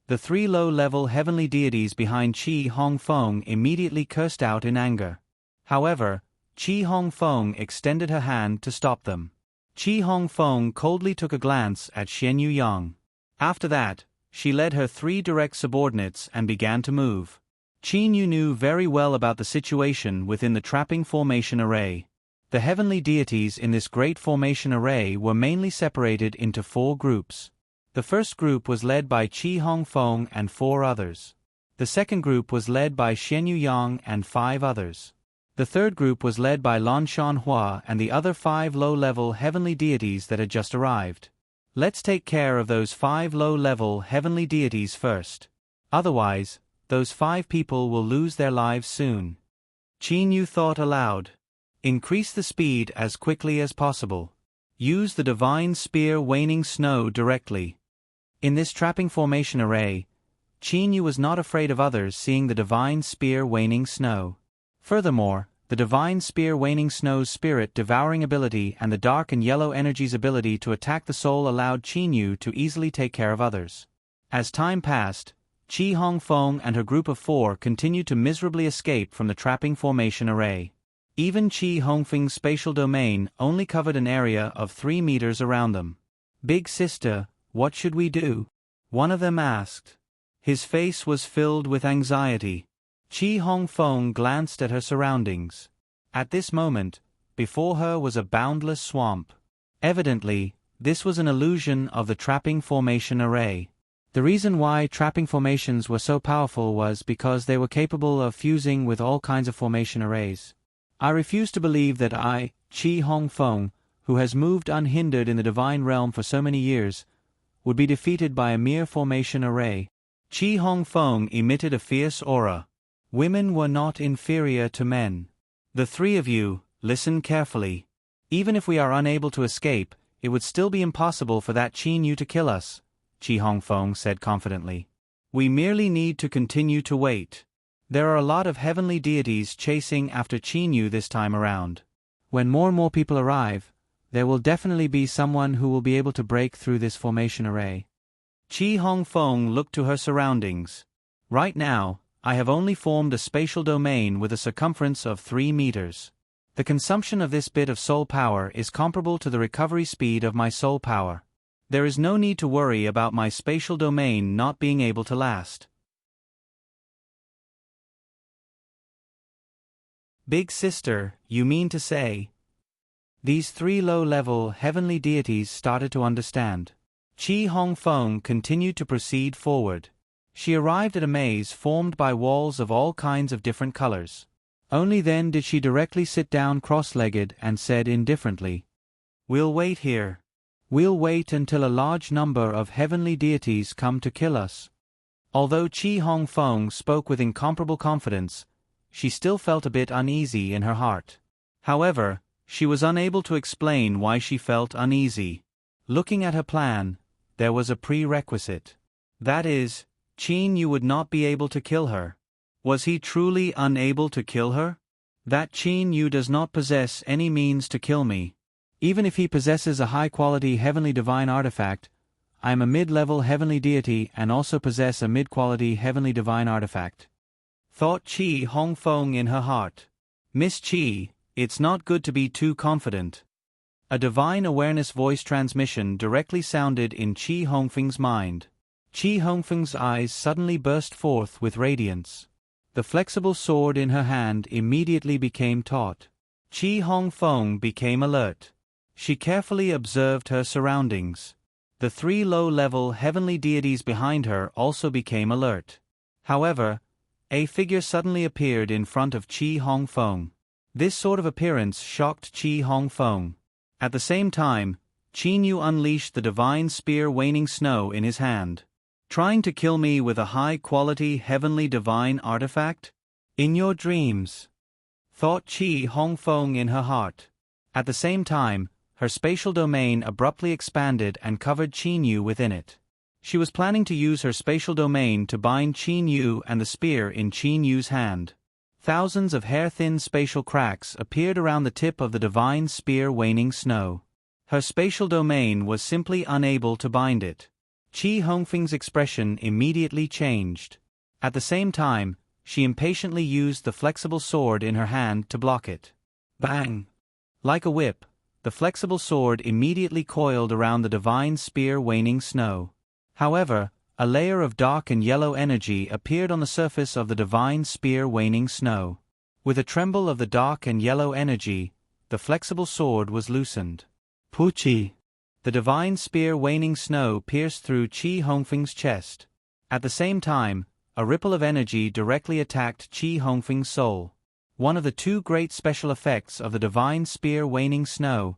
The 3 low-level heavenly deities behind Qi Hongfeng immediately cursed out in anger. However, Qi Hongfeng extended her hand to stop them. Qi Hongfeng coldly took a glance at Xian Yuyang. After that, she led her 3 direct subordinates and began to move. Qin Yu knew very well about the situation within the trapping formation array. The heavenly deities in this great formation array were mainly separated into 4 groups. The first group was led by Qi Hongfeng and 4 others. The second group was led by Xian Yuyang and 5 others. The third group was led by Lan Shanhua and the other 5 low-level heavenly deities that had just arrived. Let's take care of those 5 low-level heavenly deities first. Otherwise, those 5 people will lose their lives soon. Qin Yu thought aloud. Increase the speed as quickly as possible. Use the divine spear waning snow directly. In this trapping formation array, Qin Yu was not afraid of others seeing the divine spear waning snow. Furthermore, the divine spear waning snow's spirit devouring ability and the dark and yellow energy's ability to attack the soul allowed Qin Yu to easily take care of others. As time passed, Qi Hongfeng and her group of 4 continued to miserably escape from the trapping formation array. Even Qi Hongfeng's spatial domain only covered an area of 3 meters around them. "Big sister, what should we do?" one of them asked. His face was filled with anxiety. Qi Hongfeng glanced at her surroundings. At this moment, before her was a boundless swamp. Evidently, this was an illusion of the trapping formation array. The reason why trapping formations were so powerful was because they were capable of fusing with all kinds of formation arrays. I refuse to believe that I, Qi Hongfeng, who has moved unhindered in the divine realm for so many years, would be defeated by a mere formation array. Qi Hongfeng emitted a fierce aura. Women were not inferior to men. The 3 of you, listen carefully. Even if we are unable to escape, it would still be impossible for that Qin Yu to kill us, Qi Hongfeng said confidently. We merely need to continue to wait. There are a lot of heavenly deities chasing after Qin Yu this time around. When more and more people arrive, there will definitely be someone who will be able to break through this formation array. Qi Hongfeng looked to her surroundings. Right now, I have only formed a spatial domain with a circumference of 3 meters. The consumption of this bit of soul power is comparable to the recovery speed of my soul power. There is no need to worry about my spatial domain not being able to last. Big sister, you mean to say? These 3 low-level heavenly deities started to understand. Qi Hongfeng continued to proceed forward. She arrived at a maze formed by walls of all kinds of different colors. Only then did she directly sit down cross-legged and said indifferently, "We'll wait here. We'll wait until a large number of heavenly deities come to kill us." Although Qi Hongfeng spoke with incomparable confidence, she still felt a bit uneasy in her heart. However, she was unable to explain why she felt uneasy. Looking at her plan, there was a prerequisite. That is, Qin Yu would not be able to kill her. Was he truly unable to kill her? That Qin Yu does not possess any means to kill me. Even if he possesses a high-quality heavenly divine artifact, I am a mid-level heavenly deity and also possess a mid-quality heavenly divine artifact. Thought Qi Hongfeng in her heart. Miss Qi, it's not good to be too confident. A divine awareness voice transmission directly sounded in Qi Hongfeng's mind. Qi Hongfeng's eyes suddenly burst forth with radiance. The flexible sword in her hand immediately became taut. Qi Hongfeng became alert. She carefully observed her surroundings. The 3 low-level heavenly deities behind her also became alert. However, a figure suddenly appeared in front of Qi Hongfeng. This sort of appearance shocked Qi Hongfeng. At the same time, Qin Yu unleashed the divine spear waning snow in his hand. Trying to kill me with a high-quality heavenly divine artifact? In your dreams, thought Qi Hongfeng in her heart. At the same time, her spatial domain abruptly expanded and covered Qin Yu within it. She was planning to use her spatial domain to bind Qin Yu and the spear in Qin Yu's hand. Thousands of hair-thin spatial cracks appeared around the tip of the divine spear waning snow. Her spatial domain was simply unable to bind it. Qi Hongfeng's expression immediately changed. At the same time, she impatiently used the flexible sword in her hand to block it. Bang! Like a whip, the flexible sword immediately coiled around the divine spear waning snow. However, a layer of dark and yellow energy appeared on the surface of the divine spear waning snow. With a tremble of the dark and yellow energy, the flexible sword was loosened. Puchi! The divine spear waning snow pierced through Qi Hongfeng's chest. At the same time, a ripple of energy directly attacked Qi Hongfeng's soul. One of the two great special effects of the divine spear waning snow,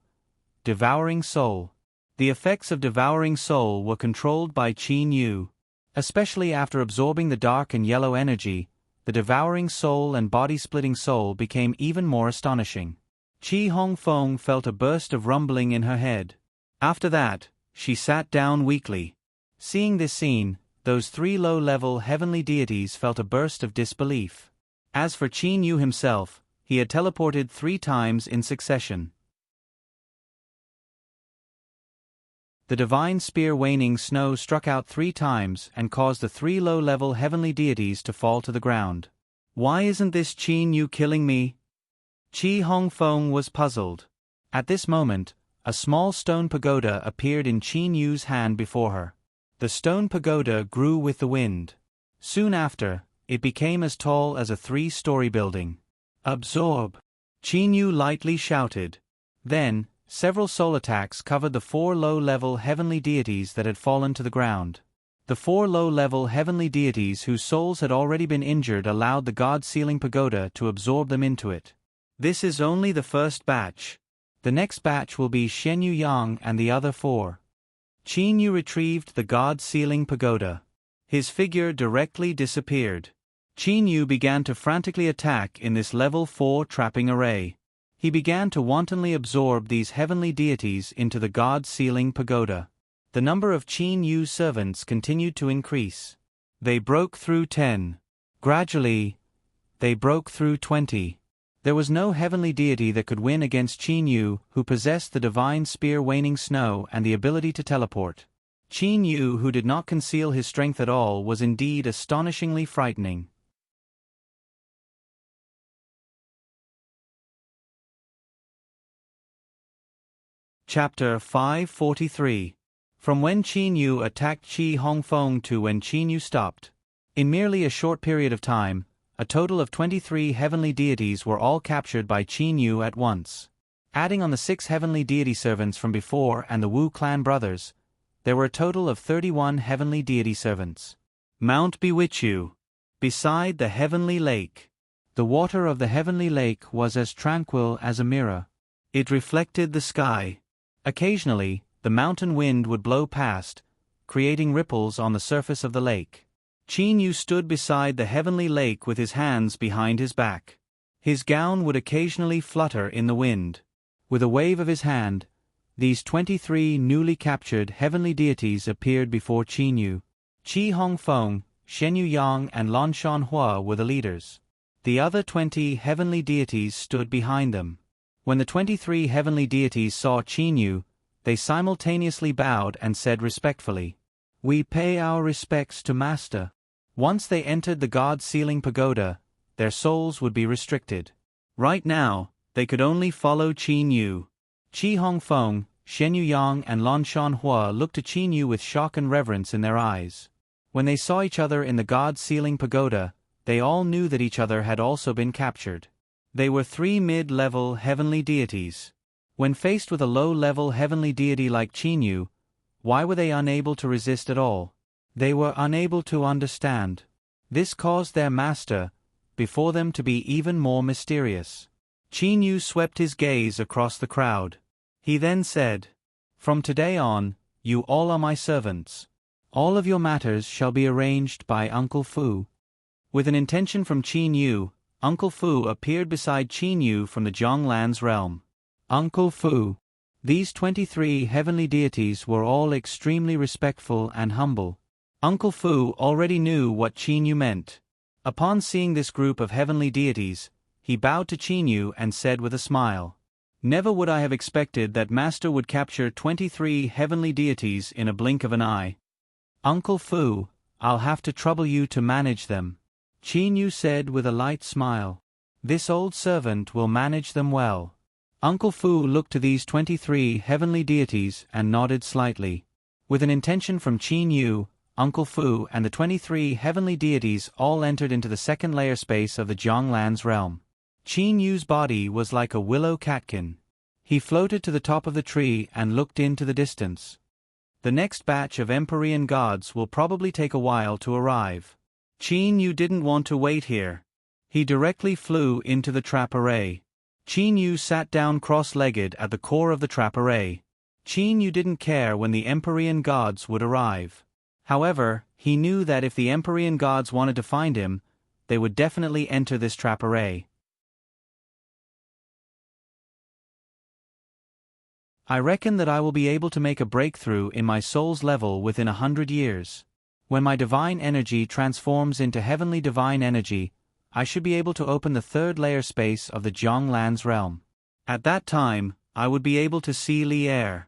devouring soul. The effects of devouring soul were controlled by Qin Yu. Especially after absorbing the dark and yellow energy, the devouring soul and body-splitting soul became even more astonishing. Qi Hongfeng felt a burst of rumbling in her head. After that, she sat down weakly. Seeing this scene, those three low-level heavenly deities felt a burst of disbelief. As for Qin Yu himself, he had teleported 3 times in succession. The divine spear waning snow struck out 3 times and caused the 3 low-level heavenly deities to fall to the ground. Why isn't this Qin Yu killing me? Qi Hongfeng was puzzled. At this moment, a small stone pagoda appeared in Qin Yu's hand before her. The stone pagoda grew with the wind. Soon after, it became as tall as a 3-story building. Absorb! Qin Yu lightly shouted. Then, several soul attacks covered the 4 low-level heavenly deities that had fallen to the ground. The 4 low-level heavenly deities whose souls had already been injured allowed the God-sealing pagoda to absorb them into it. This is only the first batch. The next batch will be Shen Yu Yang and the other 4. Qin Yu retrieved the God-sealing pagoda. His figure directly disappeared. Qin Yu began to frantically attack in this level 4 trapping array. He began to wantonly absorb these heavenly deities into the God-sealing pagoda. The number of Qin Yu's servants continued to increase. They broke through 10. Gradually, they broke through 20. There was no heavenly deity that could win against Qin Yu, who possessed the divine spear waning snow and the ability to teleport. Qin Yu, who did not conceal his strength at all, was indeed astonishingly frightening. Chapter 543. From when Qin Yu attacked Qi Hongfeng to when Qin Yu stopped. In merely a short period of time, a total of 23 heavenly deities were all captured by Qin Yu at once. Adding on the 6 heavenly deity servants from before and the Wu clan brothers, there were a total of 31 heavenly deity servants. Mount Biwichu. Beside the heavenly lake. The water of the heavenly lake was as tranquil as a mirror. It reflected the sky. Occasionally, the mountain wind would blow past, creating ripples on the surface of the lake. Qin Yu stood beside the heavenly lake with his hands behind his back. His gown would occasionally flutter in the wind. With a wave of his hand, these 23 newly captured heavenly deities appeared before Qin Yu. Qi Hongfeng, Shen Yu Yang and Lan Shanhua were the leaders. The other 20 heavenly deities stood behind them. When the 23 heavenly deities saw Qin Yu, they simultaneously bowed and said respectfully, "We pay our respects to Master." Once they entered the God-sealing pagoda, their souls would be restricted. Right now, they could only follow Qin Yu. Qi Hongfeng, Shen Yu Yang and Lan Shanhua looked to Qin Yu with shock and reverence in their eyes. When they saw each other in the God-sealing pagoda, they all knew that each other had also been captured. They were 3 mid-level heavenly deities. When faced with a low-level heavenly deity like Qin Yu, why were they unable to resist at all? They were unable to understand. This caused their master, before them, to be even more mysterious. Qin Yu swept his gaze across the crowd. He then said, "From today on, you all are my servants. All of your matters shall be arranged by Uncle Fu." With an intention from Qin Yu, Uncle Fu appeared beside Qin Yu from the Zhonglan's realm. Uncle Fu. These 23 heavenly deities were all extremely respectful and humble. Uncle Fu already knew what Qin Yu meant. Upon seeing this group of heavenly deities, he bowed to Qin Yu and said with a smile, "Never would I have expected that Master would capture 23 heavenly deities in a blink of an eye. Uncle Fu, I'll have to trouble you to manage them." Qin Yu said with a light smile, "This old servant will manage them well." Uncle Fu looked to these 23 heavenly deities and nodded slightly. With an intention from Qin Yu, Uncle Fu and the 23 heavenly deities all entered into the second layer space of the Jianglan's realm. Qin Yu's body was like a willow catkin. He floated to the top of the tree and looked into the distance. The next batch of Empyrean gods will probably take a while to arrive. Qin Yu didn't want to wait here. He directly flew into the trap array. Qin Yu sat down cross-legged at the core of the trap array. Qin Yu didn't care when the Empyrean gods would arrive. However, he knew that if the Empyrean gods wanted to find him, they would definitely enter this trap array. I reckon that I will be able to make a breakthrough in my soul's level within 100 years. When my divine energy transforms into heavenly divine energy, I should be able to open the third layer space of the Jianglan's realm. At that time, I would be able to see Li Er.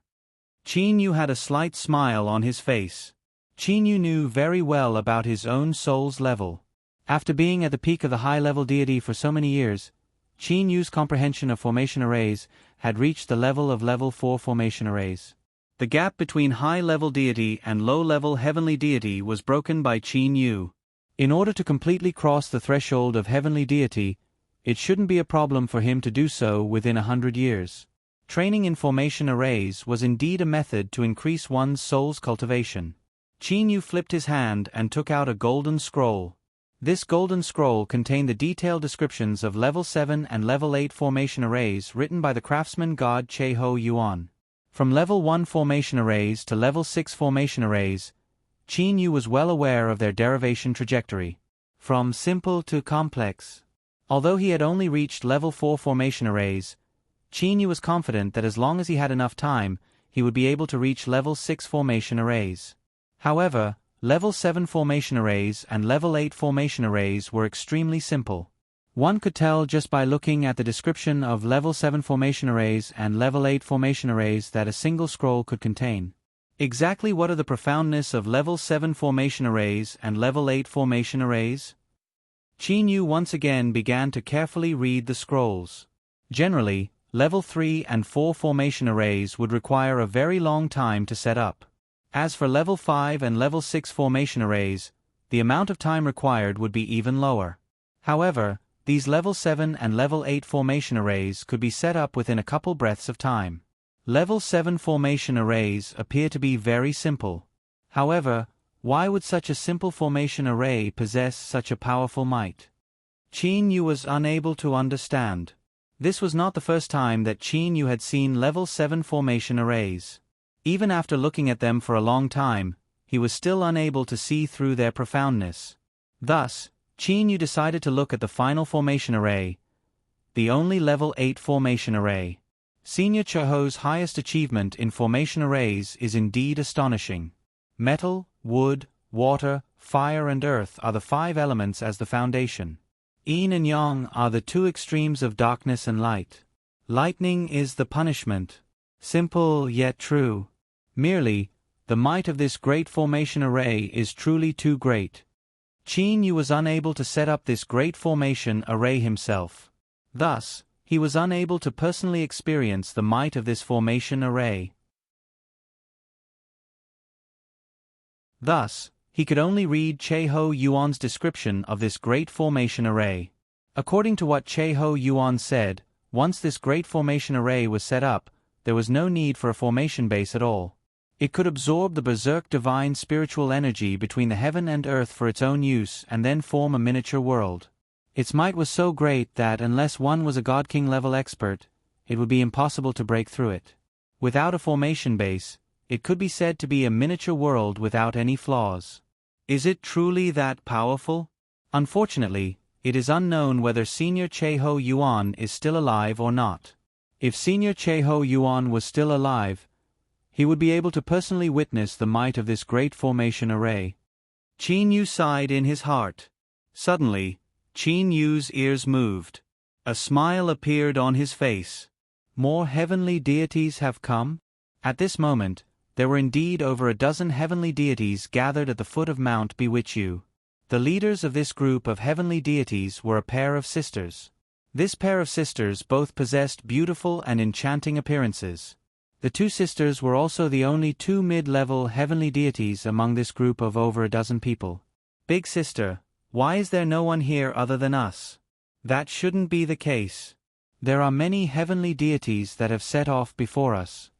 Qin Yu had a slight smile on his face. Qin Yu knew very well about his own soul's level. After being at the peak of the high-level deity for so many years, Qin Yu's comprehension of formation arrays had reached the level of level 4 formation arrays. The gap between high-level deity and low-level heavenly deity was broken by Qin Yu. In order to completely cross the threshold of heavenly deity, it shouldn't be a problem for him to do so within 100 years. Training in formation arrays was indeed a method to increase one's soul's cultivation. Qin Yu flipped his hand and took out a golden scroll. This golden scroll contained the detailed descriptions of level 7 and level 8 formation arrays written by the craftsman god Che-Ho Yuan. From level 1 formation arrays to level 6 formation arrays, Qin Yu was well aware of their derivation trajectory. From simple to complex. Although he had only reached level 4 formation arrays, Qin Yu was confident that as long as he had enough time, he would be able to reach level 6 formation arrays. However, level 7 formation arrays and level 8 formation arrays were extremely simple. One could tell just by looking at the description of level 7 formation arrays and level 8 formation arrays that a single scroll could contain. Exactly what are the profoundness of level 7 formation arrays and level 8 formation arrays? Qin Yu once again began to carefully read the scrolls. Generally, level 3 and 4 formation arrays would require a very long time to set up. As for level 5 and level 6 formation arrays, the amount of time required would be even lower. However, these level 7 and level 8 formation arrays could be set up within a couple breaths of time. Level 7 formation arrays appear to be very simple. However, why would such a simple formation array possess such a powerful might? Qin Yu was unable to understand. This was not the first time that Qin Yu had seen level 7 formation arrays. Even after looking at them for a long time, he was still unable to see through their profoundness. Thus, Qin Yu decided to look at the final formation array, the only level 8 formation array. Senior Che-Ho's highest achievement in formation arrays is indeed astonishing. Metal, wood, water, fire and earth are the 5 elements as the foundation. Yin and Yang are the 2 extremes of darkness and light. Lightning is the punishment. Simple yet true. Merely, the might of this great formation array is truly too great. Qin Yu was unable to set up this great formation array himself. Thus, he was unable to personally experience the might of this formation array. Thus, he could only read Che-Ho Yuan's description of this great formation array. According to what Che-Ho Yuan said, once this great formation array was set up, there was no need for a formation base at all. It could absorb the berserk divine spiritual energy between the heaven and earth for its own use and then form a miniature world. Its might was so great that unless one was a God King level expert, it would be impossible to break through it. Without a formation base, it could be said to be a miniature world without any flaws. Is it truly that powerful? Unfortunately, it is unknown whether Senior Che-Ho Yuan is still alive or not. If Senior Che-Ho Yuan was still alive, he would be able to personally witness the might of this great formation array. Qin Yu sighed in his heart. Suddenly, Qin Yu's ears moved. A smile appeared on his face. More heavenly deities have come? At this moment, there were indeed over a dozen heavenly deities gathered at the foot of Mount Bewitchu. The leaders of this group of heavenly deities were a pair of sisters. This pair of sisters both possessed beautiful and enchanting appearances. The two sisters were also the only two mid-level heavenly deities among this group of over a dozen people. Big sister, why is there no one here other than us? That shouldn't be the case. There are many heavenly deities that have set off before us.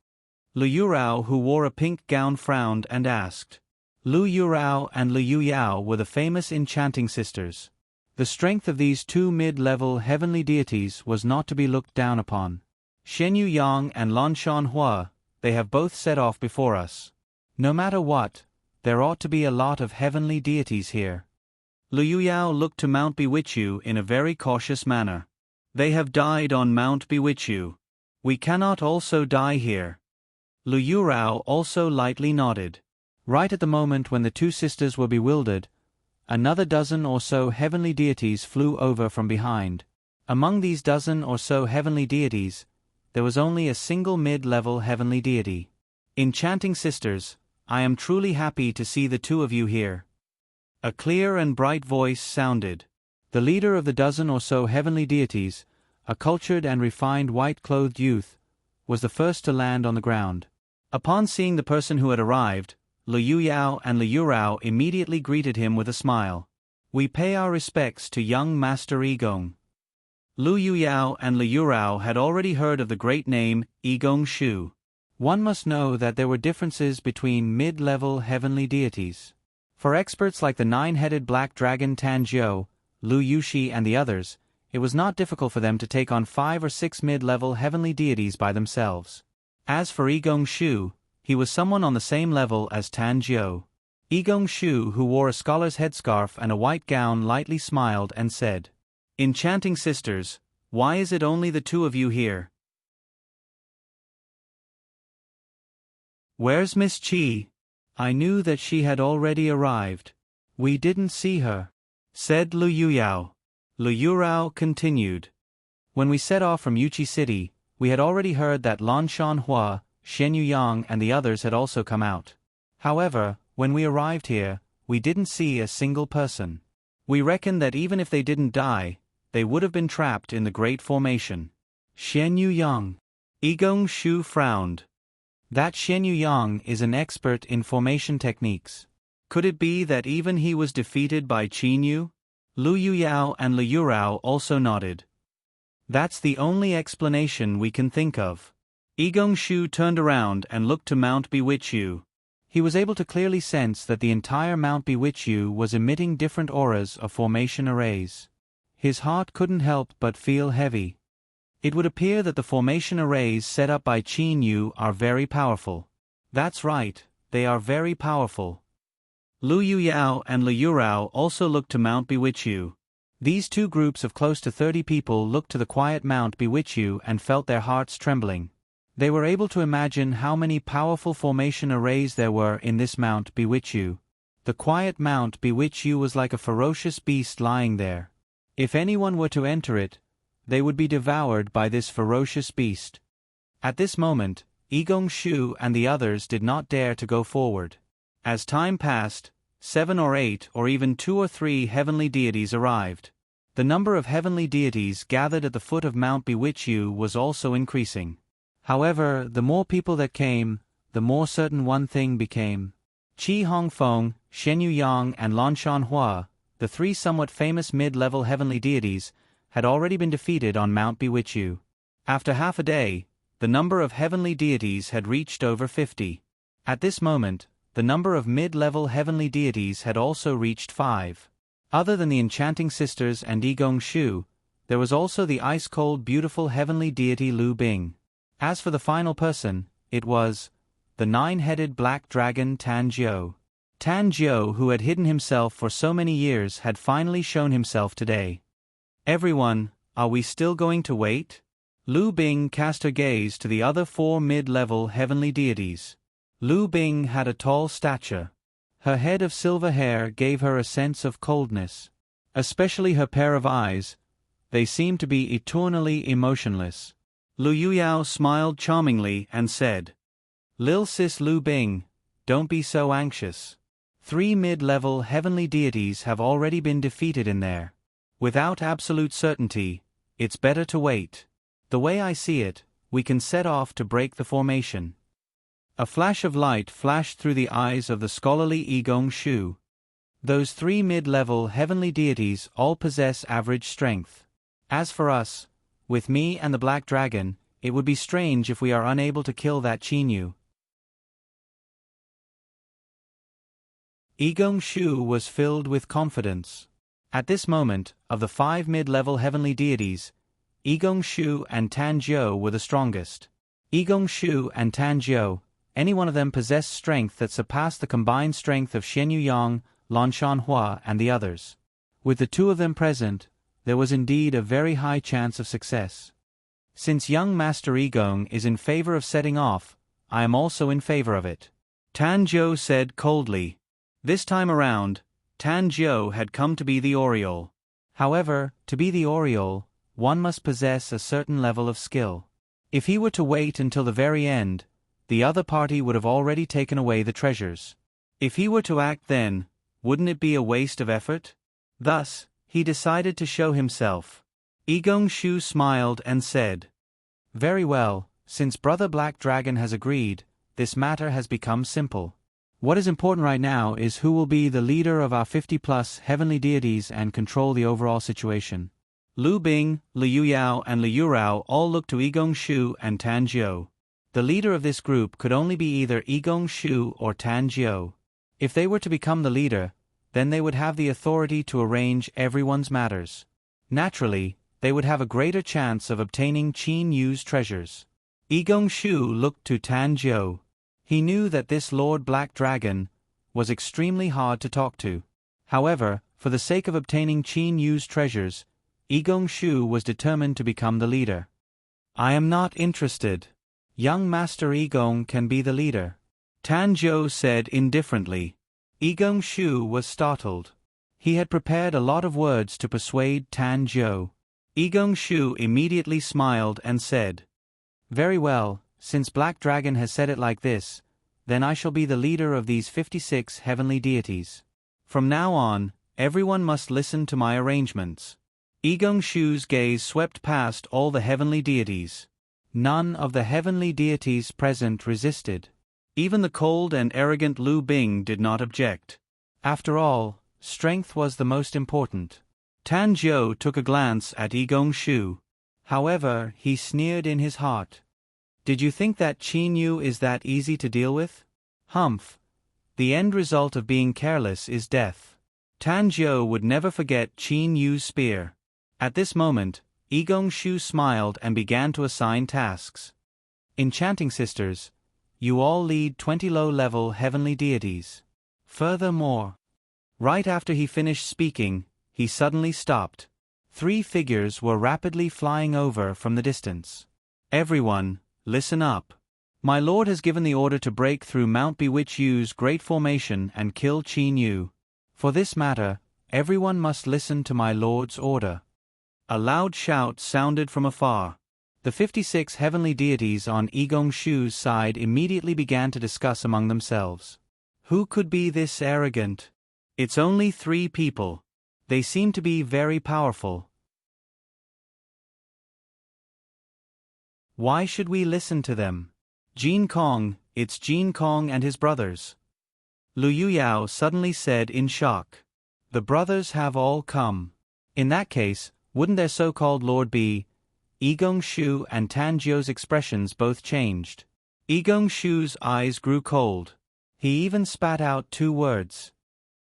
Lu Yurao, who wore a pink gown, frowned and asked. Lu Yurao and Lu Yuyao were the famous enchanting sisters. The strength of these two mid-level heavenly deities was not to be looked down upon. Shen Yuyang and Lan Shanhua, they have both set off before us. No matter what, there ought to be a lot of heavenly deities here. Lu Yuyao looked to Mount Biwichu in a very cautious manner. They have died on Mount Biwichu. We cannot also die here. Lu Yurao also lightly nodded. Right at the moment when the two sisters were bewildered, another dozen or so heavenly deities flew over from behind. Among these dozen or so heavenly deities, there was only a single mid-level heavenly deity. Enchanting sisters, I am truly happy to see the two of you here. A clear and bright voice sounded. The leader of the dozen or so heavenly deities, a cultured and refined white-clothed youth, was the first to land on the ground. Upon seeing the person who had arrived, Lu Yuyao and Lu Yurao immediately greeted him with a smile. We pay our respects to young Master Yigong. Lu Yuyao and Lu Yurao had already heard of the great name Yigong Shu. One must know that there were differences between mid-level heavenly deities. For experts like the nine-headed black dragon Tanjiu, Lu Yushi and the others, it was not difficult for them to take on 5 or 6 mid-level heavenly deities by themselves. As for Yigong Shu, he was someone on the same level as Tanjiu. Yigong Shu, who wore a scholar's headscarf and a white gown, lightly smiled and said, Enchanting sisters, why is it only the two of you here? Where's Miss Qi? I knew that she had already arrived. We didn't see her, said Lu Yuyao. Lu Yurao continued. When we set off from Yuchi City, we had already heard that Lan Shanhua, Shen Yuyang and the others had also come out. However, when we arrived here, we didn't see a single person. We reckon that even if they didn't die, they would have been trapped in the Great Formation. Shen Yuyang. Yigong Shu frowned. That Shen Yuyang is an expert in formation techniques. Could it be that even he was defeated by Qin Yu? Lu Yuyao and Lu Yurao also nodded. That's the only explanation we can think of. Yigong Shu turned around and looked to Mount Biwichu. He was able to clearly sense that the entire Mount Biwichu was emitting different auras of formation arrays. His heart couldn't help but feel heavy. It would appear that the formation arrays set up by Qin Yu are very powerful. That's right, they are very powerful. Lu Yuyao and Lu Yurao also looked to Mount Biwichu. These two groups of close to 30 people looked to the quiet Mount Biwichu and felt their hearts trembling. They were able to imagine how many powerful formation arrays there were in this Mount Biwichu. The quiet Mount Biwichu was like a ferocious beast lying there. If anyone were to enter it, they would be devoured by this ferocious beast. At this moment, Yigong Shu and the others did not dare to go forward. As time passed, 7 or 8 or even 2 or 3 heavenly deities arrived. The number of heavenly deities gathered at the foot of Mount Biwichu was also increasing. However, the more people that came, the more certain one thing became. Qi Hongfeng, Shen Yuyang and Lan Shanhua, the 3 somewhat famous mid-level heavenly deities, had already been defeated on Mount Biwichu. After half a day, the number of heavenly deities had reached over 50. At this moment, the number of mid-level heavenly deities had also reached 5. Other than the enchanting sisters and Yigong Shu, there was also the ice-cold beautiful heavenly deity Lu Bing. As for the final person, it was the 9-headed black dragon Tanjiu. Tanjiu, who had hidden himself for so many years, had finally shown himself today. Everyone, are we still going to wait? Lu Bing cast her gaze to the other 4 mid-level heavenly deities. Lu Bing had a tall stature. Her head of silver hair gave her a sense of coldness. Especially her pair of eyes, they seemed to be eternally emotionless. Lu Yuyao smiled charmingly and said, Lil sis Lu Bing, don't be so anxious. 3 mid-level heavenly deities have already been defeated in there. Without absolute certainty, it's better to wait. The way I see it, we can set off to break the formation. A flash of light flashed through the eyes of the scholarly Igong Shu. Those 3 mid-level heavenly deities all possess average strength. As for us, with me and the Black Dragon, it would be strange if we are unable to kill that Qinyu. Igong Shu was filled with confidence. At this moment, of the 5 mid-level heavenly deities, Igong Shu and Tan Jiu were the strongest. Igong Shu and Tan Jiu, any one of them possessed strength that surpassed the combined strength of Shen Yuyang, Lan Shanhua and the others. With the 2 of them present, there was indeed a very high chance of success. Since young Master Igong is in favor of setting off, I am also in favor of it. Tan Jiu said coldly. This time around, Tan Jiu had come to be the Oriole. However, to be the Oriole, one must possess a certain level of skill. If he were to wait until the very end, the other party would have already taken away the treasures. If he were to act then, wouldn't it be a waste of effort? Thus, he decided to show himself. Igong Shu smiled and said, "Very well, since Brother Black Dragon has agreed, this matter has become simple. What is important right now is who will be the leader of our 50-plus heavenly deities and control the overall situation." Lu Bing, Liu Yao and Liu Rao all looked to Igong Shu and Tan Jiu. The leader of this group could only be either Igong Shu or Tan Jiu. If they were to become the leader, then they would have the authority to arrange everyone's matters. Naturally, they would have a greater chance of obtaining Qin Yu's treasures. Igong Shu looked to Tan Jiu. He knew that this Lord Black Dragon was extremely hard to talk to. However, for the sake of obtaining Qin Yu's treasures, Igong Shu was determined to become the leader. "I am not interested. Young Master Igong can be the leader," Tan Jiu said indifferently. Igong Shu was startled. He had prepared a lot of words to persuade Tan Jiu. Igong Shu immediately smiled and said, "Very well, since Black Dragon has said it like this, then I shall be the leader of these 56 heavenly deities. From now on, everyone must listen to my arrangements." Igong Shu's gaze swept past all the heavenly deities. None of the heavenly deities present resisted. Even the cold and arrogant Lu Bing did not object. After all, strength was the most important. Tan Jiu took a glance at Igong Shu. However, he sneered in his heart. "Did you think that Qin Yu is that easy to deal with? Humph. The end result of being careless is death." Tan Jiu would never forget Qin Yu's spear. At this moment, Igong Shu smiled and began to assign tasks. "Enchanting Sisters, you all lead 20 low-level heavenly deities." Furthermore, right after he finished speaking, he suddenly stopped. 3 figures were rapidly flying over from the distance. "Everyone, listen up. My lord has given the order to break through Mount Bewitch Yu's great formation and kill Qin Yu. For this matter, everyone must listen to my lord's order." A loud shout sounded from afar. The 56 heavenly deities on Igong Shu's side immediately began to discuss among themselves. Who could be this arrogant? It's only 3 people. They seem to be very powerful. Why should we listen to them? Jin Kong, it's Jin Kong and his brothers. Liu Yao suddenly said in shock. The brothers have all come. In that case, wouldn't their so-called lord be? Igong Shu and Tan Jiu's expressions both changed. Igong Shu's eyes grew cold. He even spat out 2 words.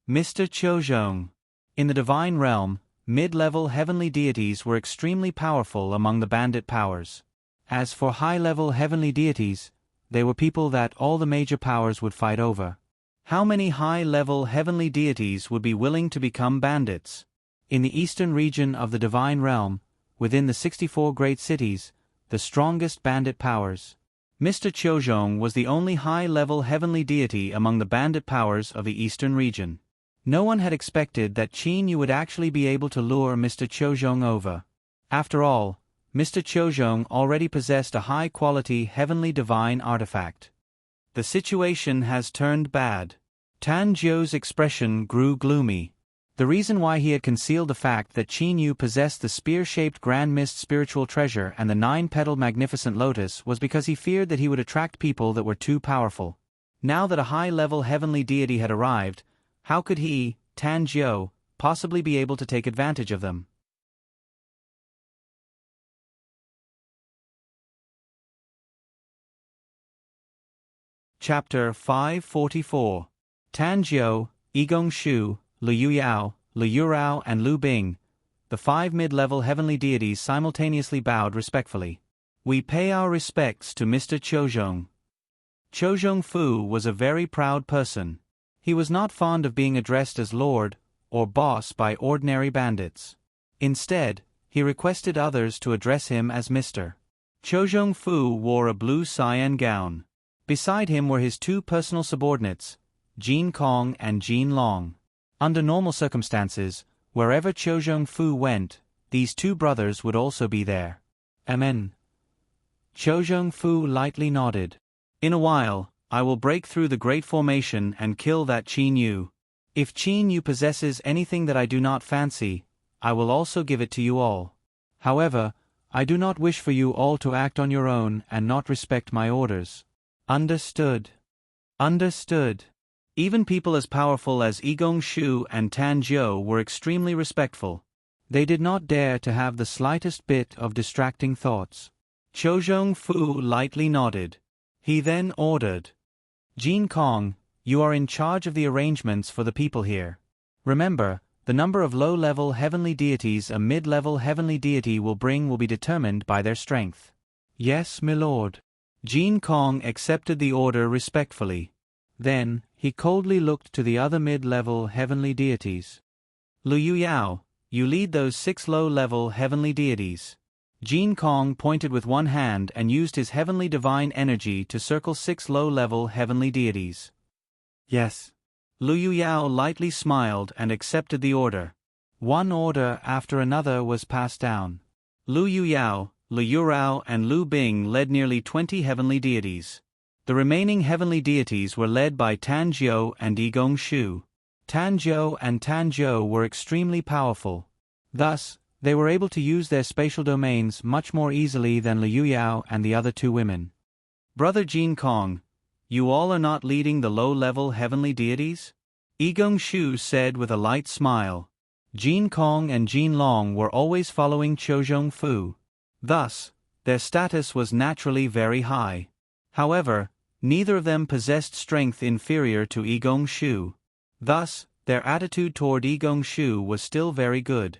Mr. Qiuzhong. In the divine realm, mid-level heavenly deities were extremely powerful among the bandit powers. As for high-level heavenly deities, they were people that all the major powers would fight over. How many high-level heavenly deities would be willing to become bandits? In the eastern region of the divine realm, within the 64 great cities, the strongest bandit powers, Mr. Qiuzhong was the only high-level heavenly deity among the bandit powers of the eastern region. No one had expected that Qin Yu would actually be able to lure Mr. Qiuzhong over. After all, Mr. Qiuzhong already possessed a high-quality heavenly divine artifact. The situation has turned bad. Tan Jiu's expression grew gloomy. The reason why he had concealed the fact that Qin Yu possessed the spear-shaped Grand Mist spiritual treasure and the 9-petaled magnificent lotus was because he feared that he would attract people that were too powerful. Now that a high-level heavenly deity had arrived, how could he, Tan Jiu, possibly be able to take advantage of them? Chapter 544. Tan Jiu, Yigong Shu, Liu Yuyao, Liu Yurao and Lu Bing, the 5 mid-level heavenly deities simultaneously bowed respectfully. We pay our respects to Mr. Qiuzhong. Qiuzhong Fu was a very proud person. He was not fond of being addressed as Lord or Boss by ordinary bandits. Instead, he requested others to address him as Mr. Qiuzhong Fu wore a blue cyan gown. Beside him were his 2 personal subordinates, Jin Kong and Jin Long. Under normal circumstances, wherever Qiuzhong Fu went, these 2 brothers would also be there. Amen. Qiuzhong Fu lightly nodded. In a while, I will break through the Great Formation and kill that Qin Yu. If Qin Yu possesses anything that I do not fancy, I will also give it to you all. However, I do not wish for you all to act on your own and not respect my orders. Understood. Understood. Even people as powerful as Yigong Shu and Tan Jiu were extremely respectful. They did not dare to have the slightest bit of distracting thoughts. Qiuzhong Fu lightly nodded. He then ordered, Jin Kong, you are in charge of the arrangements for the people here. Remember, the number of low-level heavenly deities a mid-level heavenly deity will bring will be determined by their strength. Yes, my lord. Jin Kong accepted the order respectfully. Then, he coldly looked to the other mid-level heavenly deities. Liu Yuyao, you lead those 6 low-level heavenly deities. Jin Kong pointed with one hand and used his heavenly divine energy to circle 6 low-level heavenly deities. Yes. Liu Yuyao lightly smiled and accepted the order. One order after another was passed down. Liu Yuyao, Liu Yurao and Lu Bing led nearly 20 heavenly deities. The remaining heavenly deities were led by Tan Jiu and Yigong Shu. Tan Jiu and Tan Jiu were extremely powerful. Thus, they were able to use their spatial domains much more easily than Liu Yuyao and the other 2 women. Brother Jin Kong, you all are not leading the low-level heavenly deities? Yigong Shu said with a light smile. Jin Kong and Jin Long were always following Qiuzhong Fu. Thus, their status was naturally very high. However, neither of them possessed strength inferior to Yigong Shu. Thus, their attitude toward Yigong Shu was still very good.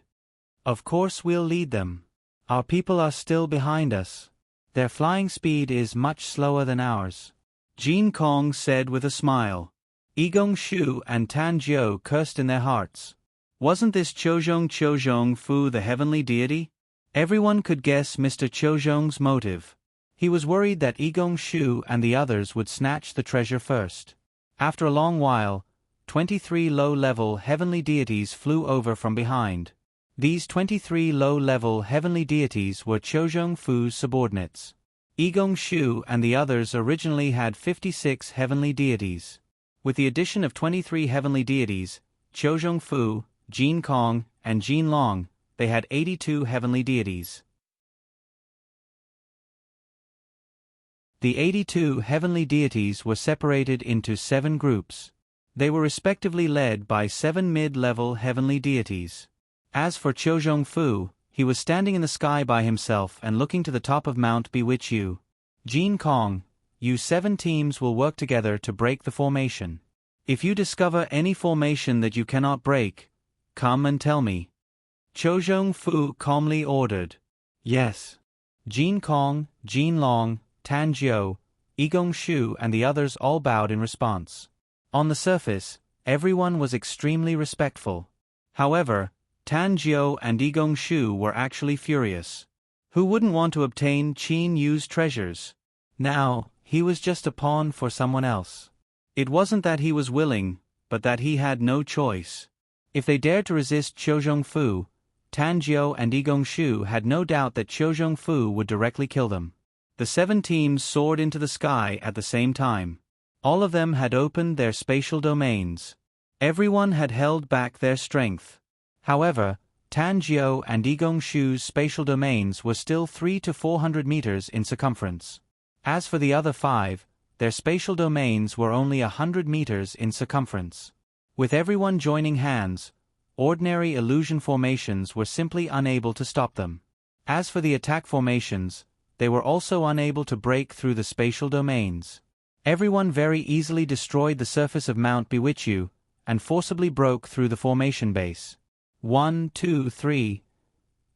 Of course we'll lead them. Our people are still behind us. Their flying speed is much slower than ours. Jin Kong said with a smile. Yigong Shu and Tan Jiu cursed in their hearts. Wasn't this Qiuzhong Fu the heavenly deity? Everyone could guess Mr. Qiuzhong's motive. He was worried that Yigong Shu and the others would snatch the treasure first. After a long while, 23 low-level heavenly deities flew over from behind. These 23 low-level heavenly deities were Qiuzhong Fu's subordinates. Yigong Shu and the others originally had 56 heavenly deities. With the addition of 23 heavenly deities, Qiuzhong Fu, Jin Kong, and Jin Long, they had 82 heavenly deities. The 82 heavenly deities were separated into 7 groups. They were respectively led by 7 mid-level heavenly deities. As for Qiuzhong Fu, he was standing in the sky by himself and looking to the top of Mount Bewitch Yu. Jin Kong, you 7 teams will work together to break the formation. If you discover any formation that you cannot break, come and tell me. Qiuzhong Fu calmly ordered. Yes. Jin Kong, Jin Long, Tan Jiu, Yigong Shu and the others all bowed in response. On the surface, everyone was extremely respectful. However, Tan Jiu and Yigong Shu were actually furious. Who wouldn't want to obtain Qin Yu's treasures? Now, he was just a pawn for someone else. It wasn't that he was willing, but that he had no choice. If they dared to resist Qiuzhong Fu, Tan Jiu and Yigong Shu had no doubt that Qiuzhong Fu would directly kill them. The 7 teams soared into the sky at the same time. All of them had opened their spatial domains. Everyone had held back their strength. However, Tan Jiao and Igong Shu's spatial domains were still 300 to 400 meters in circumference. As for the other 5, their spatial domains were only 100 meters in circumference. With everyone joining hands, ordinary illusion formations were simply unable to stop them. As for the attack formations, they were also unable to break through the spatial domains. Everyone very easily destroyed the surface of Mount Bewitchu, and forcibly broke through the formation base. 1, 2, 3.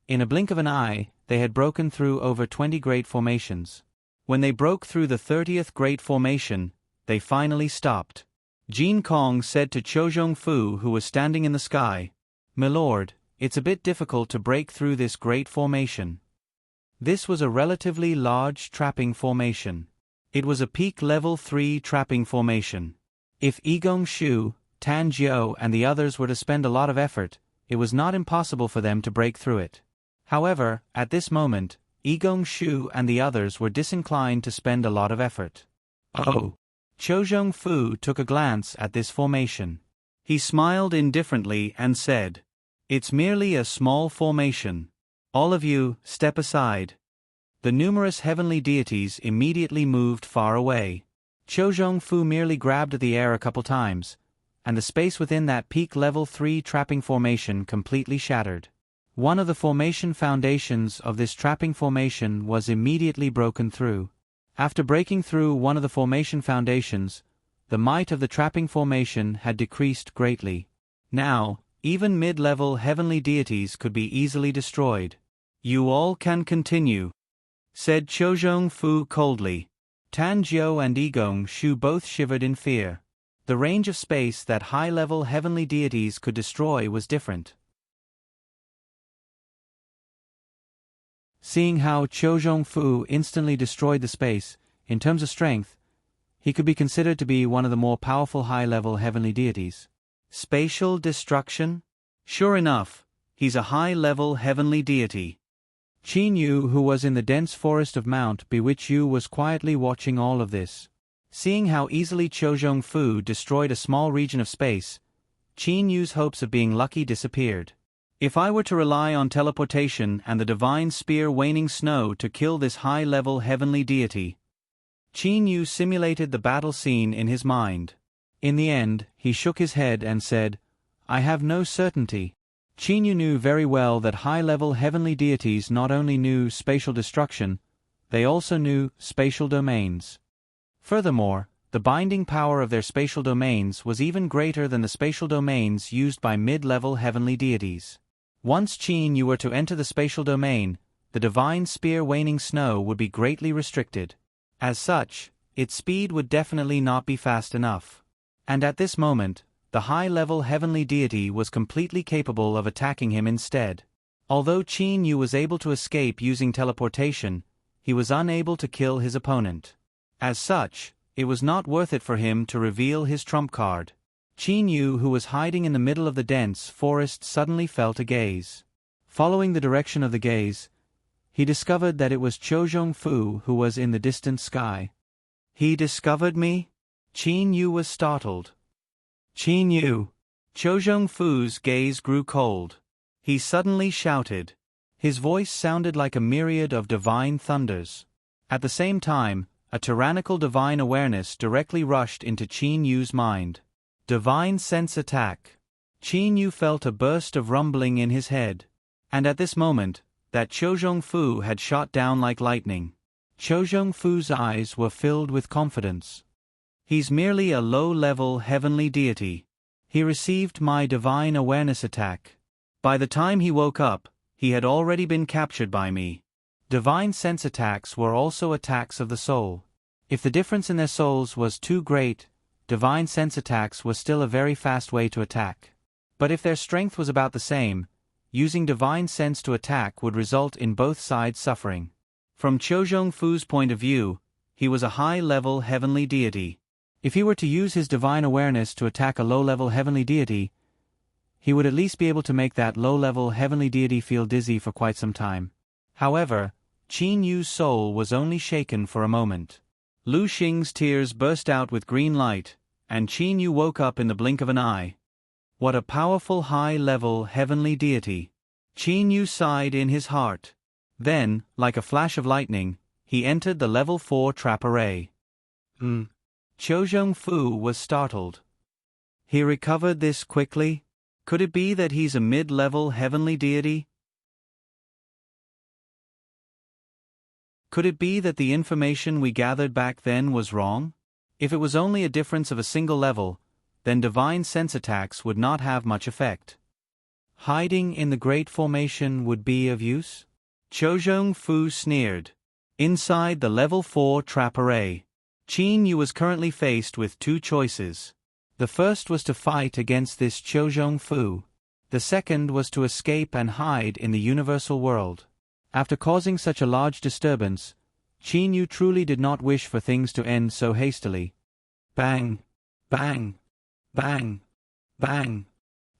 In a blink of an eye, they had broken through over 20 great formations. When they broke through the 30th great formation, they finally stopped. Jin Kong said to Chozhong Fu, who was standing in the sky, "Milord, it's a bit difficult to break through this great formation." This was a relatively large trapping formation. It was a peak level 3 trapping formation. If Igong Shu, Tan Jiao and the others were to spend a lot of effort, it was not impossible for them to break through it. However, at this moment, Igong Shu and the others were disinclined to spend a lot of effort. Oh! Chozhong Fu took a glance at this formation. He smiled indifferently and said, "It's merely a small formation. All of you, step aside." The numerous heavenly deities immediately moved far away. Chozhong Fu merely grabbed at the air a couple times, and the space within that peak level 3 trapping formation completely shattered. One of the formation foundations of this trapping formation was immediately broken through. After breaking through one of the formation foundations, the might of the trapping formation had decreased greatly. Now, even mid-level heavenly deities could be easily destroyed. "You all can continue," said Chozhong Fu coldly. Tan Jiao and Igong Shu both shivered in fear. The range of space that high-level heavenly deities could destroy was different. Seeing how Chozhong Fu instantly destroyed the space, in terms of strength, he could be considered to be one of the more powerful high-level heavenly deities. Spatial destruction? Sure enough, he's a high-level heavenly deity. Qin Yu, who was in the dense forest of Mount Bewitchu, was quietly watching all of this. Seeing how easily Chozhong Fu destroyed a small region of space, Qin Yu's hopes of being lucky disappeared. If I were to rely on teleportation and the divine spear waning snow to kill this high-level heavenly deity. Qin Yu simulated the battle scene in his mind. In the end, he shook his head and said, "I have no certainty." Qin Yu knew very well that high-level heavenly deities not only knew spatial destruction, they also knew spatial domains. Furthermore, the binding power of their spatial domains was even greater than the spatial domains used by mid-level heavenly deities. Once Qin Yu were to enter the spatial domain, the divine spear waning snow would be greatly restricted. As such, its speed would definitely not be fast enough. And at this moment, the high-level heavenly deity was completely capable of attacking him instead. Although Qin Yu was able to escape using teleportation, he was unable to kill his opponent. As such, it was not worth it for him to reveal his trump card. Qin Yu, who was hiding in the middle of the dense forest, suddenly felt a gaze. Following the direction of the gaze, he discovered that it was Chozhong Fu who was in the distant sky. "He discovered me?" Qin Yu was startled. "Qin Yu!" Chozhong Fu's gaze grew cold. He suddenly shouted. His voice sounded like a myriad of divine thunders. At the same time, a tyrannical divine awareness directly rushed into Qin Yu's mind. Divine sense attack. Qin Yu felt a burst of rumbling in his head. And at this moment, that Chozhong Fu had shot down like lightning. Chozhong Fu's eyes were filled with confidence. "He's merely a low-level heavenly deity. He received my divine awareness attack. By the time he woke up, he had already been captured by me." Divine sense attacks were also attacks of the soul. If the difference in their souls was too great, divine sense attacks was still a very fast way to attack. But if their strength was about the same, using divine sense to attack would result in both sides suffering. From Chozhong Fu's point of view, he was a high-level heavenly deity. If he were to use his divine awareness to attack a low-level heavenly deity, he would at least be able to make that low-level heavenly deity feel dizzy for quite some time. However, Qin Yu's soul was only shaken for a moment. Lu Xing's tears burst out with green light, and Qin Yu woke up in the blink of an eye. What a powerful high-level heavenly deity. Qin Yu sighed in his heart. Then, like a flash of lightning, he entered the level 4 trap array. Qiuzhong Fu was startled. He recovered this quickly? Could it be that he's a mid-level heavenly deity? Could it be that the information we gathered back then was wrong? If it was only a difference of a single level, then divine sense attacks would not have much effect. Hiding in the Great Formation would be of use? Qiuzhong Fu sneered. Inside the level 4 trap array, Qin Yu was currently faced with two choices. The first was to fight against this Qiuzhong Fu. The second was to escape and hide in the universal world. After causing such a large disturbance, Qin Yu truly did not wish for things to end so hastily. Bang! Bang! Bang! Bang!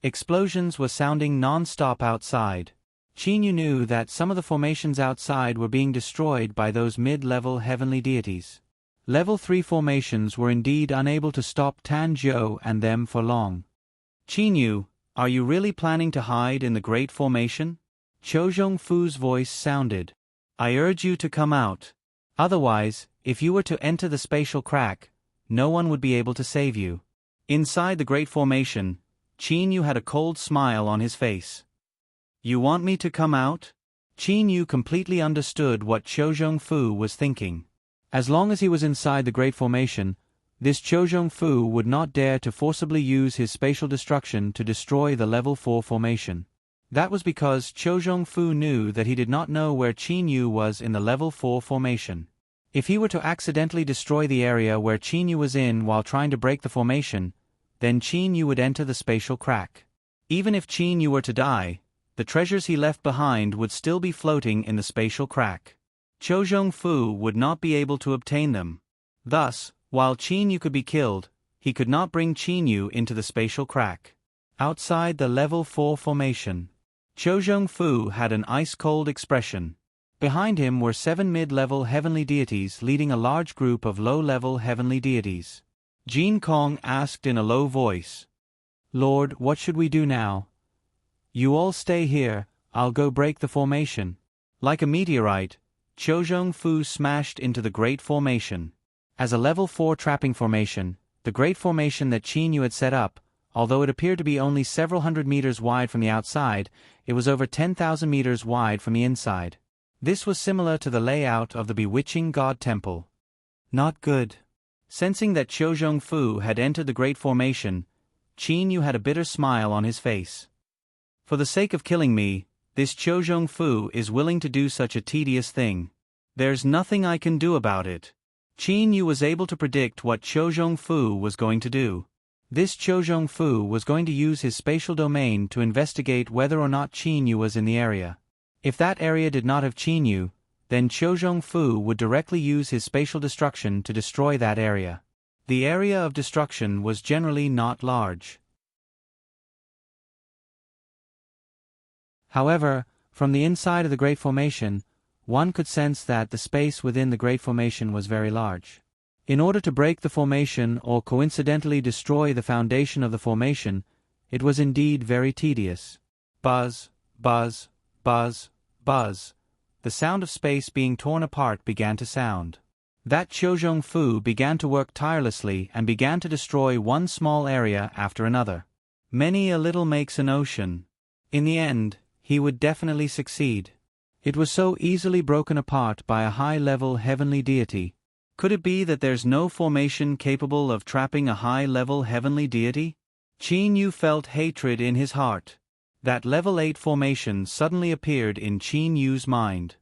Explosions were sounding non-stop outside. Qin Yu knew that some of the formations outside were being destroyed by those mid-level heavenly deities. Level 3 formations were indeed unable to stop Tan Zhou and them for long. Qin Yu, are you really planning to hide in the Great Formation? Qiuzhong Fu's voice sounded. I urge you to come out. Otherwise, if you were to enter the spatial crack, no one would be able to save you. Inside the Great Formation, Qin Yu had a cold smile on his face. You want me to come out? Qin Yu completely understood what Qiuzhong Fu was thinking. As long as he was inside the Great Formation, this Qiuzhong Fu would not dare to forcibly use his spatial destruction to destroy the level 4 formation. That was because Qiuzhong Fu knew that he did not know where Qin Yu was in the level 4 formation. If he were to accidentally destroy the area where Qin Yu was in while trying to break the formation, then Qin Yu would enter the spatial crack. Even if Qin Yu were to die, the treasures he left behind would still be floating in the spatial crack. Qiuzhong Fu would not be able to obtain them. Thus, while Qin Yu could be killed, he could not bring Qin Yu into the spatial crack. Outside the level 4 formation, Qiuzhong Fu had an ice-cold expression. Behind him were 7 mid-level heavenly deities leading a large group of low-level heavenly deities. Jin Kong asked in a low voice, Lord, what should we do now? You all stay here, I'll go break the formation. Like a meteorite, Qiuzhong Fu smashed into the Great Formation. As a level 4 trapping formation, the Great Formation that Qin Yu had set up, although it appeared to be only several hundred meters wide from the outside, it was over 10,000 meters wide from the inside. This was similar to the layout of the bewitching God Temple. Not good. Sensing that Qiuzhong Fu had entered the Great Formation, Qin Yu had a bitter smile on his face. For the sake of killing me, this Qiuzhong Fu is willing to do such a tedious thing. There's nothing I can do about it. Qin Yu was able to predict what Qiuzhong Fu was going to do. This Qiuzhong Fu was going to use his spatial domain to investigate whether or not Qin Yu was in the area. If that area did not have Qin Yu, then Qiuzhong Fu would directly use his spatial destruction to destroy that area. The area of destruction was generally not large. However, from the inside of the Great Formation, one could sense that the space within the Great Formation was very large. In order to break the formation or coincidentally destroy the foundation of the formation, it was indeed very tedious. Buzz, buzz, buzz, buzz. The sound of space being torn apart began to sound. That Qiuzhong Fu began to work tirelessly and began to destroy one small area after another. Many a little makes an ocean. In the end, he would definitely succeed. It was so easily broken apart by a high-level heavenly deity. Could it be that there's no formation capable of trapping a high-level heavenly deity? Qin Yu felt hatred in his heart. That level 8 formation suddenly appeared in Qin Yu's mind.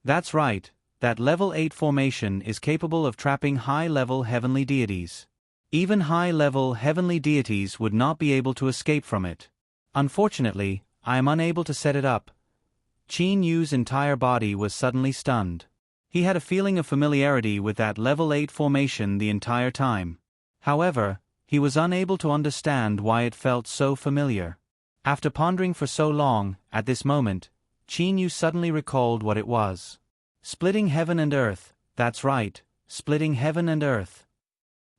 That's right, that level 8 formation is capable of trapping high-level heavenly deities. Even high-level heavenly deities would not be able to escape from it. Unfortunately, I am unable to set it up. Qin Yu's entire body was suddenly stunned. He had a feeling of familiarity with that level 8 formation the entire time. However, he was unable to understand why it felt so familiar. After pondering for so long, at this moment, Qin Yu suddenly recalled what it was. Splitting heaven and earth, that's right, splitting heaven and earth.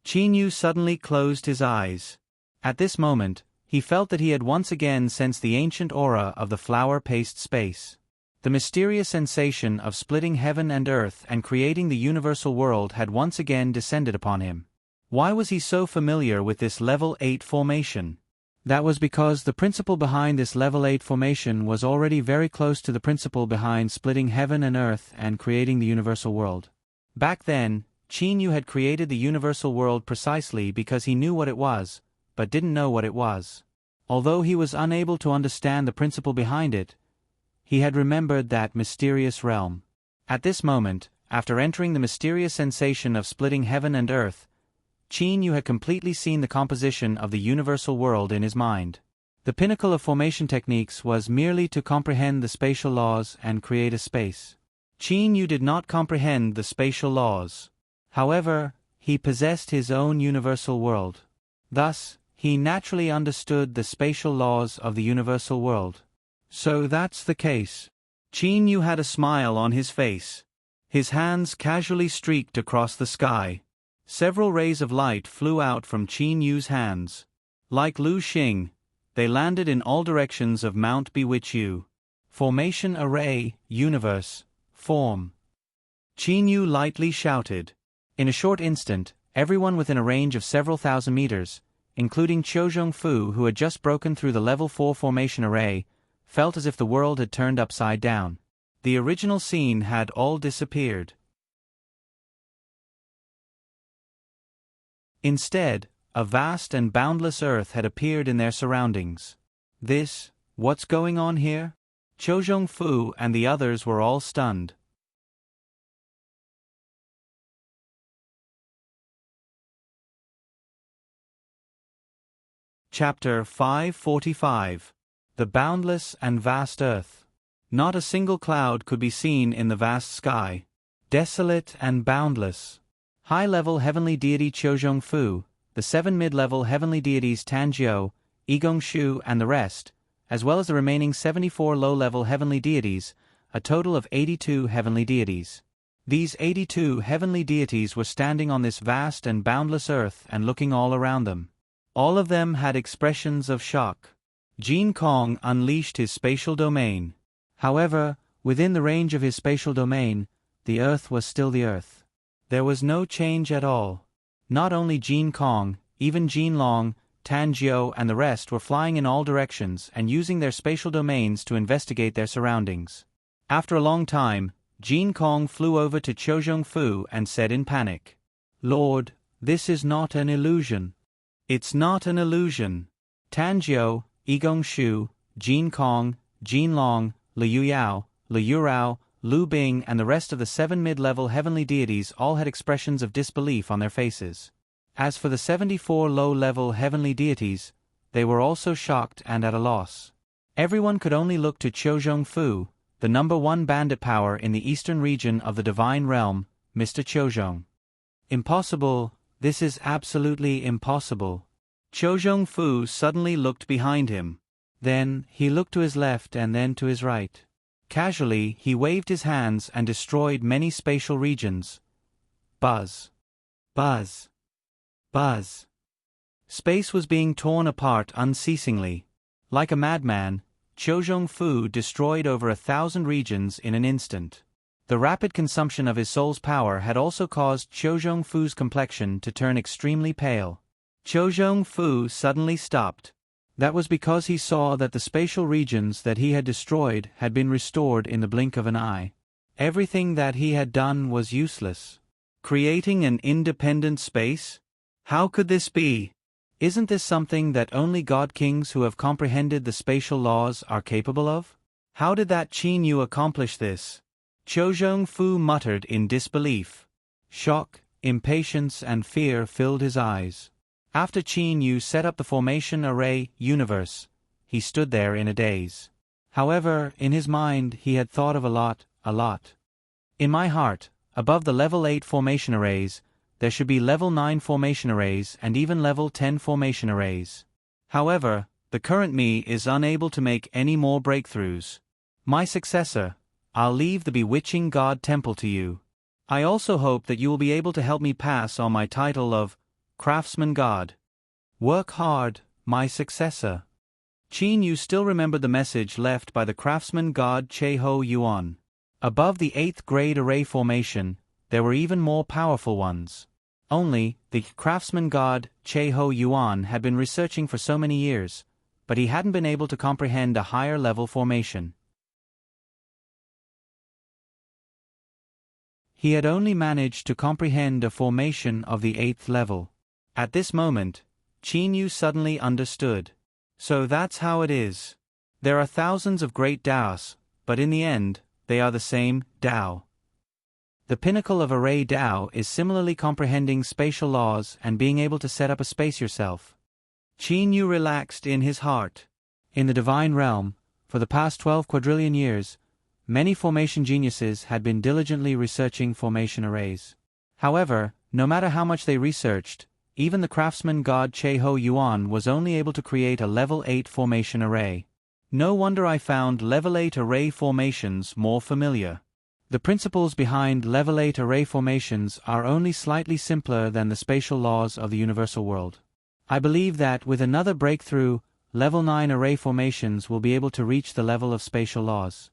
Qin Yu suddenly closed his eyes. At this moment, He felt that he had once again sensed the ancient aura of the flower-paced space. The mysterious sensation of splitting heaven and earth and creating the universal world had once again descended upon him. Why was he so familiar with this level 8 formation? That was because the principle behind this level 8 formation was already very close to the principle behind splitting heaven and earth and creating the universal world. Back then, Qin Yu had created the universal world precisely because he knew what it was, but didn't know what it was. Although he was unable to understand the principle behind it, he had remembered that mysterious realm. At this moment, after entering the mysterious sensation of splitting heaven and earth, Qin Yu had completely seen the composition of the universal world in his mind. The pinnacle of formation techniques was merely to comprehend the spatial laws and create a space. Qin Yu did not comprehend the spatial laws. However, he possessed his own universal world. Thus, he naturally understood the spatial laws of the universal world. So that's the case. Qin Yu had a smile on his face. His hands casually streaked across the sky. Several rays of light flew out from Qin Yu's hands. Like Lu Xing, they landed in all directions of Mount Bewitch Yu. Formation array, universe, form. Qin Yu lightly shouted. In a short instant, everyone within a range of several thousand meters, including Qiuzhong Fu who had just broken through the level 4 formation array, felt as if the world had turned upside down. The original scene had all disappeared. Instead, a vast and boundless earth had appeared in their surroundings. What's going on here? Qiuzhong Fu and the others were all stunned. Chapter 545. The Boundless and Vast Earth. Not a single cloud could be seen in the vast sky. Desolate and boundless. High-level heavenly deity Qiuzhong Fu, the 7 mid-level heavenly deities Tanjiu, Igong and the rest, as well as the remaining 74 low-level heavenly deities, a total of 82 heavenly deities. These 82 heavenly deities were standing on this vast and boundless earth and looking all around them. All of them had expressions of shock. Jin Kong unleashed his spatial domain. However, within the range of his spatial domain, the earth was still the earth. There was no change at all. Not only Jin Kong, even Jin Long, Tan Jiu and the rest were flying in all directions and using their spatial domains to investigate their surroundings. After a long time, Jin Kong flew over to Qiuzhong Fu and said in panic, "Lord, this is not an illusion." "It's not an illusion." Tan Jiu, Igong Shu, Jin Kong, Jin Long, Liu Yao, Liu Rao, Lu Bing and the rest of the 7 mid-level heavenly deities all had expressions of disbelief on their faces. As for the 74 low-level heavenly deities, they were also shocked and at a loss. Everyone could only look to Qiuzhong Fu, the number 1 bandit power in the eastern region of the Divine Realm, Mr. Qiuzhong. Impossible, this is absolutely impossible. Qiuzhong Fu suddenly looked behind him. Then, he looked to his left and then to his right. Casually, he waved his hands and destroyed many spatial regions. Buzz. Buzz. Buzz. Space was being torn apart unceasingly. Like a madman, Qiuzhong Fu destroyed over 1,000 regions in an instant. The rapid consumption of his soul's power had also caused Qiuzhong Fu's complexion to turn extremely pale. Qiuzhong Fu suddenly stopped. That was because he saw that the spatial regions that he had destroyed had been restored in the blink of an eye. Everything that he had done was useless. Creating an independent space? How could this be? Isn't this something that only God Kings who have comprehended the spatial laws are capable of? How did that Qin Yu accomplish this? Qiuzhong Fu muttered in disbelief. Shock, impatience and fear filled his eyes. After Qin Yu set up the formation array, universe, he stood there in a daze. However, in his mind he had thought of a lot. In my heart, above the level 8 formation arrays, there should be level 9 formation arrays and even level 10 formation arrays. However, the current me is unable to make any more breakthroughs. My successor, I'll leave the bewitching God Temple to you. I also hope that you will be able to help me pass on my title of Craftsman God. Work hard, my successor. Qin Yu still remembered the message left by the craftsman god Che-Ho Yuan. Above the 8th grade array formation, there were even more powerful ones. Only, the craftsman god Che-Ho Yuan had been researching for so many years, but he hadn't been able to comprehend a higher level formation. He had only managed to comprehend a formation of the 8th level. At this moment, Qin Yu suddenly understood. So that's how it is. There are thousands of great Taos, but in the end, they are the same Tao. The pinnacle of array Tao is similarly comprehending spatial laws and being able to set up a space yourself. Qin Yu relaxed in his heart. In the divine realm, for the past 12 quadrillion years, many formation geniuses had been diligently researching formation arrays. However, no matter how much they researched, even the craftsman god Che-Ho Yuan was only able to create a level 8 formation array. No wonder I found level 8 array formations more familiar. The principles behind level 8 array formations are only slightly simpler than the spatial laws of the universal world. I believe that with another breakthrough, level 9 array formations will be able to reach the level of spatial laws.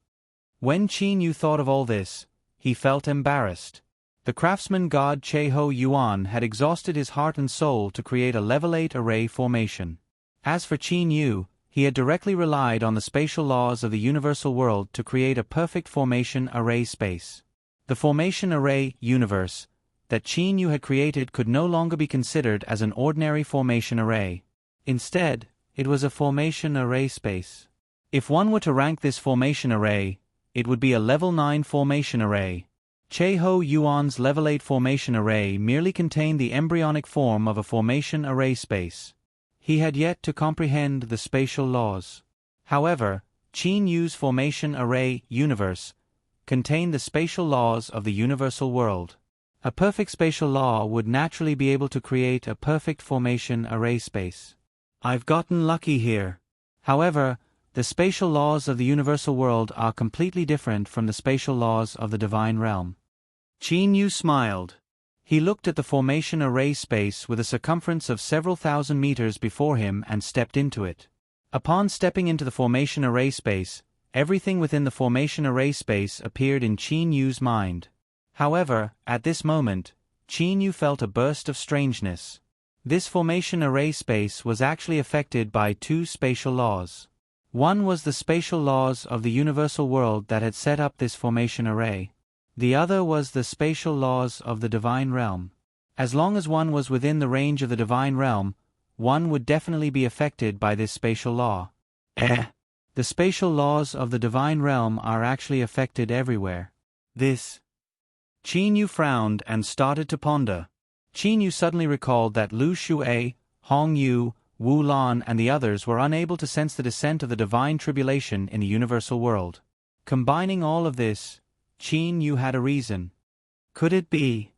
When Qin Yu thought of all this, he felt embarrassed. The craftsman god Che-Ho Yuan had exhausted his heart and soul to create a level 8 array formation. As for Qin Yu, he had directly relied on the spatial laws of the universal world to create a perfect formation array space. The formation array universe that Qin Yu had created could no longer be considered as an ordinary formation array. Instead, it was a formation array space. If one were to rank this formation array, it would be a level 9 formation array. Che-Ho Yuan's level 8 formation array merely contained the embryonic form of a formation array space. He had yet to comprehend the spatial laws. However, Qin Yu's formation array universe contained the spatial laws of the universal world. A perfect spatial law would naturally be able to create a perfect formation array space. I've gotten lucky here. However, the spatial laws of the universal world are completely different from the spatial laws of the divine realm. Qin Yu smiled. He looked at the formation array space with a circumference of several thousand meters before him and stepped into it. Upon stepping into the formation array space, everything within the formation array space appeared in Qin Yu's mind. However, at this moment, Qin Yu felt a burst of strangeness. This formation array space was actually affected by two spatial laws. One was the spatial laws of the universal world that had set up this formation array. The other was the spatial laws of the divine realm. As long as one was within the range of the divine realm, one would definitely be affected by this spatial law. The spatial laws of the divine realm are actually affected everywhere. Qin Yu frowned and started to ponder. Qin Yu suddenly recalled that Lu Shuai, Hong Yu, Wu Lan and the others were unable to sense the descent of the divine tribulation in the universal world. Combining all of this, Qin Yu had a reason. Could it be?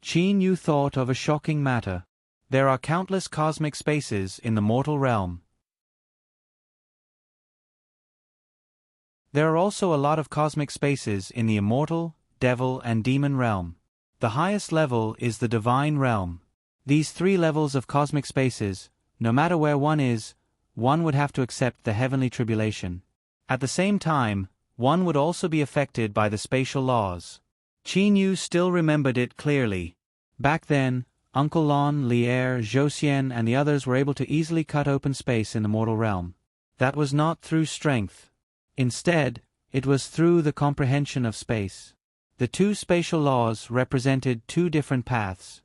Qin Yu thought of a shocking matter. There are countless cosmic spaces in the mortal realm. There are also a lot of cosmic spaces in the immortal, devil and demon realm. The highest level is the divine realm. These three levels of cosmic spaces, no matter where one is, one would have to accept the heavenly tribulation. At the same time, one would also be affected by the spatial laws. Qin Yu still remembered it clearly. Back then, Uncle Lon, Lier, Zhou and the others were able to easily cut open space in the mortal realm. That was not through strength. Instead, it was through the comprehension of space. The two spatial laws represented two different paths.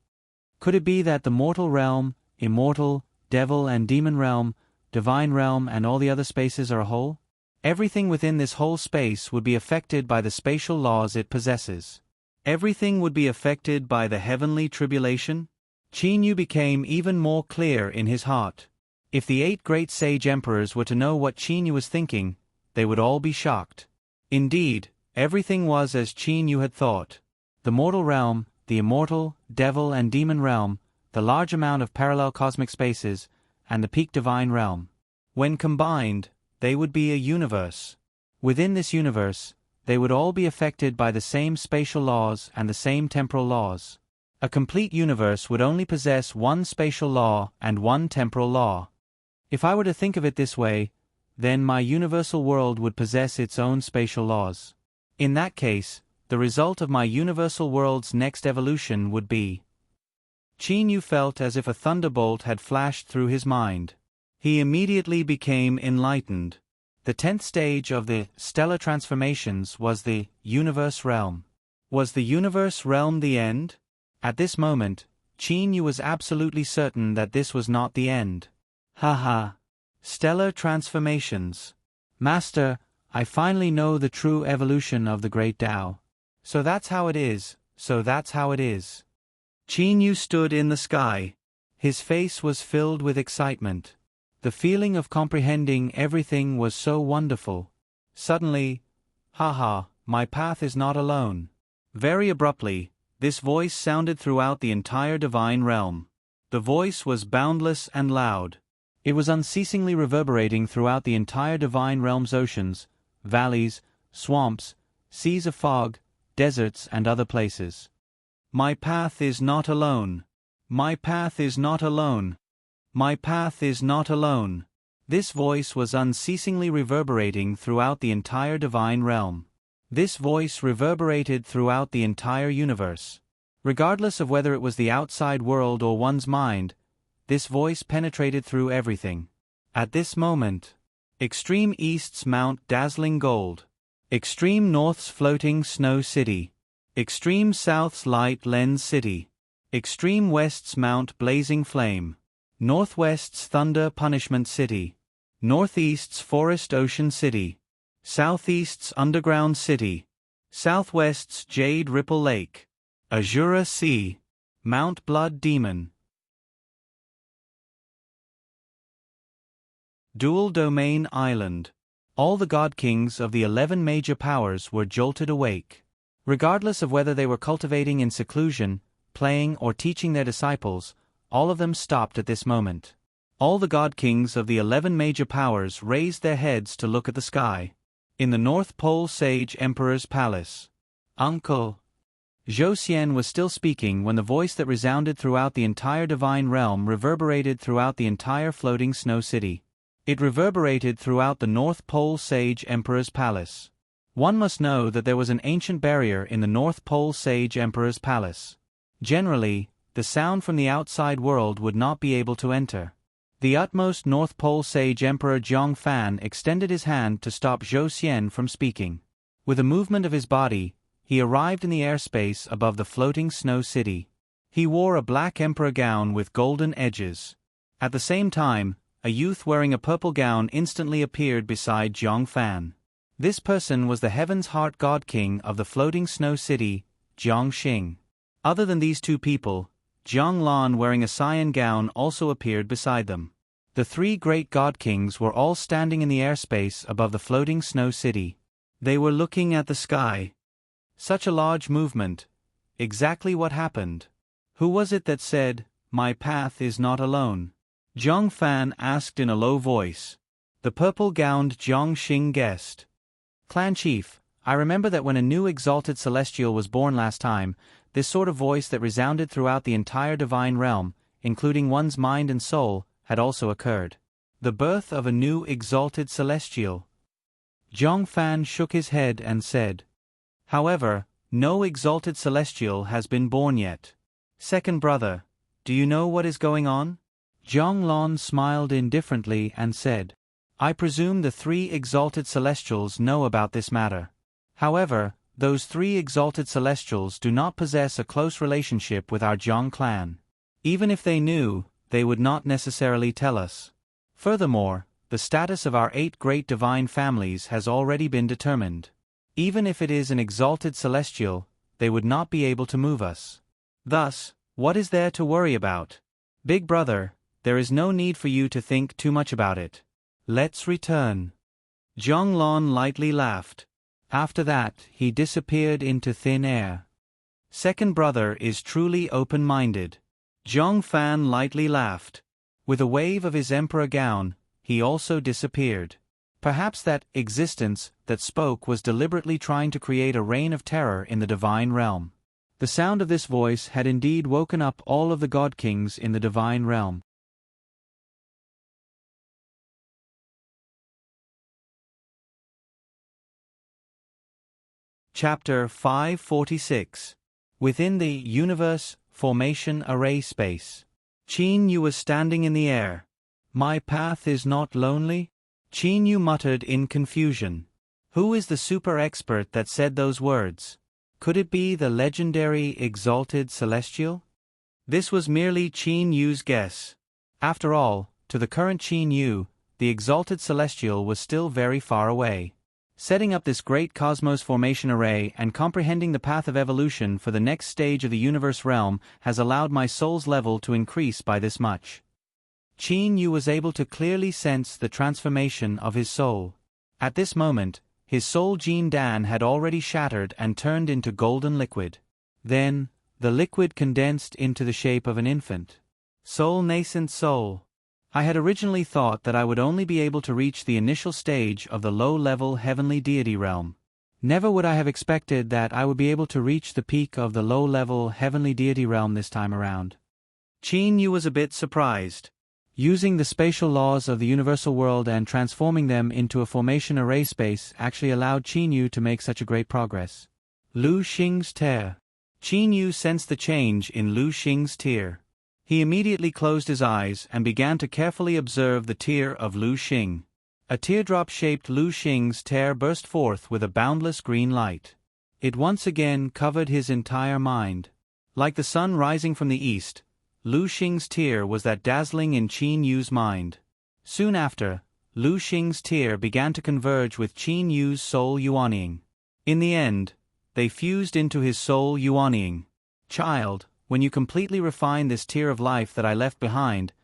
Could it be that the mortal realm, immortal, devil and demon realm, divine realm and all the other spaces are a whole? Everything within this whole space would be affected by the spatial laws it possesses. Everything would be affected by the heavenly tribulation? Qin Yu became even more clear in his heart. If the 8 great sage emperors were to know what Qin Yu was thinking, they would all be shocked. Indeed, everything was as Qin Yu had thought. The mortal realm, the immortal, devil and demon realm, the large amount of parallel cosmic spaces, and the peak divine realm. When combined, they would be a universe. Within this universe, they would all be affected by the same spatial laws and the same temporal laws. A complete universe would only possess one spatial law and one temporal law. If I were to think of it this way, then my universal world would possess its own spatial laws. In that case, the result of my universal world's next evolution would be. Qin Yu felt as if a thunderbolt had flashed through his mind. He immediately became enlightened. The 10th stage of the stellar transformations was the universe realm. Was the universe realm the end? At this moment, Qin Yu was absolutely certain that this was not the end. Haha. Stellar transformations. Master, I finally know the true evolution of the great Tao. So that's how it is, so that's how it is. Qin Yu stood in the sky. His face was filled with excitement. The feeling of comprehending everything was so wonderful. Suddenly, haha, my path is not alone. Very abruptly, this voice sounded throughout the entire divine realm. The voice was boundless and loud. It was unceasingly reverberating throughout the entire divine realm's oceans, valleys, swamps, seas of fog, deserts and other places. My path is not alone. My path is not alone. My path is not alone. This voice was unceasingly reverberating throughout the entire divine realm. This voice reverberated throughout the entire universe. Regardless of whether it was the outside world or one's mind, this voice penetrated through everything. At this moment, Extreme East's Mount Dazzling Gold, Extreme North's Floating Snow City, Extreme South's Light Lens City, Extreme West's Mount Blazing Flame, Northwest's Thunder Punishment City, Northeast's Forest Ocean City, Southeast's Underground City, Southwest's Jade Ripple Lake, Azura Sea, Mount Blood Demon. Dual Domain Island. All the god kings of the 11 major powers were jolted awake. Regardless of whether they were cultivating in seclusion, playing or teaching their disciples, all of them stopped at this moment. All the god kings of the 11 major powers raised their heads to look at the sky. In the North Pole Sage Emperor's Palace. Uncle. Zhou Xian was still speaking when the voice that resounded throughout the entire divine realm reverberated throughout the entire floating snow city. It reverberated throughout the North Pole Sage Emperor's Palace. One must know that there was an ancient barrier in the North Pole Sage Emperor's Palace. Generally, the sound from the outside world would not be able to enter. The utmost North Pole Sage Emperor Zhang Fan extended his hand to stop Zhou Xian from speaking. With a movement of his body, he arrived in the airspace above the floating snow city. He wore a black emperor gown with golden edges. At the same time, a youth wearing a purple gown instantly appeared beside Zhang Fan. This person was the Heaven's Heart God King of the floating snow city, Jiang Xing. Other than these two people, Jiang Lan wearing a cyan gown also appeared beside them. The three great god kings were all standing in the airspace above the floating snow city. They were looking at the sky. Such a large movement. Exactly what happened? Who was it that said, "My path is not alone"? Zhang Fan asked in a low voice. The purple-gowned Jiang Xing guessed. Clan Chief, I remember that when a new exalted celestial was born last time, this sort of voice that resounded throughout the entire divine realm, including one's mind and soul, had also occurred. The birth of a new exalted celestial. Zhang Fan shook his head and said. However, no exalted celestial has been born yet. Second brother, do you know what is going on? Zhang Lan smiled indifferently and said, I presume the three exalted celestials know about this matter. However, those three exalted celestials do not possess a close relationship with our Zhang clan. Even if they knew, they would not necessarily tell us. Furthermore, the status of our 8 great divine families has already been determined. Even if it is an exalted celestial, they would not be able to move us. Thus, what is there to worry about? Big brother, there is no need for you to think too much about it. Let's return. Zhang Lan lightly laughed. After that, he disappeared into thin air. Second brother is truly open-minded. Zhang Fan lightly laughed. With a wave of his emperor gown, he also disappeared. Perhaps that existence that spoke was deliberately trying to create a reign of terror in the divine realm. The sound of this voice had indeed woken up all of the god kings in the divine realm. Chapter 546. Within the Universe Formation Array Space. Qin Yu was standing in the air. My path is not lonely? Qin Yu muttered in confusion. Who is the super expert that said those words? Could it be the legendary Exalted Celestial? This was merely Qin Yu's guess. After all, to the current Qin Yu, the Exalted Celestial was still very far away. Setting up this great cosmos formation array and comprehending the path of evolution for the next stage of the universe realm has allowed my soul's level to increase by this much. Qin Yu was able to clearly sense the transformation of his soul. At this moment, his soul Jin Dan had already shattered and turned into golden liquid. Then, the liquid condensed into the shape of an infant. Soul nascent soul. I had originally thought that I would only be able to reach the initial stage of the low-level heavenly deity realm. Never would I have expected that I would be able to reach the peak of the low-level heavenly deity realm this time around. Qin Yu was a bit surprised. Using the spatial laws of the universal world and transforming them into a formation array space actually allowed Qin Yu to make such a great progress. Lu Xing's tear. Qin Yu sensed the change in Lu Xing's tear. He immediately closed his eyes and began to carefully observe the tear of Lu Xing. A teardrop-shaped Lu Xing's tear burst forth with a boundless green light. It once again covered his entire mind. Like the sun rising from the east, Lu Xing's tear was that dazzling in Qin Yu's mind. Soon after, Lu Xing's tear began to converge with Qin Yu's soul Yuanying. In the end, they fused into his soul Yuanying. Child, when you completely refine this tear of life that I left behind,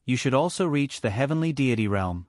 you should also reach the heavenly deity realm.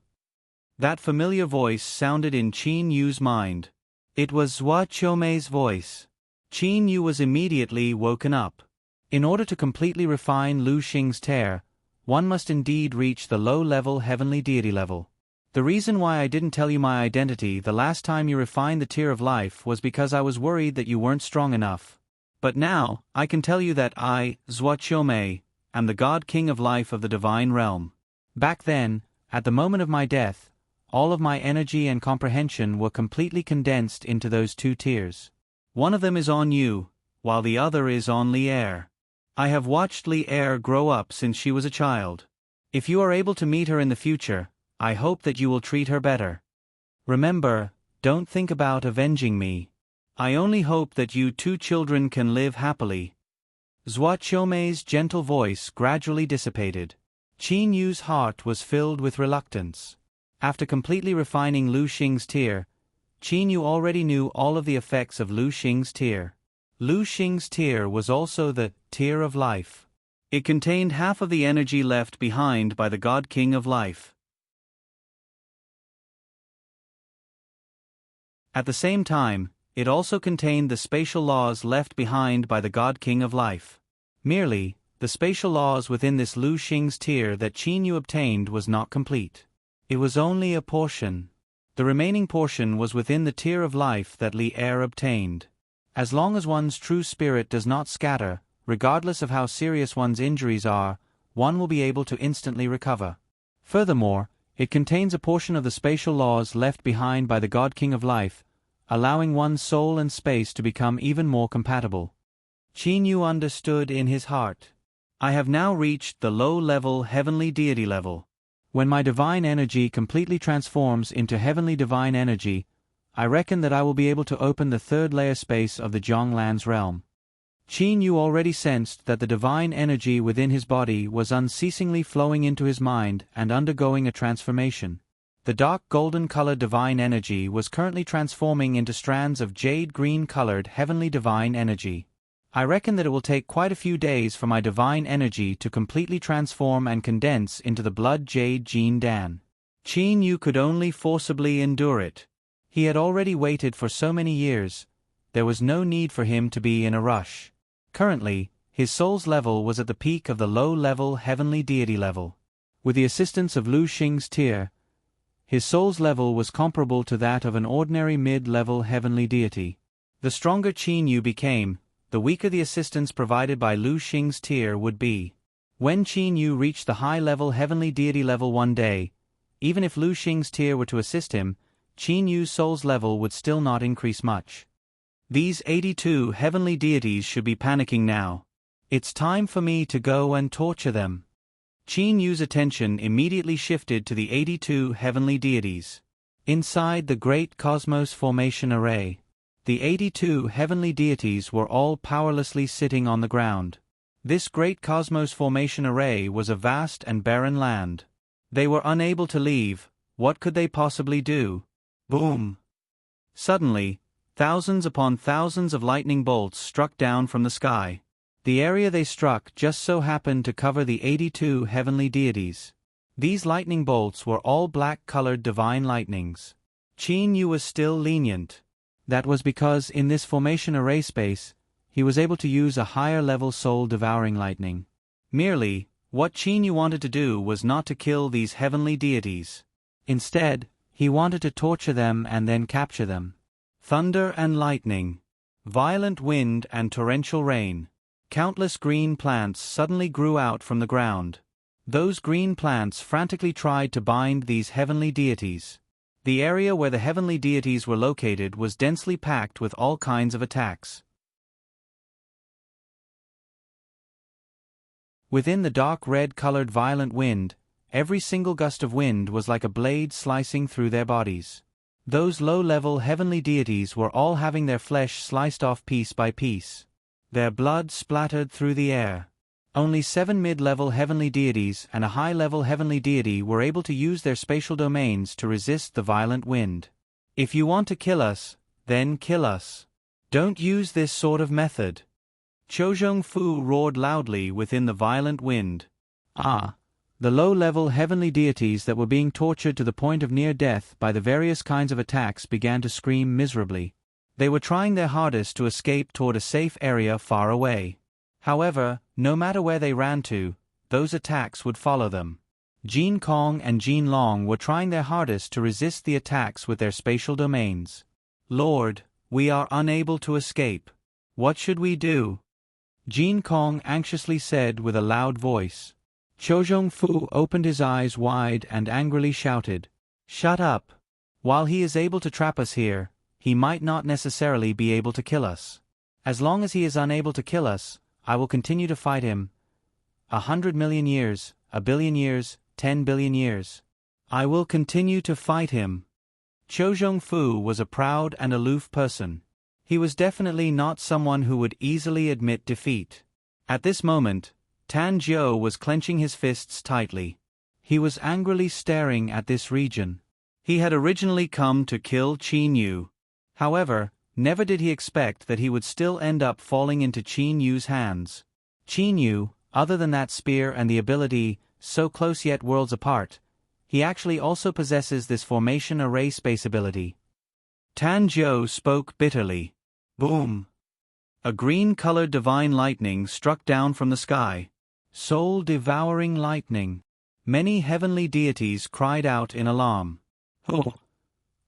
That familiar voice sounded in Qin Yu's mind. It was Zhua Qiumei's voice. Qin Yu was immediately woken up. In order to completely refine Lu Xing's tear, one must indeed reach the low-level heavenly deity level. The reason why I didn't tell you my identity the last time you refined the tear of life was because I was worried that you weren't strong enough. But now, I can tell you that I, Zhua Qiumei, am the God King of Life of the Divine Realm. Back then, at the moment of my death, all of my energy and comprehension were completely condensed into those two tears. One of them is on you, while the other is on Li Er. I have watched Li Er grow up since she was a child. If you are able to meet her in the future, I hope that you will treat her better. Remember, don't think about avenging me. I only hope that you two children can live happily. Zhua Qiumei's gentle voice gradually dissipated. Qin Yu's heart was filled with reluctance. After completely refining Lu Xing's tear, Qin Yu already knew all of the effects of Lu Xing's tear. Lu Xing's tear was also the tear of life. It contained half of the energy left behind by the God King of Life. At the same time, it also contained the spatial laws left behind by the God King of Life. Merely, the spatial laws within this Lu Xing's tear that Qin Yu obtained was not complete. It was only a portion. The remaining portion was within the tear of life that Li Er obtained. As long as one's true spirit does not scatter, regardless of how serious one's injuries are, one will be able to instantly recover. Furthermore, it contains a portion of the spatial laws left behind by the God King of Life, allowing one's soul and space to become even more compatible. Qin Yu understood in his heart. I have now reached the low-level heavenly deity level. When my divine energy completely transforms into heavenly divine energy, I reckon that I will be able to open the third layer space of the Zhonglan's realm. Qin Yu already sensed that the divine energy within his body was unceasingly flowing into his mind and undergoing a transformation. The dark golden-colored divine energy was currently transforming into strands of jade-green-colored heavenly divine energy. I reckon that it will take quite a few days for my divine energy to completely transform and condense into the blood jade Jin Dan. Qin Yu could only forcibly endure it. He had already waited for so many years. There was no need for him to be in a rush. Currently, his soul's level was at the peak of the low-level heavenly deity level. With the assistance of Lu Xing's tear, his soul's level was comparable to that of an ordinary mid-level heavenly deity. The stronger Qin Yu became, the weaker the assistance provided by Lu Xing's tear would be. When Qin Yu reached the high-level heavenly deity level one day, even if Lu Xing's tear were to assist him, Qin Yu's soul's level would still not increase much. These 82 heavenly deities should be panicking now. It's time for me to go and torture them. Qin Yu's attention immediately shifted to the 82 heavenly deities. Inside the great cosmos formation array, the 82 heavenly deities were all powerlessly sitting on the ground. This great cosmos formation array was a vast and barren land. They were unable to leave. What could they possibly do? Boom! Suddenly, thousands upon thousands of lightning bolts struck down from the sky. The area they struck just so happened to cover the 82 heavenly deities. These lightning bolts were all black-colored divine lightnings. Qin Yu was still lenient. That was because in this formation array space, he was able to use a higher-level soul-devouring lightning. Merely, what Qin Yu wanted to do was not to kill these heavenly deities. Instead, he wanted to torture them and then capture them. Thunder and lightning, violent wind and torrential rain. Countless green plants suddenly grew out from the ground. Those green plants frantically tried to bind these heavenly deities. The area where the heavenly deities were located was densely packed with all kinds of attacks. Within the dark red-colored violent wind, every single gust of wind was like a blade slicing through their bodies. Those low-level heavenly deities were all having their flesh sliced off piece by piece. Their blood splattered through the air. Only 7 mid-level heavenly deities and a high-level heavenly deity were able to use their spatial domains to resist the violent wind. If you want to kill us, then kill us. Don't use this sort of method. Chozhong Fu roared loudly within the violent wind. The low-level heavenly deities that were being tortured to the point of near death by the various kinds of attacks began to scream miserably. They were trying their hardest to escape toward a safe area far away. However, no matter where they ran to, those attacks would follow them. Jin Kong and Jin Long were trying their hardest to resist the attacks with their spatial domains. Lord, we are unable to escape. What should we do? Jin Kong anxiously said with a loud voice. Chozhong Fu opened his eyes wide and angrily shouted, "Shut up! While he is able to trap us here, he might not necessarily be able to kill us. As long as he is unable to kill us, I will continue to fight him. 100 million years, 1 billion years, 10 billion years. I will continue to fight him." Chozhong Fu was a proud and aloof person. He was definitely not someone who would easily admit defeat. At this moment, Tan Jiu was clenching his fists tightly. He was angrily staring at this region. He had originally come to kill Qin Yu. However, never did he expect that he would still end up falling into Qin Yu's hands. Qin Yu, other than that spear and the ability, so close yet worlds apart, he actually also possesses this formation array space ability. Tan Jiu spoke bitterly. Boom! A green-colored divine lightning struck down from the sky. Soul-devouring lightning. Many heavenly deities cried out in alarm. Oh!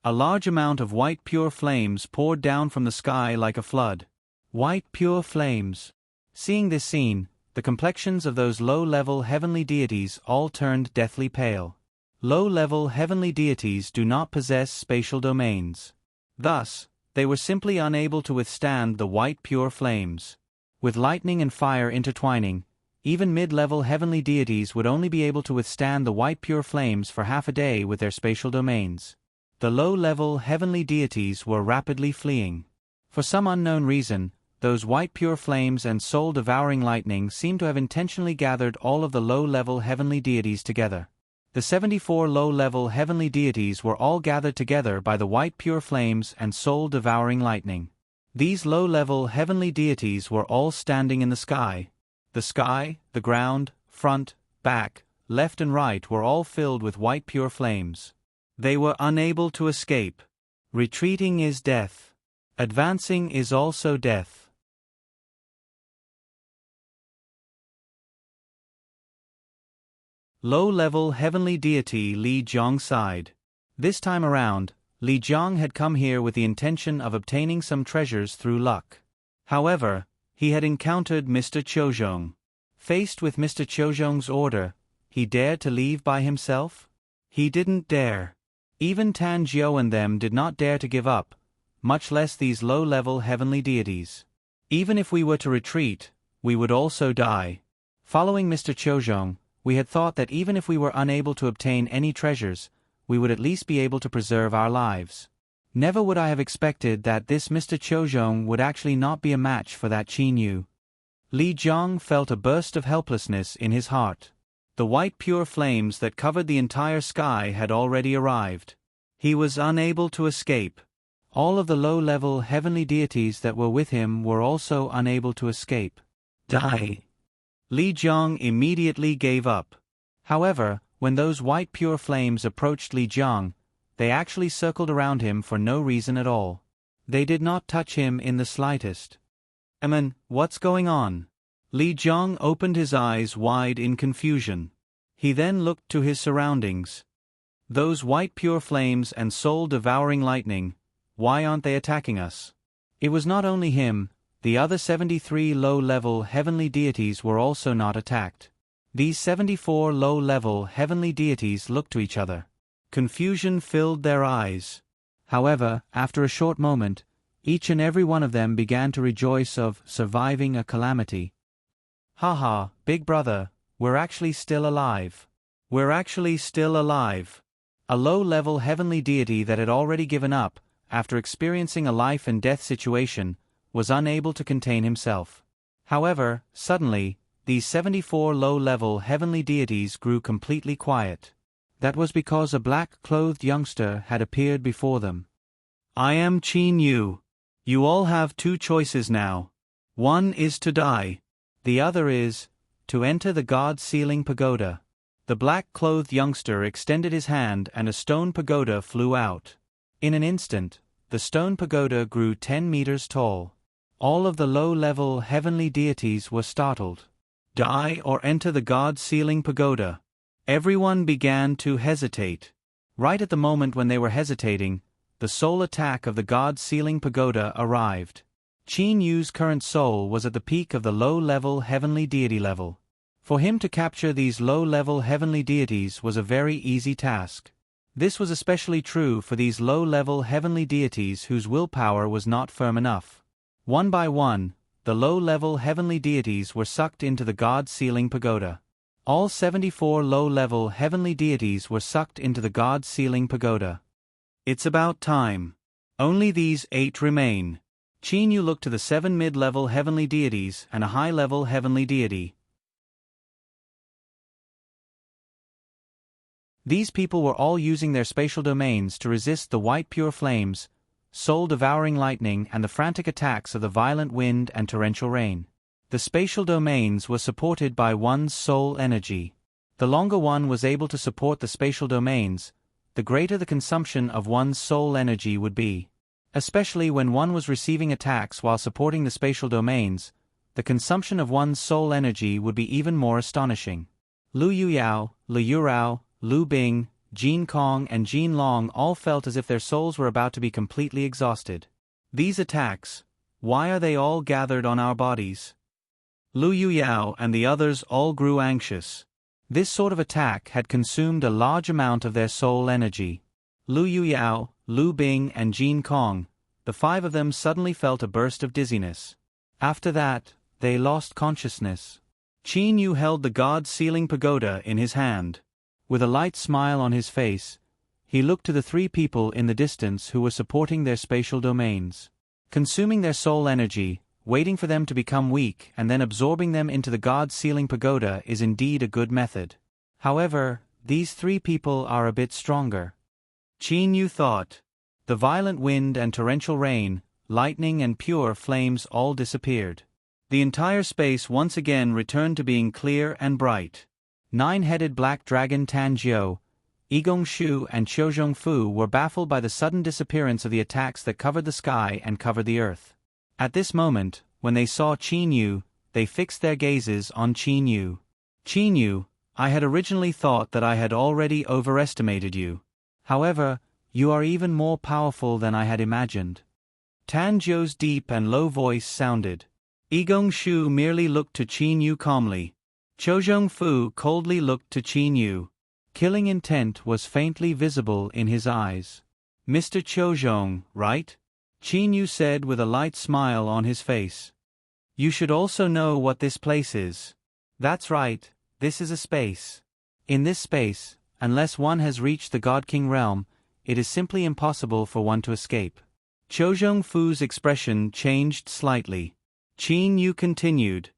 A large amount of white pure flames poured down from the sky like a flood. White pure flames. Seeing this scene, the complexions of those low-level heavenly deities all turned deathly pale. Low-level heavenly deities do not possess spatial domains. Thus, they were simply unable to withstand the white pure flames. With lightning and fire intertwining, even mid-level heavenly deities would only be able to withstand the white pure flames for half a day with their spatial domains. The low-level heavenly deities were rapidly fleeing. For some unknown reason, those white pure flames and soul-devouring lightning seemed to have intentionally gathered all of the low-level heavenly deities together. The 74 low-level heavenly deities were all gathered together by the white pure flames and soul-devouring lightning. These low-level heavenly deities were all standing in the sky. The sky, the ground, front, back, left and right were all filled with white pure flames. They were unable to escape. Retreating is death. Advancing is also death. Low-level heavenly deity Li Jiang sighed. This time around, Li Jiang had come here with the intention of obtaining some treasures through luck. However, he had encountered Mr. Chozhong. Faced with Mr. Chozhong's order, he dared to leave by himself? He didn't dare. Even Tan Jiu and them did not dare to give up, much less these low-level heavenly deities. Even if we were to retreat, we would also die. Following Mr. Chozhong, we had thought that even if we were unable to obtain any treasures, we would at least be able to preserve our lives. Never would I have expected that this Mr. Chozhong would actually not be a match for that Qin Yu. Li Jiang felt a burst of helplessness in his heart. The white pure flames that covered the entire sky had already arrived. He was unable to escape. All of the low-level heavenly deities that were with him were also unable to escape. Die! Li Jiang immediately gave up. However, when those white pure flames approached Li Jiang, they actually circled around him for no reason at all. They did not touch him in the slightest. What's going on? Li Jiang opened his eyes wide in confusion. He then looked to his surroundings. Those white pure flames and soul-devouring lightning, why aren't they attacking us? It was not only him, the other 73 low-level heavenly deities were also not attacked. These 74 low-level heavenly deities looked to each other. Confusion filled their eyes. However, after a short moment, each and every one of them began to rejoice of surviving a calamity. Haha, big brother, we're actually still alive. We're actually still alive. A low-level heavenly deity that had already given up, after experiencing a life-and-death situation, was unable to contain himself. However, suddenly, these 74 low-level heavenly deities grew completely quiet. That was because a black-clothed youngster had appeared before them. I am Qin Yu. You all have two choices now. One is to die. The other is to enter the God-sealing pagoda. The black-clothed youngster extended his hand and a stone pagoda flew out. In an instant, the stone pagoda grew 10 meters tall. All of the low-level heavenly deities were startled. Die or enter the God-sealing pagoda. Everyone began to hesitate. Right at the moment when they were hesitating, the soul attack of the God-sealing pagoda arrived. Qin Yu's current soul was at the peak of the low-level heavenly deity level. For him to capture these low-level heavenly deities was a very easy task. This was especially true for these low-level heavenly deities whose willpower was not firm enough. One by one, the low-level heavenly deities were sucked into the God-sealing pagoda. All 74 low-level heavenly deities were sucked into the God-sealing pagoda. It's about time. Only these 8 remain. Qin Yu looked to the 7 mid-level heavenly deities and a high-level heavenly deity. These people were all using their spatial domains to resist the white pure flames, soul-devouring lightning and the frantic attacks of the violent wind and torrential rain. The spatial domains were supported by one's soul energy. The longer one was able to support the spatial domains, the greater the consumption of one's soul energy would be. Especially when one was receiving attacks while supporting the spatial domains, the consumption of one's soul energy would be even more astonishing. Lu Yuyao, Lu Yurao, Lu Bing, Jin Kong and Jin Long all felt as if their souls were about to be completely exhausted. These attacks, why are they all gathered on our bodies? Lu Yuyao and the others all grew anxious. This sort of attack had consumed a large amount of their soul energy. Lu Yuyao, Lu Bing and Jin Kong, the 5 of them suddenly felt a burst of dizziness. After that, they lost consciousness. Qin Yu held the God-sealing pagoda in his hand. With a light smile on his face, he looked to the 3 people in the distance who were supporting their spatial domains. Consuming their soul energy, waiting for them to become weak and then absorbing them into the God-sealing pagoda is indeed a good method. However, these 3 people are a bit stronger. Qin Yu thought. The violent wind and torrential rain, lightning and pure flames all disappeared. The entire space once again returned to being clear and bright. 9-headed black dragon Tanjiu, Yigong Shu and Qiuzhong Fu were baffled by the sudden disappearance of the attacks that covered the sky and covered the earth. At this moment, when they saw Qin Yu, they fixed their gazes on Qin Yu. Qin Yu, I had originally thought that I had already overestimated you. However, you are even more powerful than I had imagined. Tanjiu's deep and low voice sounded. Yigong Shu merely looked to Qin Yu calmly. Qiuzhong Fu coldly looked to Qin Yu. Killing intent was faintly visible in his eyes. Mr. Qiuzhong, right? Qin Yu said with a light smile on his face. You should also know what this place is. That's right, this is a space. In this space, unless one has reached the God King realm, it is simply impossible for one to escape. Chozhong Fu's expression changed slightly. Qin Yu continued.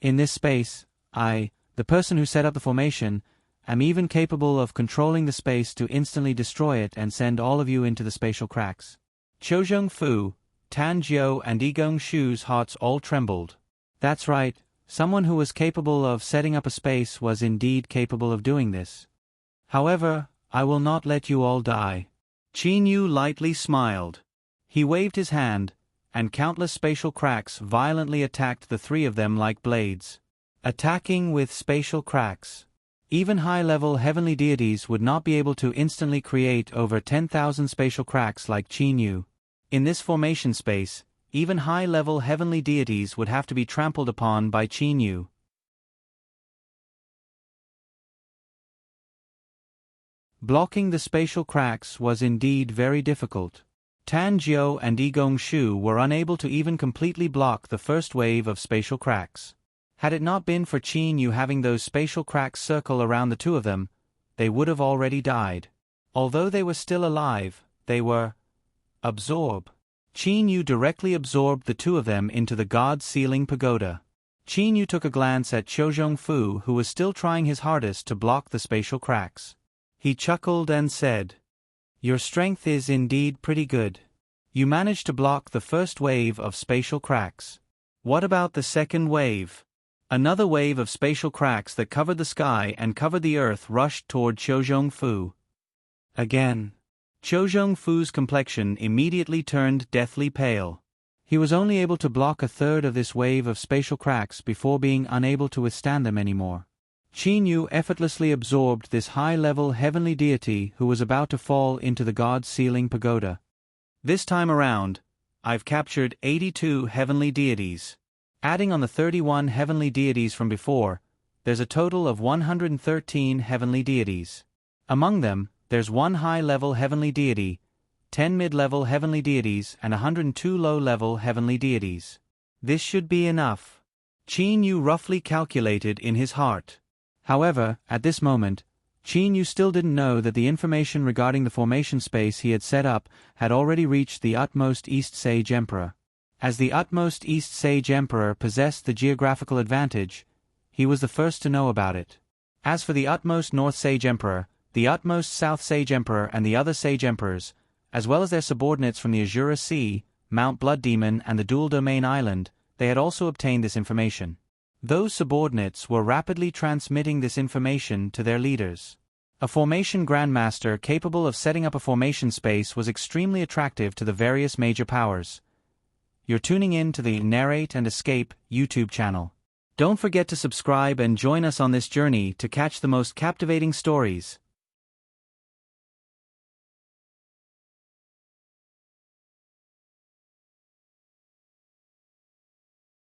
In this space, I, the person who set up the formation, am even capable of controlling the space to instantly destroy it and send all of you into the spatial cracks. Chozhong Fu, Tan Jiao and Yigong Shu's hearts all trembled. That's right, someone who was capable of setting up a space was indeed capable of doing this. However, I will not let you all die. Qin Yu lightly smiled. He waved his hand, and countless spatial cracks violently attacked the three of them like blades. Attacking with spatial cracks. Even high-level heavenly deities would not be able to instantly create over 10,000 spatial cracks like Qin Yu. In this formation space, even high-level heavenly deities would have to be trampled upon by Qin Yu. Blocking the spatial cracks was indeed very difficult. Tan Jiao and Yigong Shu were unable to even completely block the first wave of spatial cracks. Had it not been for Qin Yu having those spatial cracks circle around the two of them, they would have already died. Although they were still alive, they were absorb. Qin Yu directly absorbed the two of them into the God Sealing Pagoda. Qin Yu took a glance at Chozhong Fu, who was still trying his hardest to block the spatial cracks. He chuckled and said, Your strength is indeed pretty good. You managed to block the first wave of spatial cracks. What about the second wave? Another wave of spatial cracks that covered the sky and covered the earth rushed toward Chozhong Fu. Again. Chozhong Fu's complexion immediately turned deathly pale. He was only able to block a third of this wave of spatial cracks before being unable to withstand them anymore. Qin Yu effortlessly absorbed this high-level heavenly deity who was about to fall into the God Sealing Pagoda. This time around, I've captured 82 heavenly deities. Adding on the 31 heavenly deities from before, there's a total of 113 heavenly deities. Among them, there's one high-level heavenly deity, 10 mid-level heavenly deities and 102 low-level heavenly deities. This should be enough. Qin Yu roughly calculated in his heart. However, at this moment, Qin Yu still didn't know that the information regarding the formation space he had set up had already reached the utmost East Sage Emperor. As the utmost East Sage Emperor possessed the geographical advantage, he was the first to know about it. As for the utmost North Sage Emperor, the utmost South Sage Emperor and the other Sage Emperors, as well as their subordinates from the Azura Sea, Mount Blood Demon and the Dual Domain Island, they had also obtained this information. Those subordinates were rapidly transmitting this information to their leaders. A formation grandmaster capable of setting up a formation space was extremely attractive to the various major powers. You're tuning in to the Narrate and Escape YouTube channel. Don't forget to subscribe and join us on this journey to catch the most captivating stories.